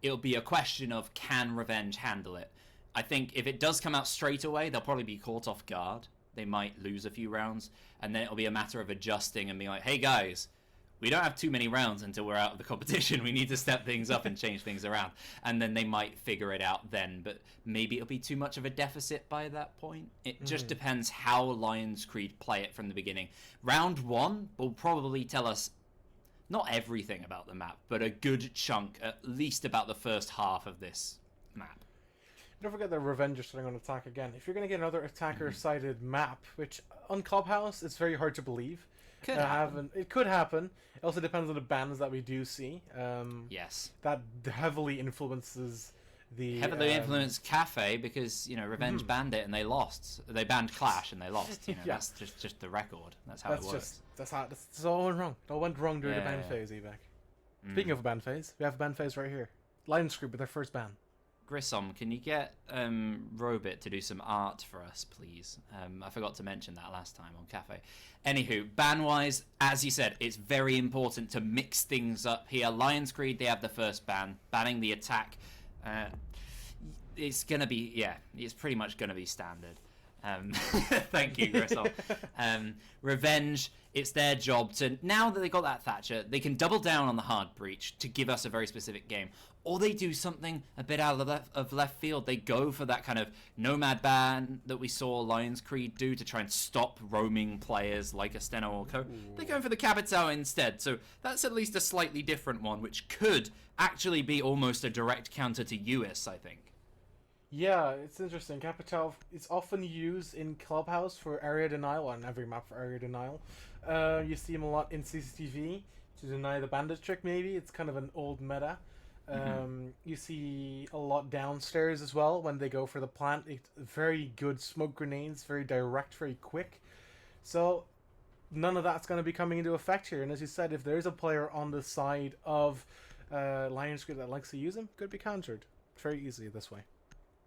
it'll be a question of can Revenge handle it. I think if it does come out straight away, they'll probably be caught off guard. They might lose a few rounds, and then it'll be a matter of adjusting and being like, hey guys, we don't have too many rounds until we're out of the competition. We need to step things up and change things around. And then they might figure it out then, but maybe it'll be too much of a deficit by that point. It just depends how Lionscreed play it from the beginning. Round 1 will probably tell us not everything about the map, but a good chunk, at least about the first half of this map. Don't forget that Revenge are starting on attack again. If you're going to get another attacker-sided map, which on Clubhouse, it's very hard to believe. Could happen. It could happen. It also depends on the bans that we do see. Yes. That heavily influences the... Heavily influenced Cafe because, Revenge banned it and they lost. They banned Clash and they lost. Yeah. That's just the record. That's how it works. That's all went wrong. It all went wrong during the ban phase, Evac. Speaking of a ban phase, we have a ban phase right here. Lionscreed with their first ban. Grissom, can you get Robit to do some art for us, please? I forgot to mention that last time on Cafe. Anywho, ban-wise, as you said, it's very important to mix things up here. Lionscreed, they have the first ban, banning the attack. It's going to be, it's pretty much going to be standard. Thank you, Grissom. Revenge, it's their job to, now that they got that Thatcher, they can double down on the hard breach to give us a very specific game. Or they do something a bit out of left field. They go for that kind of nomad ban that we saw Lionscreed do to try and stop roaming players like Asteno or Co. They're going for the Capitao instead. So that's at least a slightly different one, which could actually be almost a direct counter to US, I think. Yeah, it's interesting. Capitao is often used in Clubhouse for area denial, on every map for area denial. You see him a lot in CCTV to deny the bandit trick, maybe. It's kind of an old meta. You see a lot downstairs as well when they go for the plant. It's very good smoke grenades, very direct, very quick. So none of that's going to be coming into effect here. And as you said, if there's a player on the side of Lionscreed that likes to use him, could be countered very easily this way.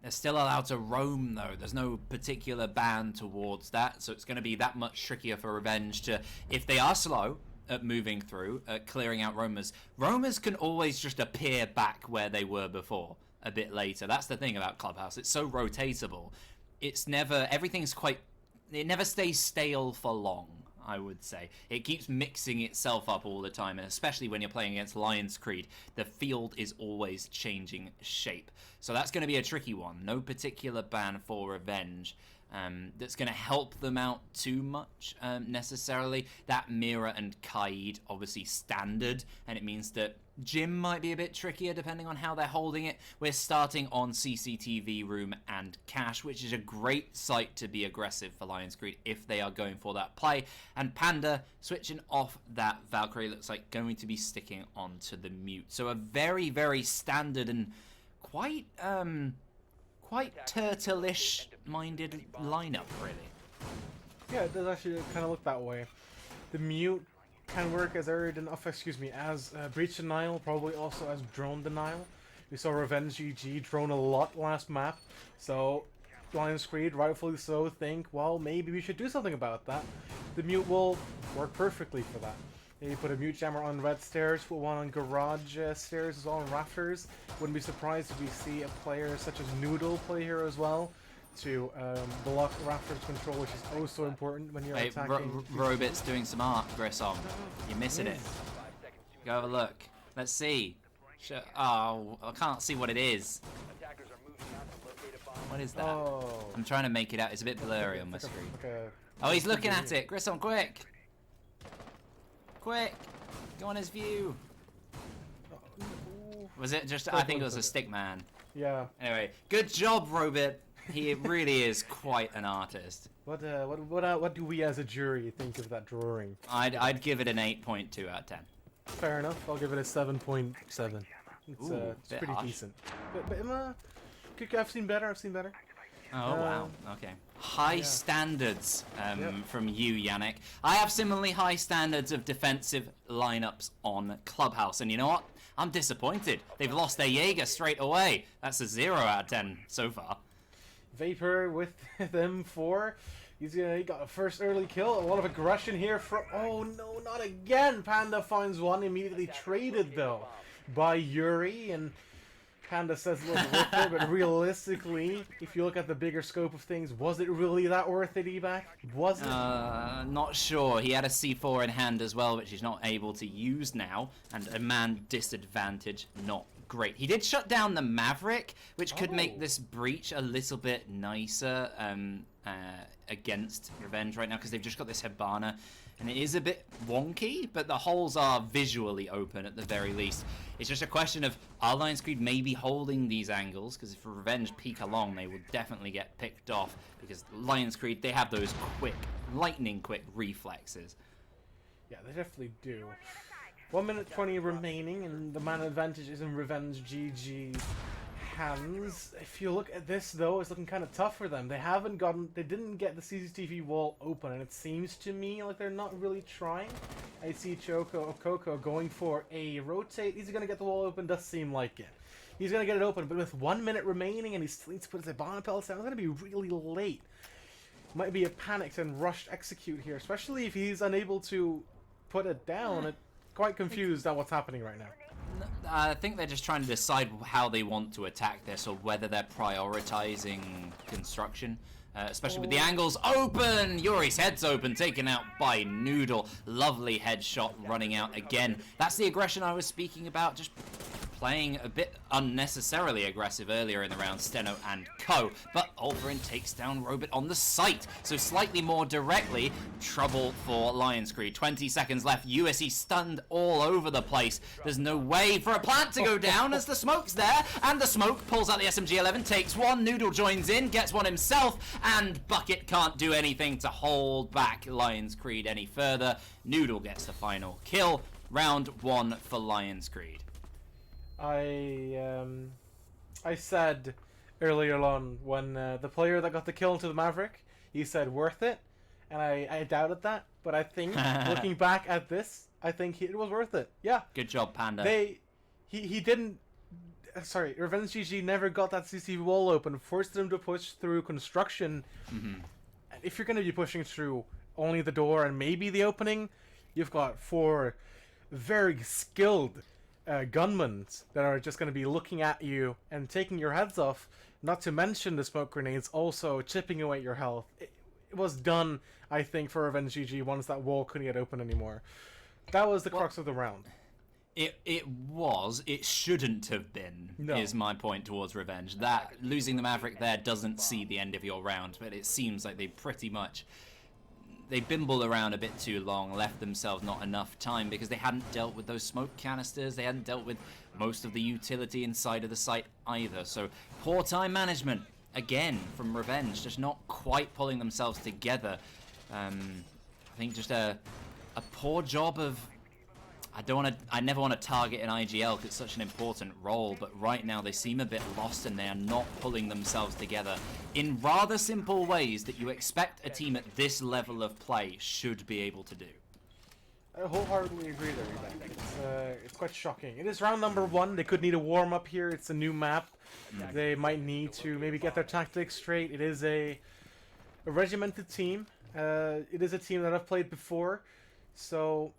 They're still allowed to roam, though. There's no particular ban towards that, so it's going to be that much trickier for Revenge to, if they are slow at moving through, at clearing out roamers. Roamers can always just appear back where they were before, a bit later. That's the thing about Clubhouse. It's so rotatable. It's never, everything's quite, it never stays stale for long, I would say. It keeps mixing itself up all the time, and especially when you're playing against Lionscreed, the field is always changing shape. So that's going to be a tricky one. No particular ban for Revenge. That's going to help them out too much necessarily. That Mira and Kaid obviously standard, and it means that Jim might be a bit trickier depending on how they're holding it. We're starting on CCTV Room and Cash, which is a great site to be aggressive for Lionscreed if they are going for that play. And Panda switching off that Valkyrie looks like going to be sticking onto the mute. So a very, very standard and quite turtle-ish minded lineup, really. Yeah, it does actually kind of look that way. The mute can work as as breach denial, probably also as drone denial. We saw Revenge GG drone a lot last map, so Lionscreed, rightfully so, think, well, maybe we should do something about that. The mute will work perfectly for that. Maybe put a mute jammer on red stairs, put one on garage stairs as well, on rafters. Wouldn't be surprised if we see a player such as Noodle play here as well to block rafters control, which is oh so important when you're attacking. Robit's doing some art, Grissom. You're missing it. Go have a look. Let's see. Oh, I can't see what it is. What is that? Oh. I'm trying to make it out. It's a bit blurry on my screen. Oh, he's looking at it. Grissom, quick! Quick! Go on his view. Was it just? I think it was a stick man. Yeah. Anyway, good job, Robit. He really is quite an artist. What do we as a jury think of that drawing? I'd give it an 8.2 out of 10. Fair enough. I'll give it a 7.7. It's, Ooh, it's bit pretty harsh. decent. I've seen better. I've seen better. Oh, wow. Okay. High yeah. standards Yep. from you, Yannick. I have similarly high standards of defensive lineups on Clubhouse. And you know what? I'm disappointed. They've lost their Jaeger straight away. That's a 0 out of 10 so far. Vapor with them for. He got a first early kill. A lot of aggression here from. Oh no, not again! Panda finds one, immediately traded though by Yuri, and Panda says it was worth it, but realistically, if you look at the bigger scope of things, was it really that worth it, Ebac? Was it? Not sure. He had a C4 in hand as well, which he's not able to use now, and a man disadvantage, not great. He did shut down the Maverick, which could make this breach a little bit nicer against Revenge right now, because they've just got this Hibana, and it is a bit wonky, but the holes are visually open at the very least. It's just a question of, are Lionscreed maybe holding these angles? Because if Revenge peek along, they will definitely get picked off, because Lionscreed, they have those quick, lightning quick reflexes. Yeah, they definitely do. 1 minute 20 remaining, and the man advantage is in Revenge GG's hands. If you look at this, though, it's looking kind of tough for them. They didn't get the CCTV wall open, and it seems to me like they're not really trying. I see Coco going for a rotate. Is he going to get the wall open? Does seem like it. He's going to get it open, but with 1 minute remaining, and he still needs to put his Hibana pellets down, it's going to be really late. Might be a panicked and rushed execute here, especially if he's unable to put it down. It's quite confused at what's happening right now. I think they're just trying to decide how they want to attack this, or whether they're prioritizing construction. Especially with the angles open! Yuri's head's open, taken out by Noodle. Lovely headshot running out again. That's the aggression I was speaking about, just playing a bit unnecessarily aggressive earlier in the round, Steno and Co. But Ulverin takes down Robit on the site, so slightly more directly, trouble for Lionscreed. 20 seconds left, USC stunned all over the place. There's no way for a plant to go down as the smoke's there, and the smoke pulls out the SMG-11, takes one, Noodle joins in, gets one himself, and Bucket can't do anything to hold back Lionscreed any further. Noodle gets the final kill. Round 1 for Lionscreed. I said earlier on when the player that got the kill into the Maverick, he said worth it, and I doubted that, but I think looking back at this, I think it was worth it. Yeah. Good job, Panda. He didn't. Sorry, Revenge GG never got that CC wall open, forced them to push through construction. If you're going to be pushing through only the door and maybe the opening, you've got 4 very skilled gunmen that are just going to be looking at you and taking your heads off, not to mention the smoke grenades also chipping away your health. It was done, I think, for Revenge GG once that wall couldn't get open anymore. That was the crux of the round. It shouldn't have been, No. is my point towards Revenge. That losing the Maverick there doesn't see the end of your round, but it seems like they pretty much, they bimbled around a bit too long, left themselves not enough time because they hadn't dealt with those smoke canisters, they hadn't dealt with most of the utility inside of the site either. So poor time management, again, from Revenge, just not quite pulling themselves together. I think just a poor job of, I never want to target an IGL because it's such an important role, but right now they seem a bit lost and they are not pulling themselves together in rather simple ways that you expect a team at this level of play should be able to do. I wholeheartedly agree there, it's quite shocking. It is round number 1. They could need a warm-up here. It's a new map. They might need to maybe get their tactics straight. It is a regimented team. It is a team that I've played before, so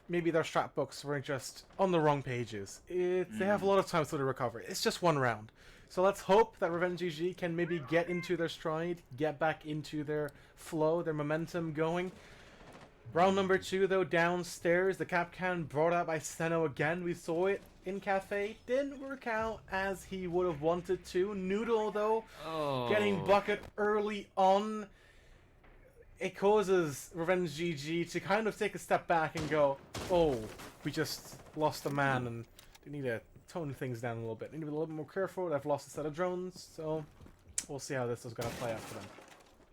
maybe their strat books were just on the wrong pages. They have a lot of time to recover. It's just 1 round. So let's hope that Revenge GG can maybe get into their stride, get back into their flow, their momentum going. Round number 2, though, downstairs. The cap can brought out by Steno again. We saw it in Cafe. Didn't work out as he would have wanted to. Noodle, though, getting Bucket early on. It causes Revenge GG to kind of take a step back and go, oh, we just lost a man and they need to tone things down a little bit. They need to be a little bit more careful. They've lost a set of drones, so we'll see how this is going to play out for them.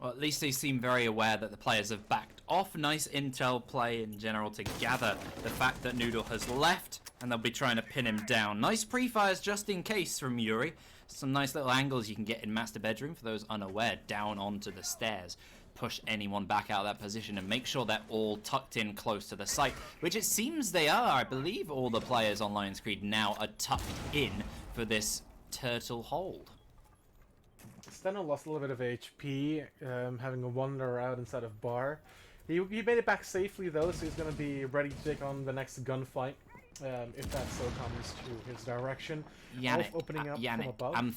Well, at least they seem very aware that the players have backed off. Nice intel play in general to gather the fact that Noodle has left, and they'll be trying to pin him down. Nice pre-fires just in case from Yuri. Some nice little angles you can get in Master Bedroom for those unaware, down onto the stairs. Push anyone back out of that position and make sure they're all tucked in close to the site, which it seems they are. I believe all the players on Lionscreed now are tucked in for this turtle hold. Steno lost a little bit of HP, having a wander out inside of bar. He made it back safely though, so he's going to be ready to take on the next gunfight, if that so comes to his direction. Yannick, opening up from Yannick, above. I'm Yes.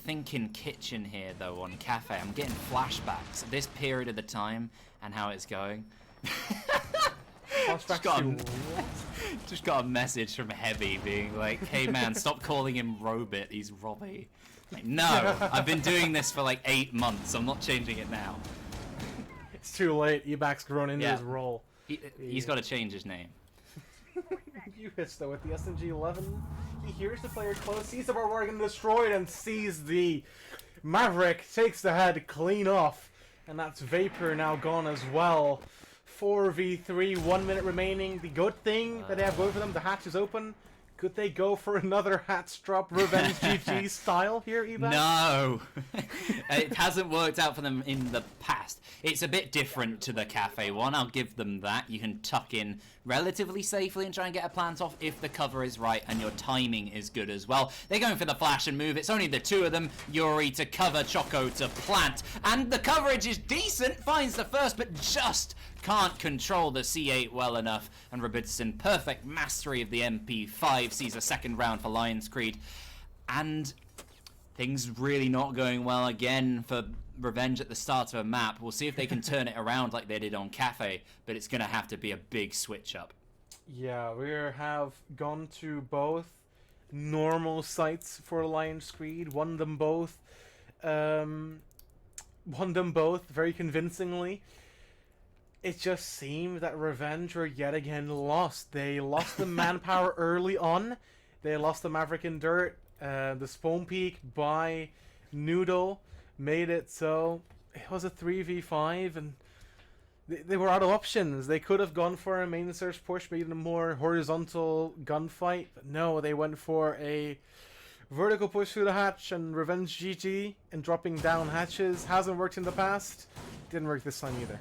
thinking kitchen here though on cafe. I'm getting flashbacks. This period of the time and how it's going. Flashbacks Just got a message from Heavy being like, "Hey man, stop calling him Robit. He's Robbie." Like, no, I've been doing this for like 8 months. I'm not changing it now. It's too late. Ebak's grown into his role. He's got to change his name. You hits though with the SMG-11. He hears the player close, sees the barbarian getting destroyed, and sees the Maverick takes the head clean off, and that's Vapor now gone as well. 4v3, 1 minute remaining. The good thing that they have going for them, the hatch is open. Could they go for another hats drop revenge GG style here, Ebak? No, it hasn't worked out for them in the past. It's a bit different to the cafe one. I'll give them that. You can tuck in relatively safely and try and get a plant off if the cover is right and your timing is good as well. They're going for the flash and move. It's only the two of them. Yuri to cover, Choco to plant. And the coverage is decent. Finds the first, but just can't control the C8 well enough. And Robinson, perfect mastery of the MP5, sees a second round for Lionscreed. And things really not going well again for Revenge at the start of a map. We'll see if they can turn it around like they did on Cafe, but it's going to have to be a big switch up. Yeah, we have gone to both normal sites for Lionscreed, won them both very convincingly. It just seemed that Revenge were yet again lost. They lost the manpower early on. They lost the Maverick in dirt. The spawn peak by Noodle made it so it was a 3v5, and they were out of options. They could have gone for a main search push, made it a more horizontal gunfight, but no, they went for a vertical push through the hatch and Revenge GG and dropping down hatches. Hasn't worked in the past, didn't work this time either.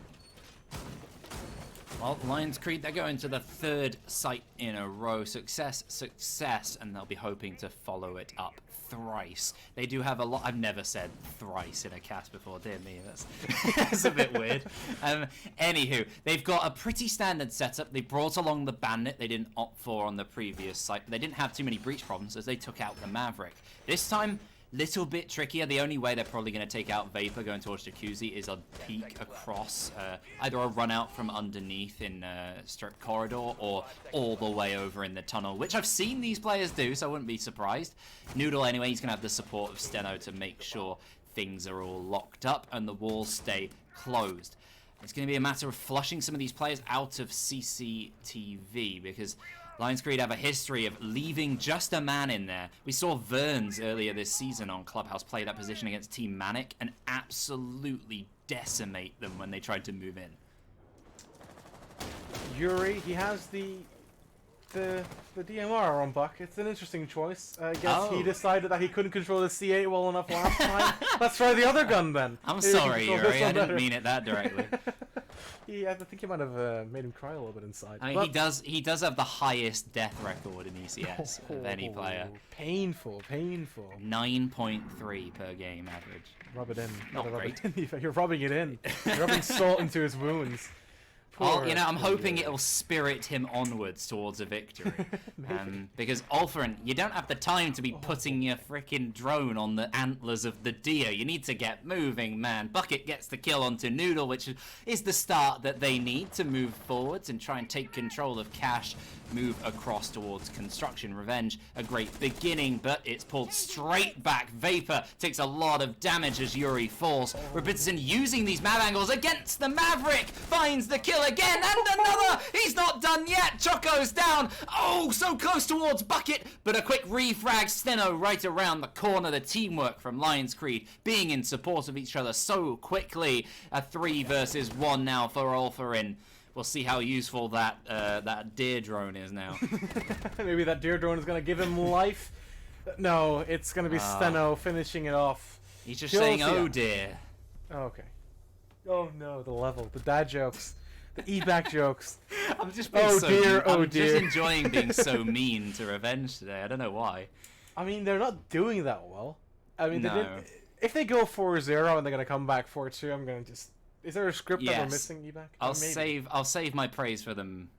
Well, Lionscreed, they're going to the third site in a row. Success, success, and they'll be hoping to follow it up thrice. They do have a lot. I've never said thrice in a cast before, dear me. That's a bit weird. Anywho, they've got a pretty standard setup. They brought along the Bandit they didn't opt for on the previous site, but they didn't have too many breach problems as they took out the Maverick. This time, little bit trickier. The only way they're probably going to take out Vapor going towards Jacuzzi is a peek across, either a run out from underneath in Strip Corridor or all the way over in the tunnel, which I've seen these players do, so I wouldn't be surprised. Noodle, anyway, he's going to have the support of Steno to make sure things are all locked up and the walls stay closed. It's going to be a matter of flushing some of these players out of CCTV because Lionscreed have a history of leaving just a man in there. We saw Verns earlier this season on Clubhouse play that position against Team Manic and absolutely decimate them when they tried to move in. Yuri, he has the DMR on Buck. It's an interesting choice. I guess he decided that he couldn't control the C8 well enough last time. Let's try the other gun then. I'm sorry, Yuri. I didn't mean it that directly. I think he might have made him cry a little bit inside. I mean, he does have the highest death record in ECS of any player. Painful. 9.3 per game average. Rub it in. Not great. You're rubbing it in. You're rubbing salt into his wounds. Well, I'm hoping it'll spirit him onwards towards a victory. Because Ulfrin, you don't have the time to be putting your freaking drone on the antlers of the deer. You need to get moving, man. Bucket gets the kill onto Noodle, which is the start that they need to move forwards and try and take control of Cash, move across towards Construction. Revenge, a great beginning, but it's pulled straight back. Vapor takes a lot of damage as Yuri falls. Robinson using these mad angles against the Maverick, finds the kill kill again, and another! He's not done yet! Choco's down! Oh, so close towards Bucket, but a quick refrag. Steno right around the corner. The teamwork from Lionscreed being in support of each other so quickly. A 3 versus 1 now for Ulfarin. We'll see how useful that deer drone is now. Maybe that deer drone is going to give him life. No, it's going to be Steno finishing it off. He's just saying, oh dear. Oh, okay. Oh no, the level, the dad jokes, the evac jokes. I'm just being just enjoying being so mean to Revenge today. I don't know why. I mean, they're not doing that well. I mean, No. if they go 4-0 and they're gonna come back 4-2, I'm gonna just. Is there a script that we're Yes. missing, evac? I'll save my praise for them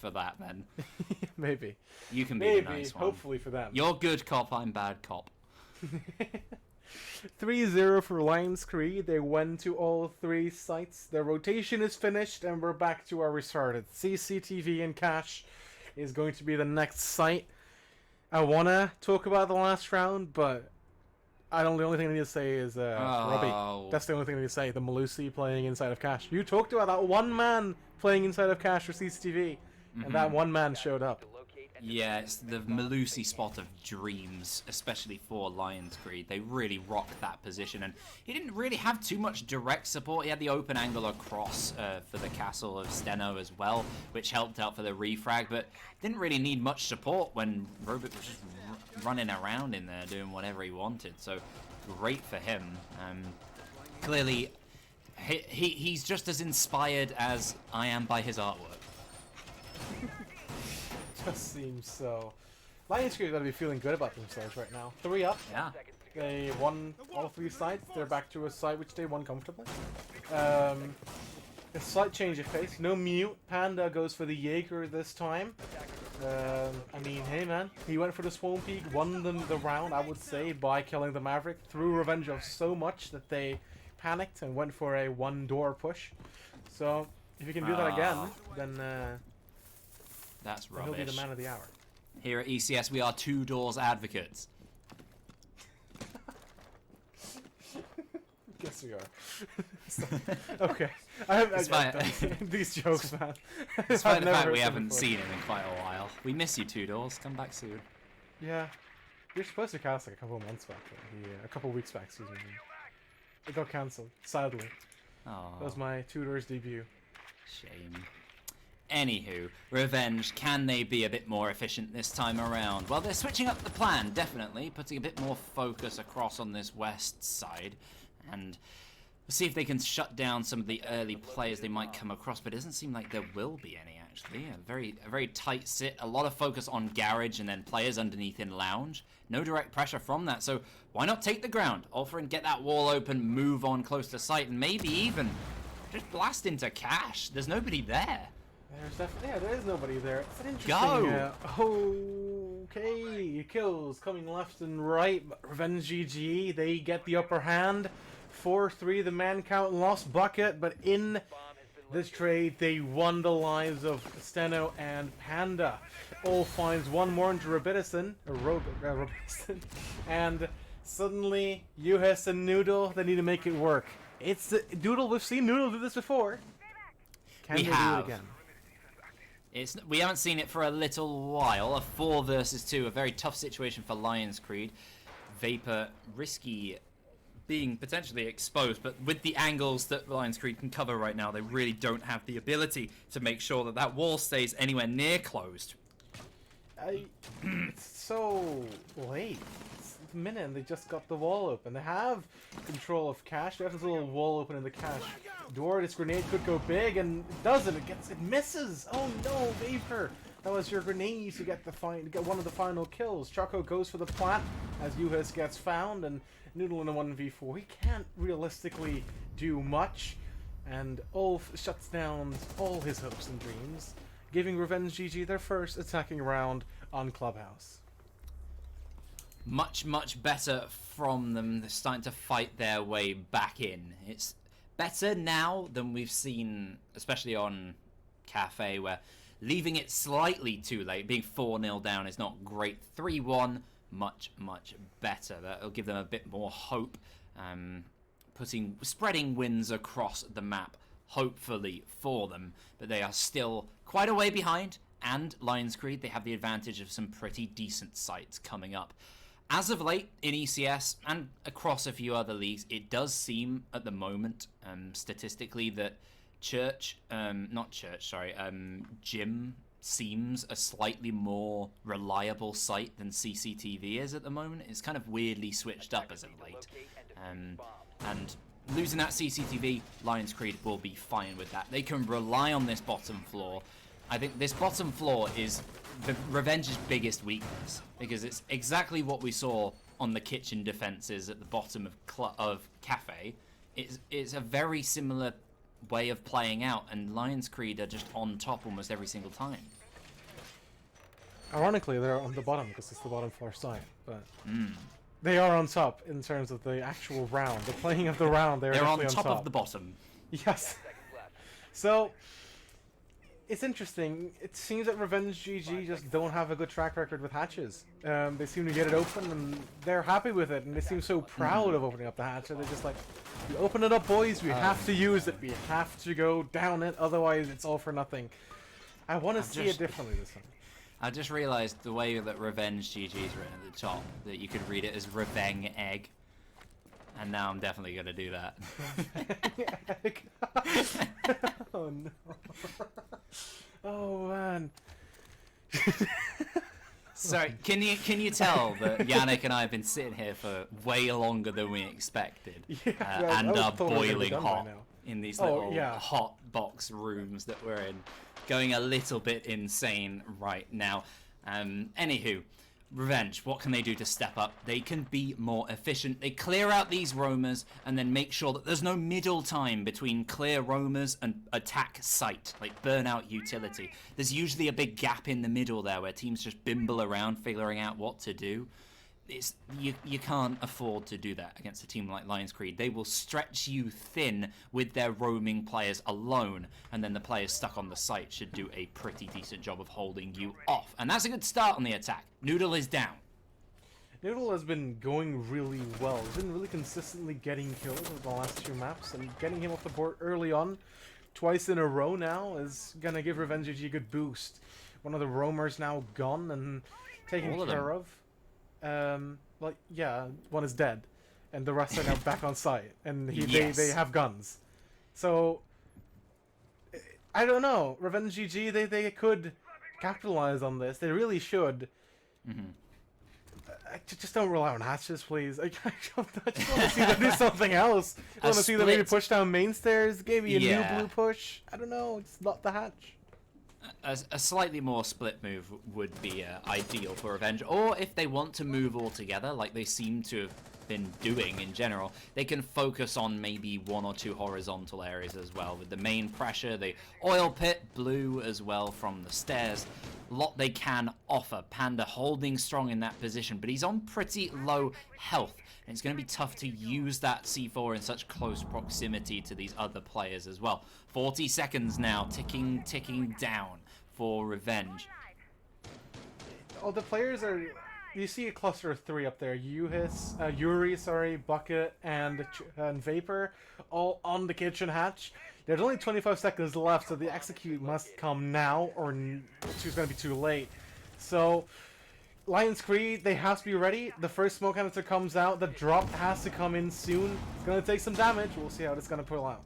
for that then. Maybe. You can be Maybe. the nice one. Hopefully for them. You're good cop, I'm bad cop. 3-0 for Lionscreed. They went to all 3 sites. Their rotation is finished, and we're back to where we started. CCTV and Cash is going to be the next site. I wanna talk about the last round, but the only thing I need to say is Robbie. That's the only thing I need to say. The Malusi playing inside of Cash. You talked about that one man playing inside of Cash for CCTV, and that one man showed up. Yeah, it's the Malusi spot of dreams, especially for Lionscreed. They really rocked that position, and he didn't really have too much direct support. He had the open angle across for the castle of Steno as well, which helped out for the refrag, but didn't really need much support when Robot was just running around in there doing whatever he wanted. So great for him. Clearly, he's just as inspired as I am by his artwork. Just seems so. Lionscreed got to be feeling good about themselves right now. 3 up. Yeah. They won all 3 sites. They're back to a site which they won comfortably. A slight change of pace. No mute. Panda goes for the Jaeger this time. I mean, hey man, he went for the Swarm Peak, won them the round, I would say, by killing the Maverick. Threw Revenge off so much that they panicked and went for a 1-door push. So if you can do that again, then That's he'll rubbish. be the man of the hour. Here at ECS, we are 2 doors advocates. Yes, we are. Okay. These jokes, man. Despite I've the never fact heard we them haven't before. seen him in quite a while. We miss you, 2 doors. Come back soon. Yeah. We were supposed to cast like a couple of months back. A couple of weeks back, excuse me. It got cancelled, sadly. Oh, That was my Tudors debut. shame. Anywho, Revenge, can they be a bit more efficient this time around? Well, they're switching up the plan, definitely, putting a bit more focus across on this west side, and we'll see if they can shut down some of the early players they might come across, but it doesn't seem like there will be any, actually. A very tight sit, a lot of focus on Garage and then players underneath in Lounge. No direct pressure from that, so why not take the ground? Offer and get that wall open, move on close to sight, and maybe even just blast into Cash. There's nobody there. There's definitely, there is nobody there. It's an interesting. Go! Okay, kills coming left and right. But Revenge GG, they get the upper hand. 4-3, the man count lost Bucket, but in this trade, they won the lives of Steno and Panda. All finds one more into Robinson, and suddenly, Uhis and Noodle, they need to make it work. It's Doodle, we've seen Noodle do this before. Can We they have. do it again? We haven't seen it for a little while. A 4 versus 2, a very tough situation for Lionscreed. Vapor, risky being potentially exposed, but with the angles that Lionscreed can cover right now, they really don't have the ability to make sure that that wall stays anywhere near closed. It's so late. It's the minute and they just got the wall open. They have control of Cash. They have this little wall open in the Cash door. This grenade could go big and it doesn't. It misses. Oh no, Vapor. That was your grenade to get one of the final kills. Choco goes for the plant as Uhis gets found, and Noodle in a 1v4. He can't realistically do much, and Ulf shuts down all his hopes and dreams, giving Revenge GG their first attacking round on Clubhouse. Much, much better from them. They're starting to fight their way back in. It's better now than we've seen, especially on Cafe, where leaving it slightly too late, being 4-0 down is not great. 3-1, much, much better. That'll give them a bit more hope, spreading wins across the map hopefully, for them. But they are still quite a way behind, and Lionscreed, they have the advantage of some pretty decent sites coming up. As of late, in ECS and across a few other leagues, it does seem at the moment, statistically, that Gym seems a slightly more reliable site than CCTV is at the moment. It's kind of weirdly switched up as of late. And losing that CCTV, Lionscreed will be fine with that. They can rely on this bottom floor. I think this bottom floor is the Revenge's biggest weakness, because it's exactly what we saw on the kitchen defenses at the bottom of Cafe. It's a very similar way of playing out, and Lionscreed are just on top almost every single time. Ironically, they're on the bottom because it's the bottom floor side, but they are on top in terms of the actual round. The playing of the round, they're on actually top of the bottom. Yes. So it's interesting. It seems that Revenge GG just don't have a good track record with hatches. They seem to get it open and they're happy with it, and they seem so proud of opening up the hatch. They're just like, "We open it up, boys. We have to use it. We have to go down it. Otherwise, it's all for nothing." I want to see it differently this time. I just realised the way that Revenge GG is written at the top, that you could read it as Revenge Egg. And now I'm definitely going to do that. Oh no. Oh man. Sorry, can you tell that Yannick and I have been sitting here for way longer than we expected, and are boiling hot in these little hot box rooms that we're in, going a little bit insane right now. Anywho, Revenge, what can they do to step up? They can be more efficient. They clear out these roamers and then make sure that there's no middle time between clear roamers and attack site, like burnout utility. There's usually a big gap in the middle there where teams just bimble around figuring out what to do. You can't afford to do that against a team like Lionscreed. They will stretch you thin with their roaming players alone, and then the players stuck on the site should do a pretty decent job of holding you off. And that's a good start on the attack. Noodle is down. Noodle has been going really well. He's been really consistently getting kills over the last two maps, and getting him off the board early on, twice in a row now, is gonna give Revenge GG a good boost. One of the roamers now gone and taken care of. One is dead, and the rest are now back on site, and they have guns. So I don't know. Revenge GG, they could capitalize on this. They really should. Just don't rely on hatches, please. I just want to see them do something else. I want to see them maybe push down main stairs, maybe a new blue push. I don't know. It's not the hatch. A slightly more split move would be ideal for Revenge, or if they want to move all together, like they seem to have been doing in general, they can focus on maybe one or two horizontal areas as well, with the main pressure, the oil pit, blue as well from the stairs. A lot they can offer. Panda holding strong in that position, but he's on pretty low health, and it's going to be tough to use that C4 in such close proximity to these other players as well. 40 seconds now, ticking down for Revenge. Oh, the players are... You see a cluster of three up there. Yuri, Bucket, and Vapor, all on the kitchen hatch. There's only 25 seconds left, so the execute must come now, or it's going to be too late. So, Lionscreed, they have to be ready. The first smoke canister comes out. The drop has to come in soon. It's going to take some damage. We'll see how it's going to pull out.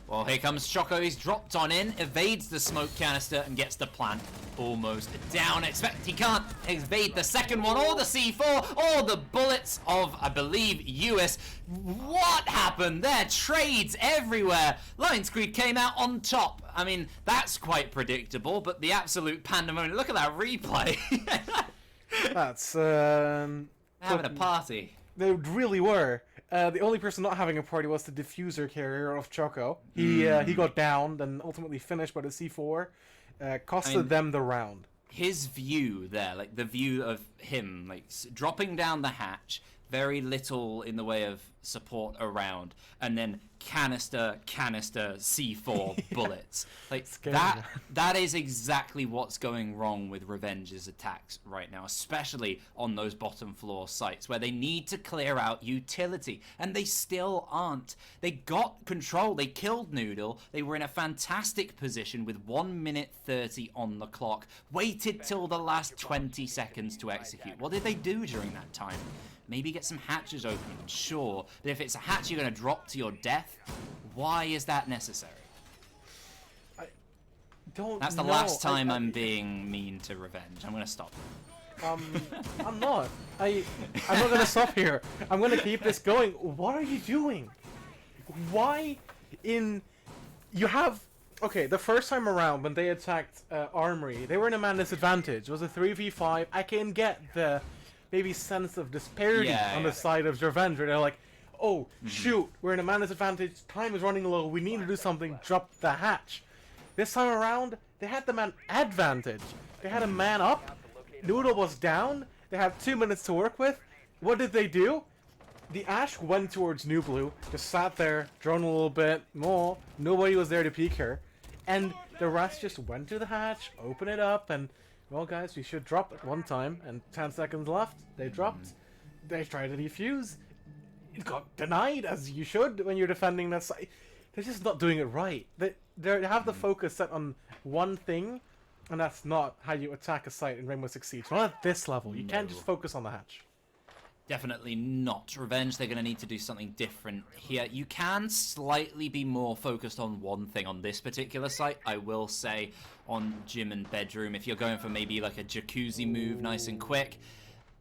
Well, here comes Choco. He's dropped on in, evades the smoke canister, and gets the plant almost down. He can't evade the second one, or the C4, or the bullets of, I believe, US. What happened there? Trades everywhere. Lionscreed came out on top. I mean, that's quite predictable, but the absolute pandemonium. Look at that replay. That's, They're having a party. They really were. The only person not having a party was the diffuser carrier of Choco. He got downed and ultimately finished by the C4. Costed them the round. His view there, like the view of him, like dropping down the hatch, very little in the way of support around, and then canister C4 bullets. Like Scary, that is exactly what's going wrong with Revenge's attacks right now, especially on those bottom floor sites where they need to clear out utility, and they still aren't. They got control, they killed Noodle, they were in a fantastic position with 1 minute 30 on the clock, waited till the last 20 seconds to execute. What did they do during that time? Maybe get some hatches open, sure. But if it's a hatch you're going to drop to your death, why is that necessary? I don't That's the know. last time I'm being mean to Revenge. I'm going to stop. I'm not. I'm not gonna stop here. I'm gonna keep this going. What are you doing? Why in... You have... Okay, the first time around when they attacked Armory, they were in a man disadvantage. It was a 3v5. I can get the maybe sense of disparity on the side of Revenge, where they're like, oh, shoot, we're in a man disadvantage, time is running low, we need to do something, drop the hatch. This time around, they had the man advantage. They had a man up, Noodle was down, they had 2 minutes to work with. What did they do? The Ash went towards New Blue, just sat there, droned a little bit, more, nobody was there to peek her, and the rest just went to the hatch, open it up, and, well guys, we should drop at one time, and 10 seconds left, they dropped, they tried to defuse, it got denied, as you should when you're defending that side. They're just not doing it right. They have the focus set on one thing, and that's not how you attack a site in Rainbow Six Siege. Not at this level. You can't just focus on the hatch. Definitely not. Revenge, they're going to need to do something different here. You can slightly be more focused on one thing on this particular site, I will say, on Gym and Bedroom. If you're going for maybe like a jacuzzi move, nice and quick,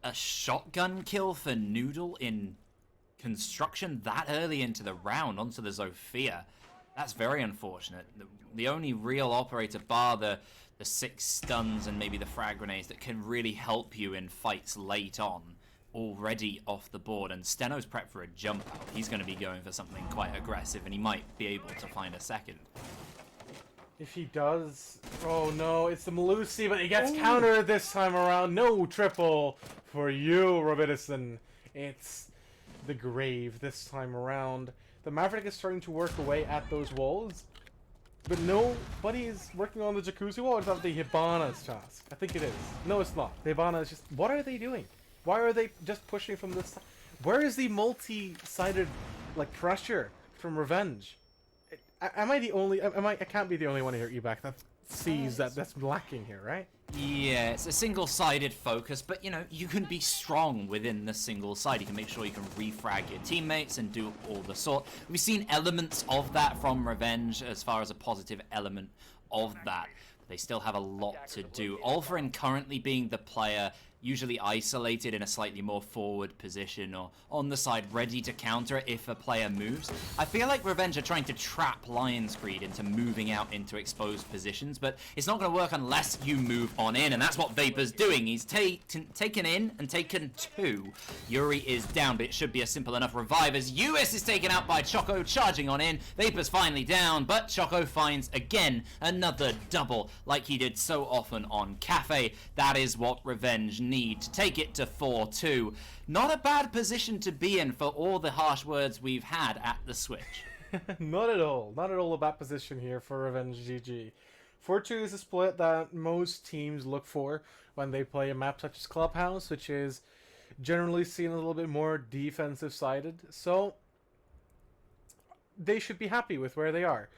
a shotgun kill for Noodle in construction that early into the round onto the Zofia, that's very unfortunate. The only real operator, bar the 6 stuns and maybe the frag grenades, that can really help you in fights late on, already off the board, and Steno's prepped for a jump out. He's going to be going for something quite aggressive, and he might be able to find a second. If he does... Oh no, it's the Malusi, but he gets countered this time around. No triple for you, Robinson. It's the Grave this time around. The Maverick is starting to work away at those walls, but nobody's working on the jacuzzi wall. It's not the Hibana's task. I think it is. No, it's not. The Hibana is just... What are they doing? Why are they just pushing from this side? Where is the multi-sided, like, pressure from Revenge? Am I the only... I can't be the only one here, Ebac, that sees that's lacking here, right? Yeah, it's a single-sided focus, but, you know, you can be strong within the single side. You can make sure you can refrag your teammates and do all the sort. We've seen elements of that from Revenge as far as a positive element of that. They still have a lot to do. Ulfrin currently being the player usually isolated in a slightly more forward position or on the side ready to counter it if a player moves. I feel like Revenge are trying to trap Lionscreed into moving out into exposed positions, but it's not going to work unless you move on in, and that's what Vapor's doing. He's taken in and taken 2. Yuri is down, but it should be a simple enough revive as US is taken out by Choco charging on in. Vapor's finally down, but Choco finds again another double like he did so often on Cafe. That is what Revenge need to take it to 4-2. Not a bad position to be in for all the harsh words we've had at the Switch. Not at all. Not at all a bad position here for Revenge GG. 4-2 is a split that most teams look for when they play a map such as Clubhouse, which is generally seen a little bit more defensive-sided. So they should be happy with where they are.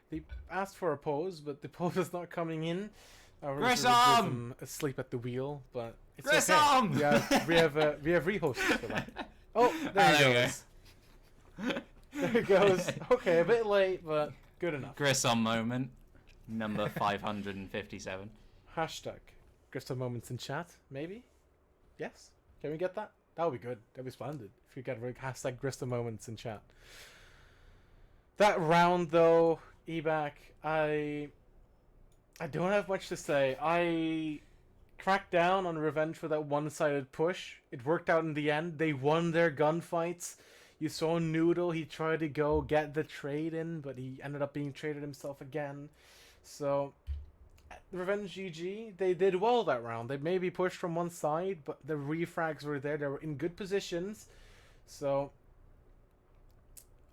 They asked for a pose, but the pose is not coming in. Grissom! Asleep at the wheel, but it's Grissom! okay. Yeah, we have rehosts for that. Oh, there he goes. There he goes. Okay, a bit late, but good enough. Grissom moment, number 557. Hashtag Grissom moments in chat, maybe? Yes? Can we get that? That would be good. That would be splendid if you get hashtag Grissom moments in chat. That round, though, Ebac, I don't have much to say. I cracked down on Revenge for that one-sided push. It worked out in the end. They won their gunfights. You saw Noodle. He tried to go get the trade in, but he ended up being traded himself again. So, Revenge GG, they did well that round. They maybe pushed from one side, but the refrags were there. They were in good positions. So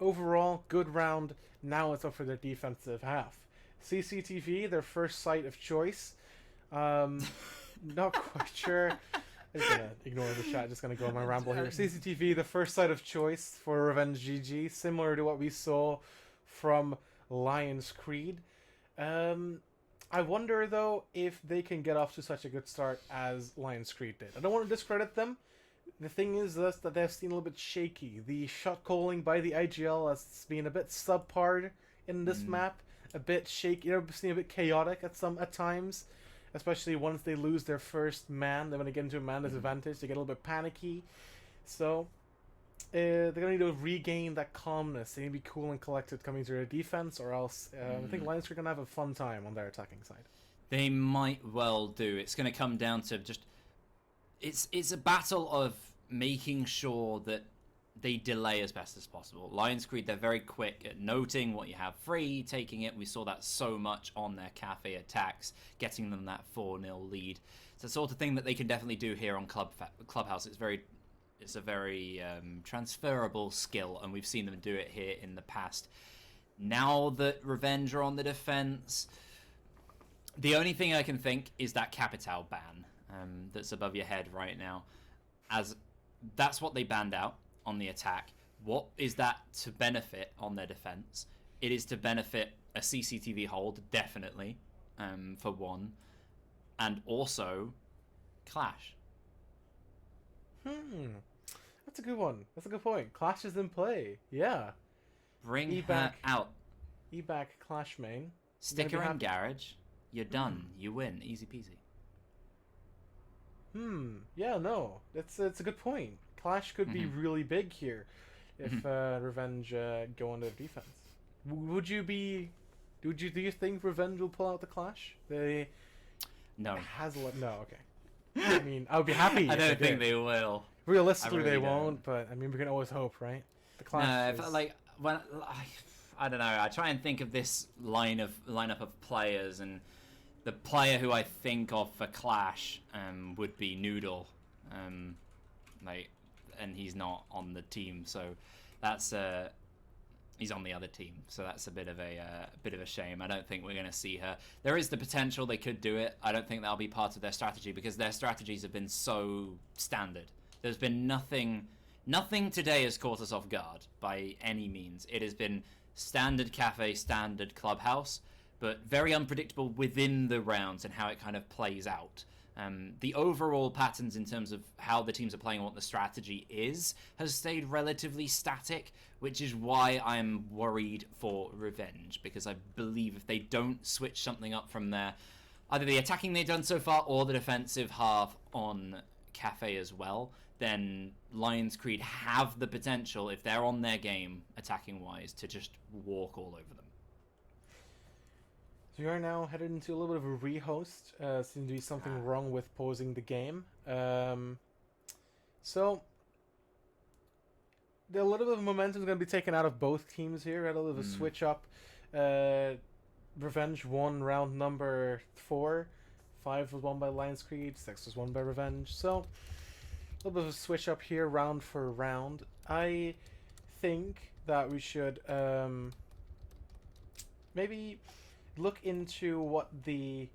overall, good round. Now it's up for their defensive half. CCTV, their first site of choice. Not quite sure. I'm just gonna ignore the chat, just gonna go on my ramble here. CCTV, the first site of choice for Revenge GG, similar to what we saw from Lionscreed. I wonder though if they can get off to such a good start as Lionscreed did. I don't want to discredit them. The thing is that they've seen a little bit shaky. The shot calling by the IGL has been a bit subpar in this map, a bit shaky. You've seen a bit chaotic at times, especially once they lose their first man. They're going to get into a man disadvantage. They get a little bit panicky, so they're going to need to regain that calmness. They need to be cool and collected coming to their defense, or else I think Lions are going to have a fun time on their attacking side. They might well do. It's going to come down to just it's a battle of making sure that they delay as best as possible. Lionscreed, they're very quick at noting what you have free, taking it. We saw that so much on their cafe attacks, getting them that 4-0 lead. It's the sort of thing that they can definitely do here on Clubhouse. It's a very transferable skill, and we've seen them do it here in the past. Now that Revenge are on the defense, the only thing I can think is that Capital ban that's above your head right now, as that's what they banned out on the attack. What is that to benefit on their defense? It is to benefit a CCTV hold, definitely, for one, and also Clash. That's a good one. That's a good point. Clash is in play. Yeah. Bring her out. Ebac Clash main. Stick her in garage. You're done. You win. Easy peasy. Yeah, no. It's a good point. Clash could be really big here if Revenge go on their defense. Do you think Revenge will pull out the Clash? No. No, okay. I mean, I would be happy. I don't think they will. Realistically, really they don't. won't, but I mean, we can always hope, right? The Clash. No, I don't know. I try and think of this lineup of players, and the player who I think of for Clash would be Noodle, and he's not on the team, so that's he's on the other team, so that's a bit of a shame. I don't think we're going to see her. There is the potential they could do it. I don't think that'll be part of their strategy, because their strategies have been so standard. There's been nothing today has caught us off guard by any means. It has been standard cafe, standard clubhouse, but very unpredictable within the rounds and how it kind of plays out. The overall patterns in terms of how the teams are playing and what the strategy has stayed relatively static, which is why I'm worried for Revenge, because I believe if they don't switch something up from there, either the attacking they've done so far or the defensive half on Cafe as well, then Lionscreed have the potential, if they're on their game attacking-wise, to just walk all over them. So we are now headed into a little bit of a rehost. Seems to be something wrong with pausing the game. So a little bit of momentum is going to be taken out of both teams here. We had a little bit of a switch up. Revenge won round number 4. 5 was won by Lionscreed. 6 was won by Revenge. So a little bit of a switch up here, round for round. I think that we should maybe look into what the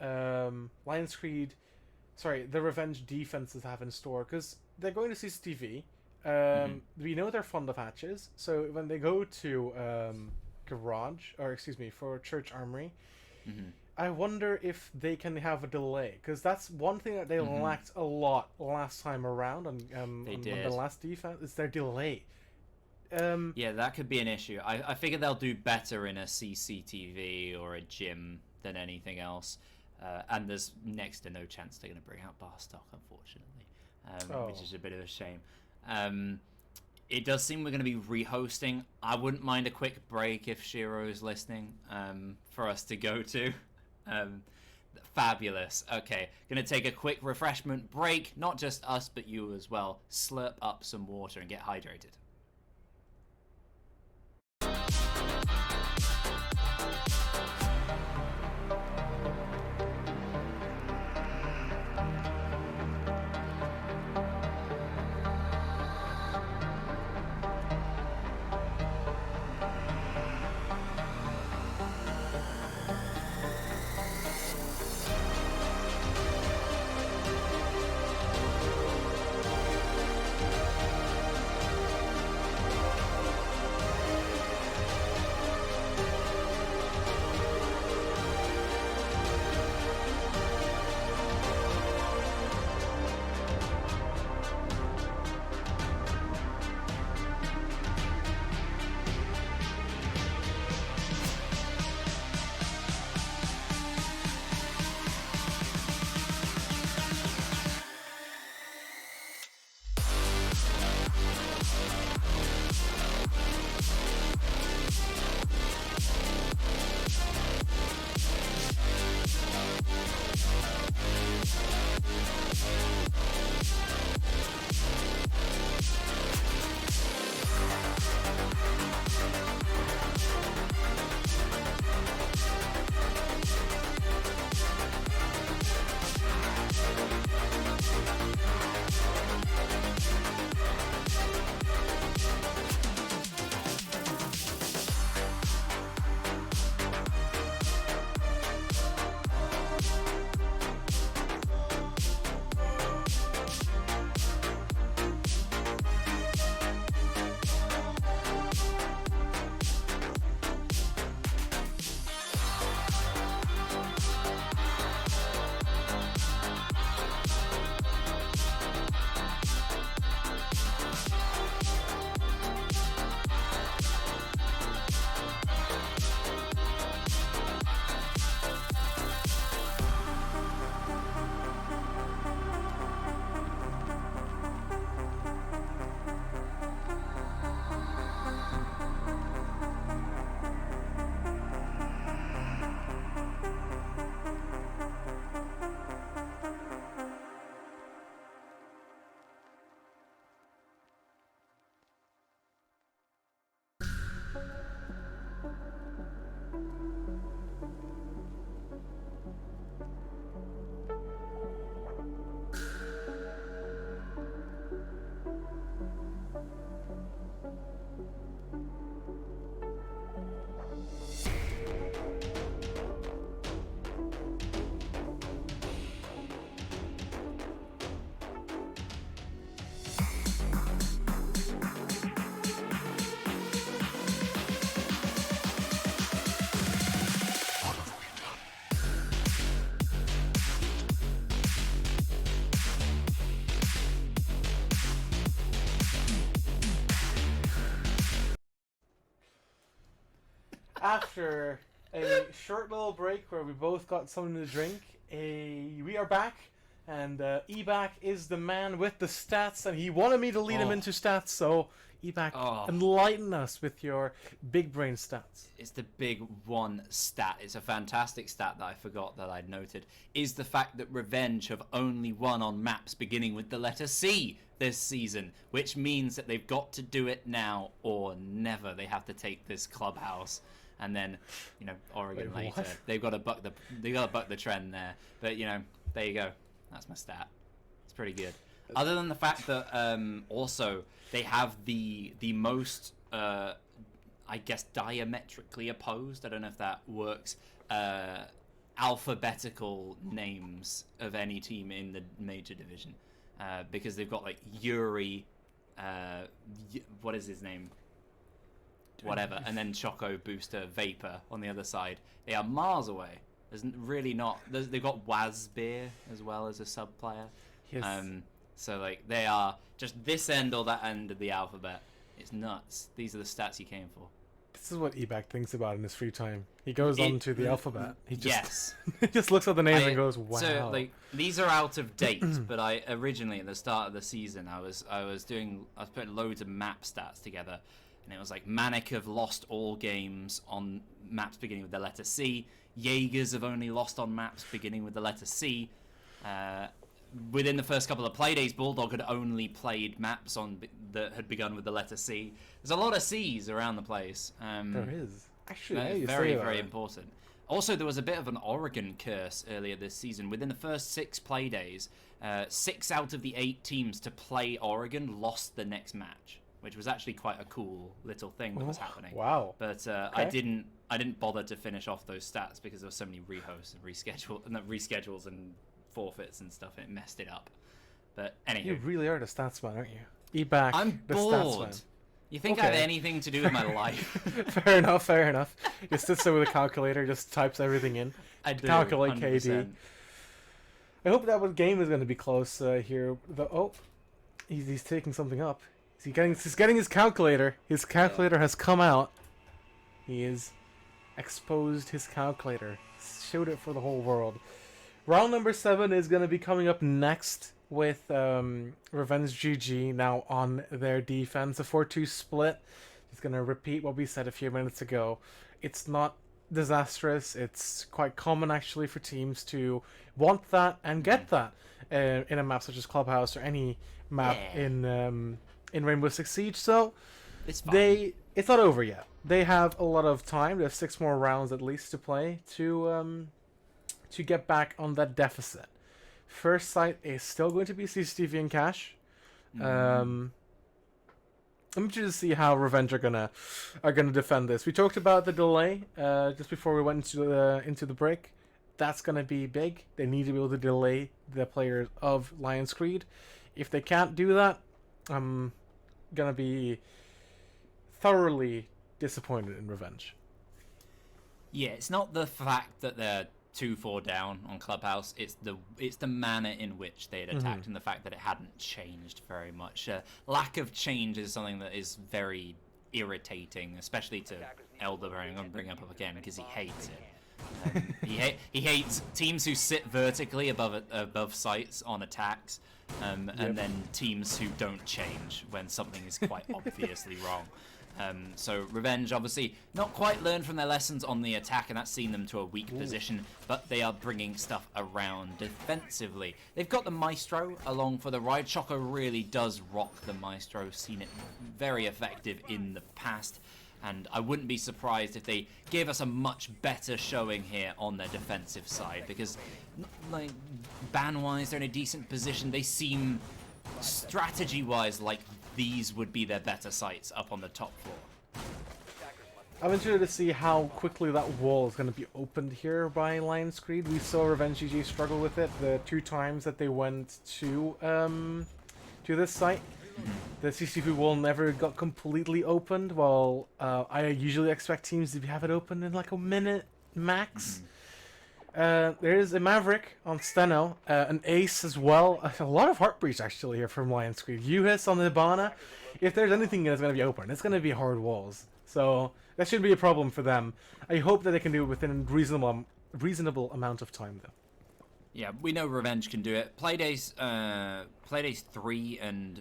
Lionscreed, the Revenge defenses have in store, because they're going to CCTV. We know they're fond of hatches, so when they go to for Church Armory, I wonder if they can have a delay, because that's one thing that they lacked a lot last time around on the last defense, is their delay. Yeah, that could be an issue. I figure they'll do better in a CCTV or a gym than anything else. And there's next to no chance they're going to bring out bar stock, unfortunately, which is a bit of a shame. It does seem we're going to be rehosting. I wouldn't mind a quick break if Shiro's listening for us to go to. Fabulous. Okay, going to take a quick refreshment break. Not just us, but you as well. Slurp up some water and get hydrated. After a short little break where we both got something to drink, we are back, and Ebac is the man with the stats, and he wanted me to lead him into stats, so Ebac, enlighten us with your big brain stats. It's the big one stat. It's a fantastic stat that I forgot that I'd noted, is the fact that Revenge have only won on maps beginning with the letter C this season, which means that they've got to do it now or never. They have to take this clubhouse, and then, Oregon later. What? They've got to buck the trend there. But there you go. That's my stat. It's pretty good. Other than the fact that also they have the most I guess diametrically opposed, I don't know if that works, alphabetical names of any team in the major division, because they've got like Yuri, what is his name? Whatever, and then Choco, Booster, Vapor on the other side. They are miles away. There's really not. They've got Wazbeer as well as a sub player. Yes. So like they are just this end or that end of the alphabet. It's nuts. These are the stats he came for. This is what Ebac thinks about in his free time. He goes on to the alphabet. He just Yes. he just looks at the names and goes, "Wow." So like these are out of date, but I originally at the start of the season I was putting loads of map stats together, and it was like Manic have lost all games on maps beginning with the letter C. Jaegers have only lost on maps beginning with the letter C. Within the first couple of play days, Bulldog had only played maps that had begun with the letter C. There's a lot of C's around the place. There is. Actually, very, very important. Also, there was a bit of an Oregon curse earlier this season. Within the first 6 play days, 6 out of the 8 teams to play Oregon lost the next match, which was actually quite a cool little thing that was happening. Wow. But Okay. I didn't bother to finish off those stats because there were so many rehosts and reschedules and forfeits and stuff, and it messed it up. But anyway, You really are the stats man, aren't you? Ebac, I'm the stats bored. man. You think I have Okay. anything to do with my life? Fair enough, fair enough. He sits there with a calculator, just types everything in. I do. Calculate 100%. KD. I hope that game is going to be close here. He's taking something up. He's getting his calculator. His calculator has come out. He has exposed his calculator. Showed it for the whole world. Round number 7 is going to be coming up next with Revenge GG now on their defense. A 4-2 split. Just going to repeat what we said a few minutes ago. It's not disastrous. It's quite common actually for teams to want that and get that in a map such as Clubhouse or any map in Rainbow Six Siege. So It's fine. it's not over yet. They have a lot of time. They have 6 more rounds at least to play to get back on that deficit. First sight is still going to be CCTV and Cash. I'm interested to see how Revenge are gonna defend this. We talked about the delay just before we went into the break. That's gonna be big. They need to be able to delay the players of Lionscreed. If they can't do that, I'm gonna be thoroughly disappointed in Revenge. Yeah, it's not the fact that they're 2-4 down on Clubhouse. It's the manner in which they had attacked and the fact that it hadn't changed very much. Lack of change is something that is very irritating, especially to Elder. I'm going to bring up again because he hates it. He hates teams who sit vertically above sites on attacks, and then teams who don't change when something is quite obviously wrong. So Revenge obviously not quite learned from their lessons on the attack, and that's seen them to a weak position, but they are bringing stuff around defensively. They've got the Maestro along for the ride. Choco really does rock the Maestro, seen it very effective in the past, and I wouldn't be surprised if they gave us a much better showing here on their defensive side, because like ban-wise they're in a decent position. They seem strategy-wise like these would be their better sites up on the top floor. I'm interested to see how quickly that wall is going to be opened here by Lionscreed. We saw Revenge GG struggle with it the 2 times that they went to this site. The CCP wall never got completely opened, while I usually expect teams to have it open in like a minute max. There is a Maverick on Steno, an Ace as well. A lot of Heartbreach actually here from Lionscreed. Uhis on the Hibana. If there's anything that's going to be open, it's going to be hard walls. So that shouldn't be a problem for them. I hope that they can do it within a reasonable amount of time, though. Yeah, we know Revenge can do it. Playdays 3 and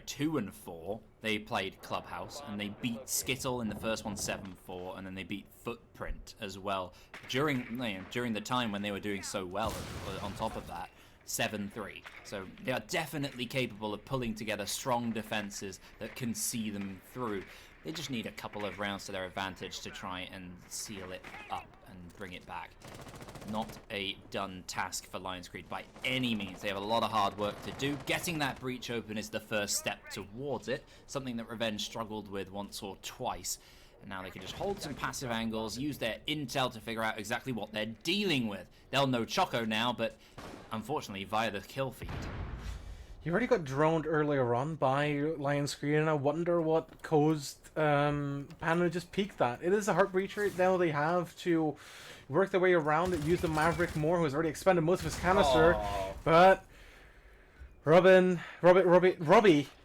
2 and 4, they played Clubhouse and they beat Skittle in the first one 7-4, and then they beat Footprint as well during the time when they were doing so well. On top of that, 7-3. So they are definitely capable of pulling together strong defenses that can see them through. They just need a couple of rounds to their advantage to try and seal it up and bring it back. Not a done task for Lionscreed by any means. They have a lot of hard work to do. Getting that breach open is the first step towards it, something that Revenge struggled with once or twice. And now they can just hold some passive angles, use their intel to figure out exactly what they're dealing with. They'll know Choco now, but unfortunately via the kill feed. He already got droned earlier on by Lionscreed, and I wonder what caused Panda to just peek that. It is a heart breacher. Now they have to work their way around it, use the Maverick more, who's already expended most of his canister. But Robbie,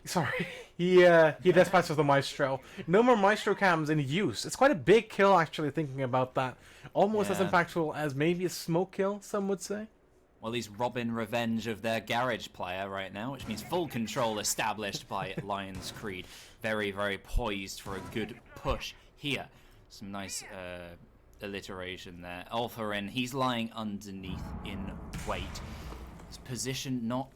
sorry, he dispatches the Maestro. No more Maestro cams in use. It's quite a big kill, actually, thinking about that. Almost as impactful as maybe a smoke kill, some would say. Well, he's robbing Revenge of their garage player right now, which means full control established by Lionscreed. Very, very poised for a good push here. Some nice alliteration there. Alpharin, he's lying underneath in wait. His position not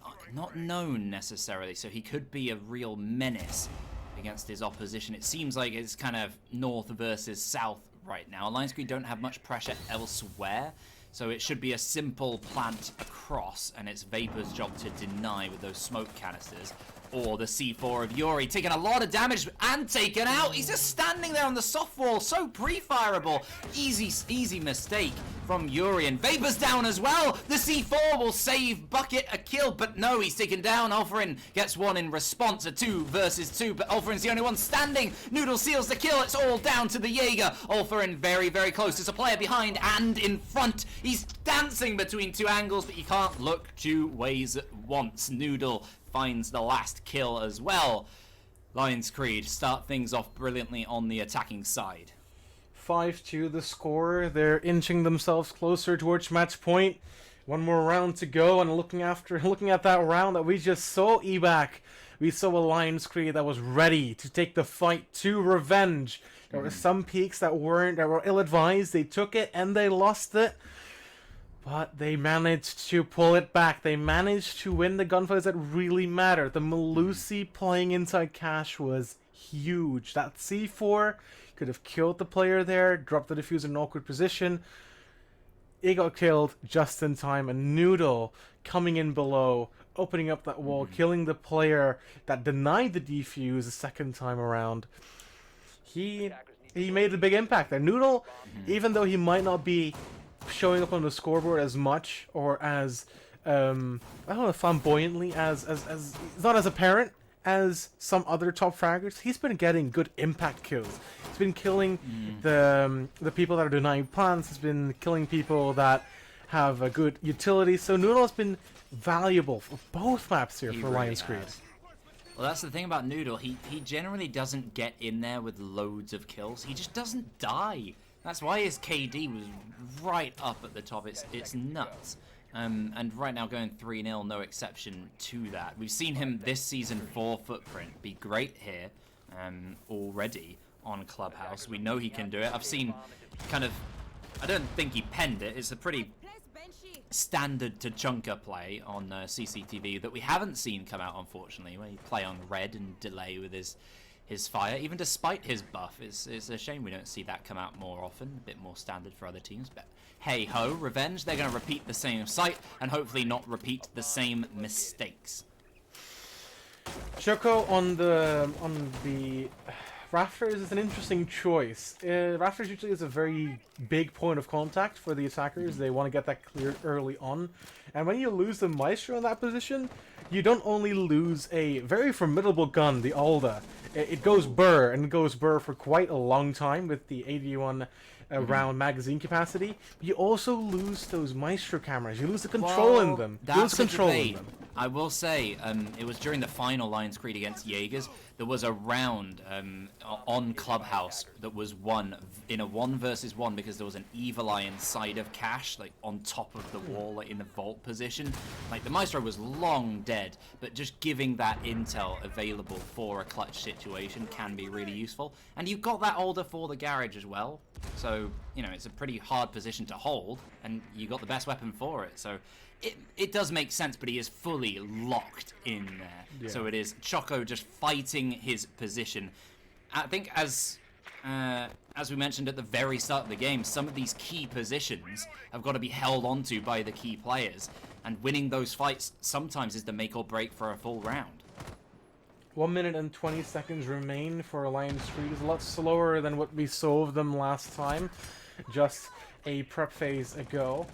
known necessarily, so he could be a real menace against his opposition. It seems like it's kind of north versus south right now. Lionscreed don't have much pressure elsewhere, so it should be a simple plant across, and it's Vapor's job to deny with those smoke canisters. Or the C4 of Yuri, taking a lot of damage and taken out. He's just standing there on the soft wall, so pre-fireable. Easy mistake from Yuri, and Vapor's down as well. The C4 will save Bucket a kill, but no, he's taken down. Alpharin gets one in response, a 2 versus 2, but Alpharin's the only one standing. Noodle seals the kill. It's all down to the Jaeger. Alpharin very, very close. There's a player behind and in front. He's dancing between two angles, but you can't look two ways at once. Noodle finds the last kill as well. Lionscreed start things off brilliantly on the attacking side. 5-2 the score. They're inching themselves closer towards match point. One more round to go, and looking at that round that we just saw, Ebac, we saw a Lionscreed that was ready to take the fight to Revenge. There were some peaks that were ill-advised. They took it and they lost it. But they managed to pull it back. They managed to win the gunfights that really mattered. The Malusi playing inside Cash was huge. That C4 could have killed the player there, dropped the diffuser in an awkward position. It got killed just in time. And Noodle coming in below, opening up that wall, killing the player that denied the defuse the second time around. He made a big impact there. Noodle, even though he might not be showing up on the scoreboard as much or as I don't know, flamboyantly as not as apparent as some other top fraggers, he's been getting good impact kills. He's been killing the people that are denying plants. He's been killing people that have a good utility. So Noodle has been valuable for both maps here for Lionscreed. Well, that's the thing about Noodle. He generally doesn't get in there with loads of kills. He just doesn't die. That's why his KD was right up at the top. It's nuts. And right now going 3-0, no exception to that. We've seen him this season for Footprint be great here already on Clubhouse. We know he can do it. I've seen I don't think he penned it. It's a pretty standard Tachanka play on CCTV that we haven't seen come out, unfortunately, where you play on red and delay with his fire, even despite his buff. It's a shame we don't see that come out more often, a bit more standard for other teams, but hey ho, Revenge, they're going to repeat the same site and hopefully not repeat the same mistakes. Choco on the Rafters is an interesting choice. Rafters usually is a very big point of contact for the attackers. They want to get that cleared early on. And when you lose the Maestro in that position, you don't only lose a very formidable gun, the Alda. It goes burr, and it goes burr for quite a long time with the 81 around magazine capacity, but you also lose those Maestro cameras. You lose the control in them. You lose That's control a in debate. them. I will say, it was during the final Lionscreed against Jaegers. There was a round on Clubhouse that was won in a 1 versus 1 because there was an Evil Eye inside of Cash, like on top of the wall, like in the vault position. Like the Maestro was long dead, but just giving that intel available for a clutch situation can be really useful. And you've got that older for the garage as well, so you know it's a pretty hard position to hold, and you got the best weapon for it. So it does make sense, but he is fully locked in there. Yeah. So it is Choco just fighting his position. I think as we mentioned at the very start of the game, some of these key positions have got to be held onto by the key players, and winning those fights sometimes is the make or break for a full round. 1 minute and 20 seconds remain for Lionscreed. It's a lot slower than what we saw of them last time, just a prep phase ago.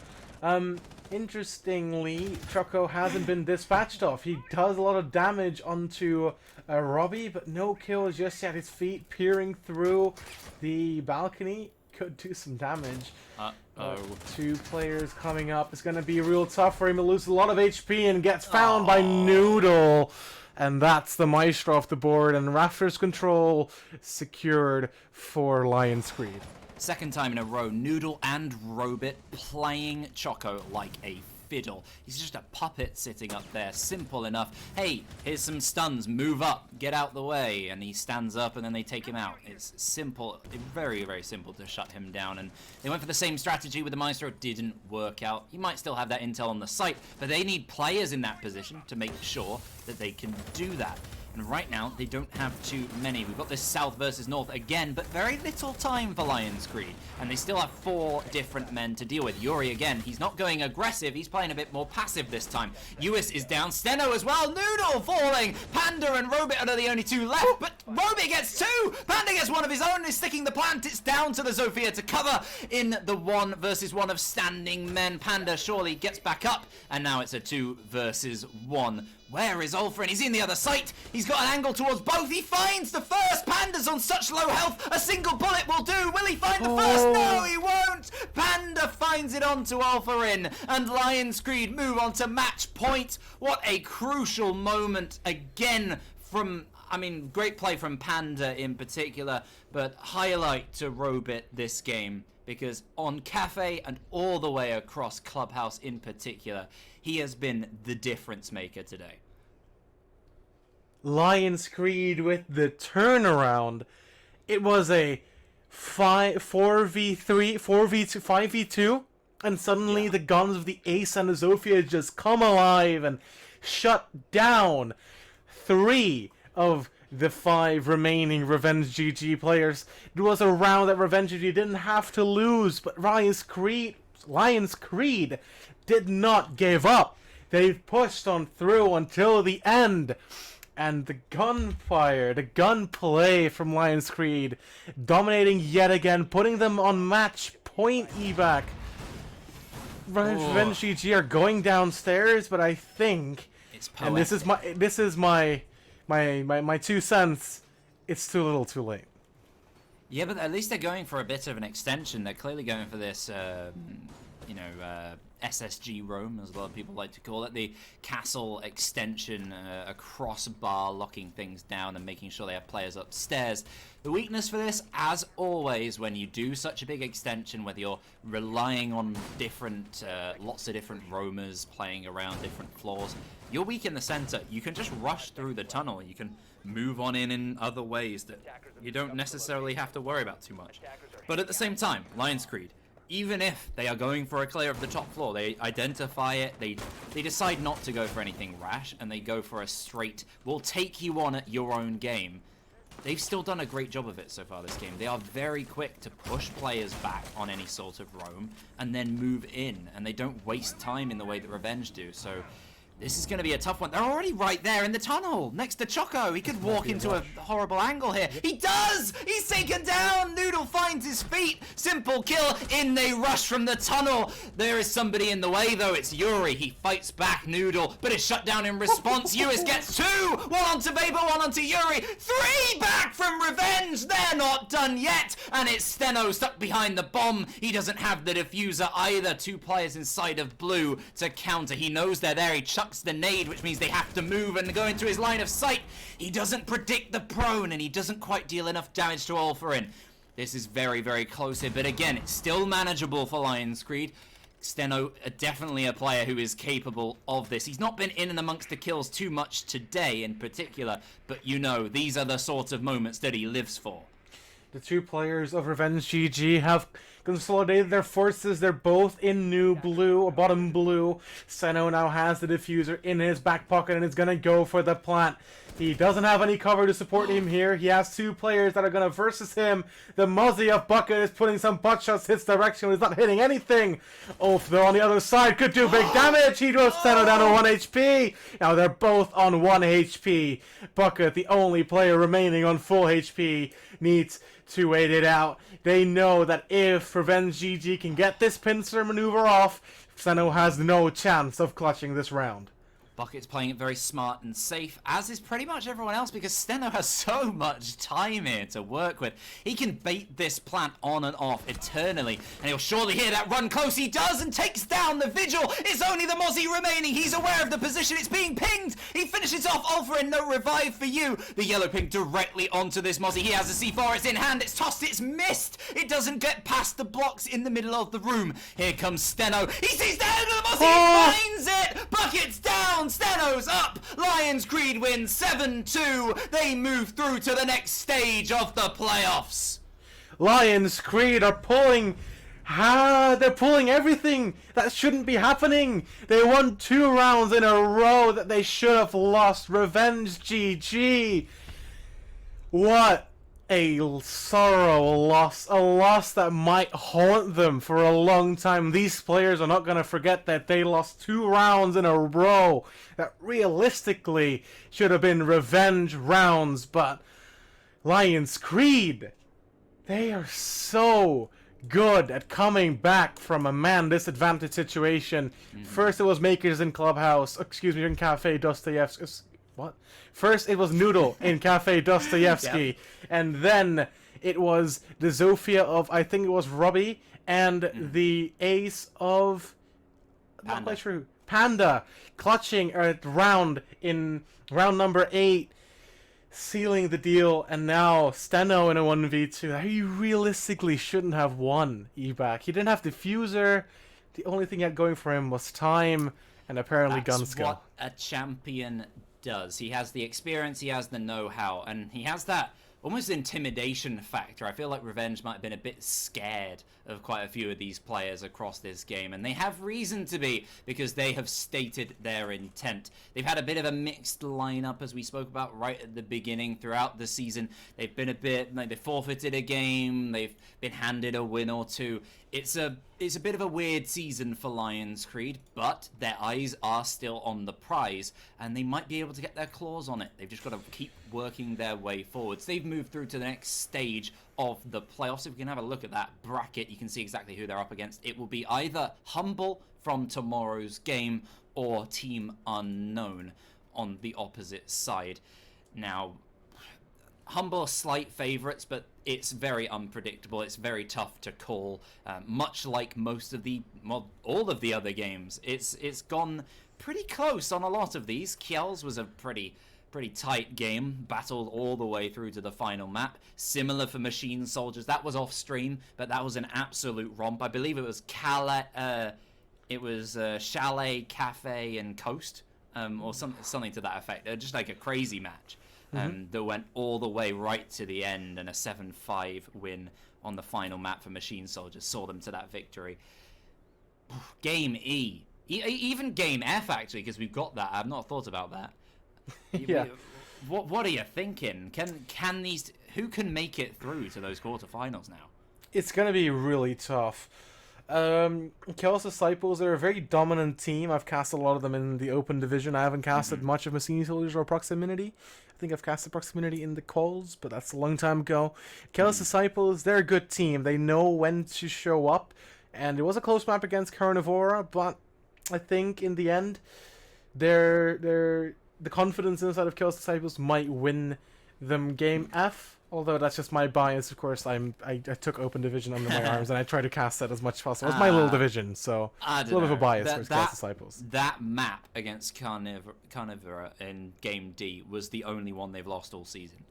Interestingly, Choco hasn't been dispatched off. He does a lot of damage onto Robbie, but no kills just yet. His feet peering through the balcony could do some damage. Two players coming up. It's going to be real tough for him to lose a lot of HP and gets found by Noodle. And that's the Maestro off the board, and Raptors control secured for Lionscreed. Second time in a row, Noodle and Robit playing Choco like a fiddle. He's just a puppet sitting up there, simple enough. Hey, here's some stuns, move up, get out the way, and he stands up and then they take him out. It's simple, very, very simple to shut him down, and they went for the same strategy with the Maestro, didn't work out. You might still have that intel on the site, but they need players in that position to make sure that they can do that. And right now, they don't have too many. We've got this South versus North again, but very little time for Lionscreed. And they still have 4 different men to deal with. Yuri, again, he's not going aggressive. He's playing a bit more passive this time. Uis is down. Steno as well. Noodle falling. Panda and Robit are the only 2 left. But Robit gets 2. Panda gets 1 of his own. Is sticking the plant. It's down to the Zofia to cover in the 1 versus 1 of standing men. Panda surely gets back up. And now it's a 2 versus 1. Where is Ulfrin? He's in the other site. He's got an angle towards both. He finds the first. Panda's on such low health. A single bullet will do. Will he find the first? No, he won't. Panda finds it onto Ulfrin. And Lionscreed move on to match point. What a crucial moment again from... I mean, great play from Panda in particular, but highlight to Robit this game, because on Cafe and all the way across Clubhouse in particular, he has been the difference maker today. Lionscreed with the turnaround. It was a 4v3, 4v2, 5v2, and suddenly the guns of the Ace and the Zofia just come alive and shut down 3 of the 5 remaining Revenge GG players. It was a round that Revenge GG didn't have to lose, but Lionscreed did not give up. They pushed on through until the end. And the gunfire, the gunplay from Lionscreed, dominating yet again, putting them on match point evac. Revenge GG are going downstairs, but I think, It's and this is my 2 cents, it's too little too late. Yeah, but at least they're going for a bit of an extension. They're clearly going for this, SSG roam, as a lot of people like to call it, the castle extension, a crossbar locking things down and making sure they have players upstairs. The weakness for this, as always, when you do such a big extension, whether you're relying on different, lots of different roamers playing around different floors, you're weak in the center. You can just rush through the tunnel. You can move on in other ways that you don't necessarily have to worry about too much. But at the same time, Lionscreed, even if they are going for a clear of the top floor, they identify it, they decide not to go for anything rash, and they go for a straight, we'll take you on at your own game. They've still done a great job of it so far this game. They are very quick to push players back on any sort of roam, and then move in, and they don't waste time in the way that Revenge do, so... This is going to be a tough one. They're already right there in the tunnel, next to Choco. He could walk into a horrible angle here. He does! He's taken down! Noodle finds finds his feet. Simple kill. In they rush from the tunnel. There is somebody in the way, though. It's Yuri. He fights back Noodle, but is shut down in response. US gets 2. 1 onto Vapor, 1 onto Yuri. 3 back from Revenge. They're not done yet. And it's Steno stuck behind the bomb. He doesn't have the diffuser either. 2 players inside of blue to counter. He knows they're there. He chucks the nade, which means they have to move and go into his line of sight. He doesn't predict the prone, and he doesn't quite deal enough damage to Alpha in. This is very, very close here, but again, it's still manageable for Lionscreed. Steno, definitely a player who is capable of this. He's not been in and amongst the kills too much today in particular, but you know, these are the sort of moments that he lives for. The 2 players of Revenge GG have consolidated their forces. They're both in new blue, or bottom blue. Steno now has the diffuser in his back pocket and is going to go for the plant. He doesn't have any cover to support him here. He has 2 players that are going to versus him. The Muzzy of Bucket is putting some butt shots his direction. He's not hitting anything. Ulf, though, on the other side, could do big damage. He goes Steno down to 1 HP. Now they're both on 1 HP. Bucket, the only player remaining on full HP, needs to wait it out. They know that if Revenge GG can get this pincer maneuver off, Steno has no chance of clutching this round. Bucket's playing it very smart and safe, as is pretty much everyone else, because Steno has so much time here to work with. He can bait this plant on and off eternally, and he'll surely hear that run close. He does, and takes down the Vigil. It's only the Mozzie remaining. He's aware of the position. It's being pinged. He finishes off Alpha, and no revive for you. The yellow ping directly onto this Mozzie. He has a C4. It's in hand. It's tossed. It's missed. It doesn't get past the blocks in the middle of the room. Here comes Steno. He sees the head of the Mozzie. He finds it. Bucket's down. Steno's up. Lionscreed wins 7-2. They move through to the next stage of the playoffs. Lionscreed are pulling... they're pulling everything that shouldn't be happening. They won 2 rounds in a row that they should have lost. Revenge GG. What a sorrow loss. A loss that might haunt them for a long time. These players are not going to forget that they lost 2 rounds in a row that realistically should have been revenge rounds. But Lionscreed, they are so good at coming back from a man disadvantaged situation. First it was Makers in Clubhouse, in Cafe Dostoevsky. What? First it was Noodle in Cafe Dostoevsky, Yep. and then it was the Zofia of, I think it was Robbie, and the ace of... Panda. Not quite sure. Panda, clutching a round in round number 8, sealing the deal, and now Steno in a 1v2 that he realistically shouldn't have won evac. He didn't have diffuser. The only thing he had going for him was time and apparently gun That's skill. what a champion does. He has the experience, he has the know-how, and he has that almost intimidation factor. I feel like Revenge might have been a bit scared of quite a few of these players across this game, and they have reason to be, because they have stated their intent. They've had a bit of a mixed lineup, as we spoke about right at the beginning. Throughout the season, they've been a bit like they forfeited a game, they've been handed a win or two. It's a bit of a weird season for Lionscreed, but their eyes are still on the prize, and they might be able to get their claws on it. They've just got to keep working their way forwards. They've moved through to the next stage of the playoffs. If we can have a look at that bracket, you can see exactly who they're up against. It will be either Humble from tomorrow's game or Team Unknown on the opposite side. Now, Humble are slight favourites, but it's very unpredictable. It's very tough to call. Much like most of the, well, all of the other games, it's gone pretty close on a lot of these. Kjell's was a pretty tight game, battled all the way through to the final map. Similar for Machine Soldiers. That was off stream, but that was an absolute romp. I believe it was Chalet, Cafe, and Coast, or something to that effect. Just like a crazy match. That went all the way right to the end, and a 7-5 win on the final map for Machine Soldiers saw them to that victory. Game E. Even Game F, actually, because we've got that. I've not thought about that. Yeah. What are you thinking? Can these... Who can make it through to those quarterfinals now? It's going to be really tough. Chaos Disciples, they're a very dominant team. I've cast a lot of them in the open division. I haven't casted much of Machine Soldiers or Proximity. I think I've casted Proximity in the calls, but that's a long time ago. Chaos Disciples, they're a good team. They know when to show up, and it was a close map against Carnivora, but I think in the end, the confidence inside of Chaos Disciples might win them game F. Although that's just my bias, of course. I took open division under my arms and I try to cast that as much as possible. It's my little division, so it's a little bit of a bias towards Chaos Disciples. That map against Carnivora in game D was the only one they've lost all season,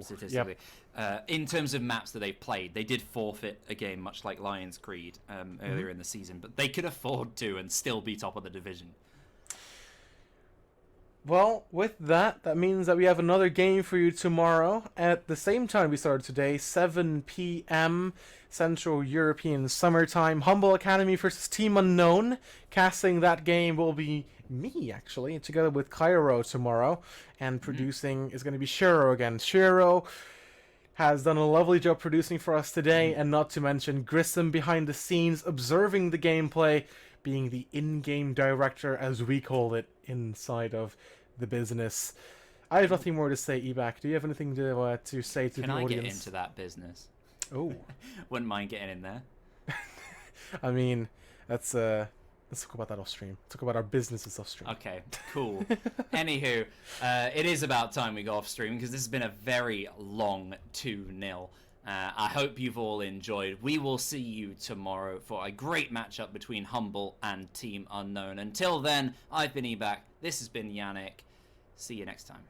statistically. Yep. In terms of maps that they've played, they did forfeit a game, much like Lionscreed earlier in the season, but they could afford to and still be top of the division. Well, with that means that we have another game for you tomorrow at the same time we started today, 7 p.m. Central European Summertime. Humble Academy versus Team Unknown. Casting that game will be me, actually, together with Cairo tomorrow. And producing is going to be Shiro again. Shiro has done a lovely job producing for us today, and not to mention Grissom behind the scenes, observing the gameplay, being the in-game director, as we call it, inside of the business. I have nothing more to say, Ebac. Do you have anything to say to the audience? Can I get into that business? Oh. Wouldn't mind getting in there. I mean, let's talk about that off stream. Let's talk about our businesses off stream. Okay, cool. Anywho, it is about time we go off stream because this has been a very long 2-0. I hope you've all enjoyed. We will see you tomorrow for a great matchup between Humble and Team Unknown. Until then, I've been Ebac. This has been Yannick. See you next time.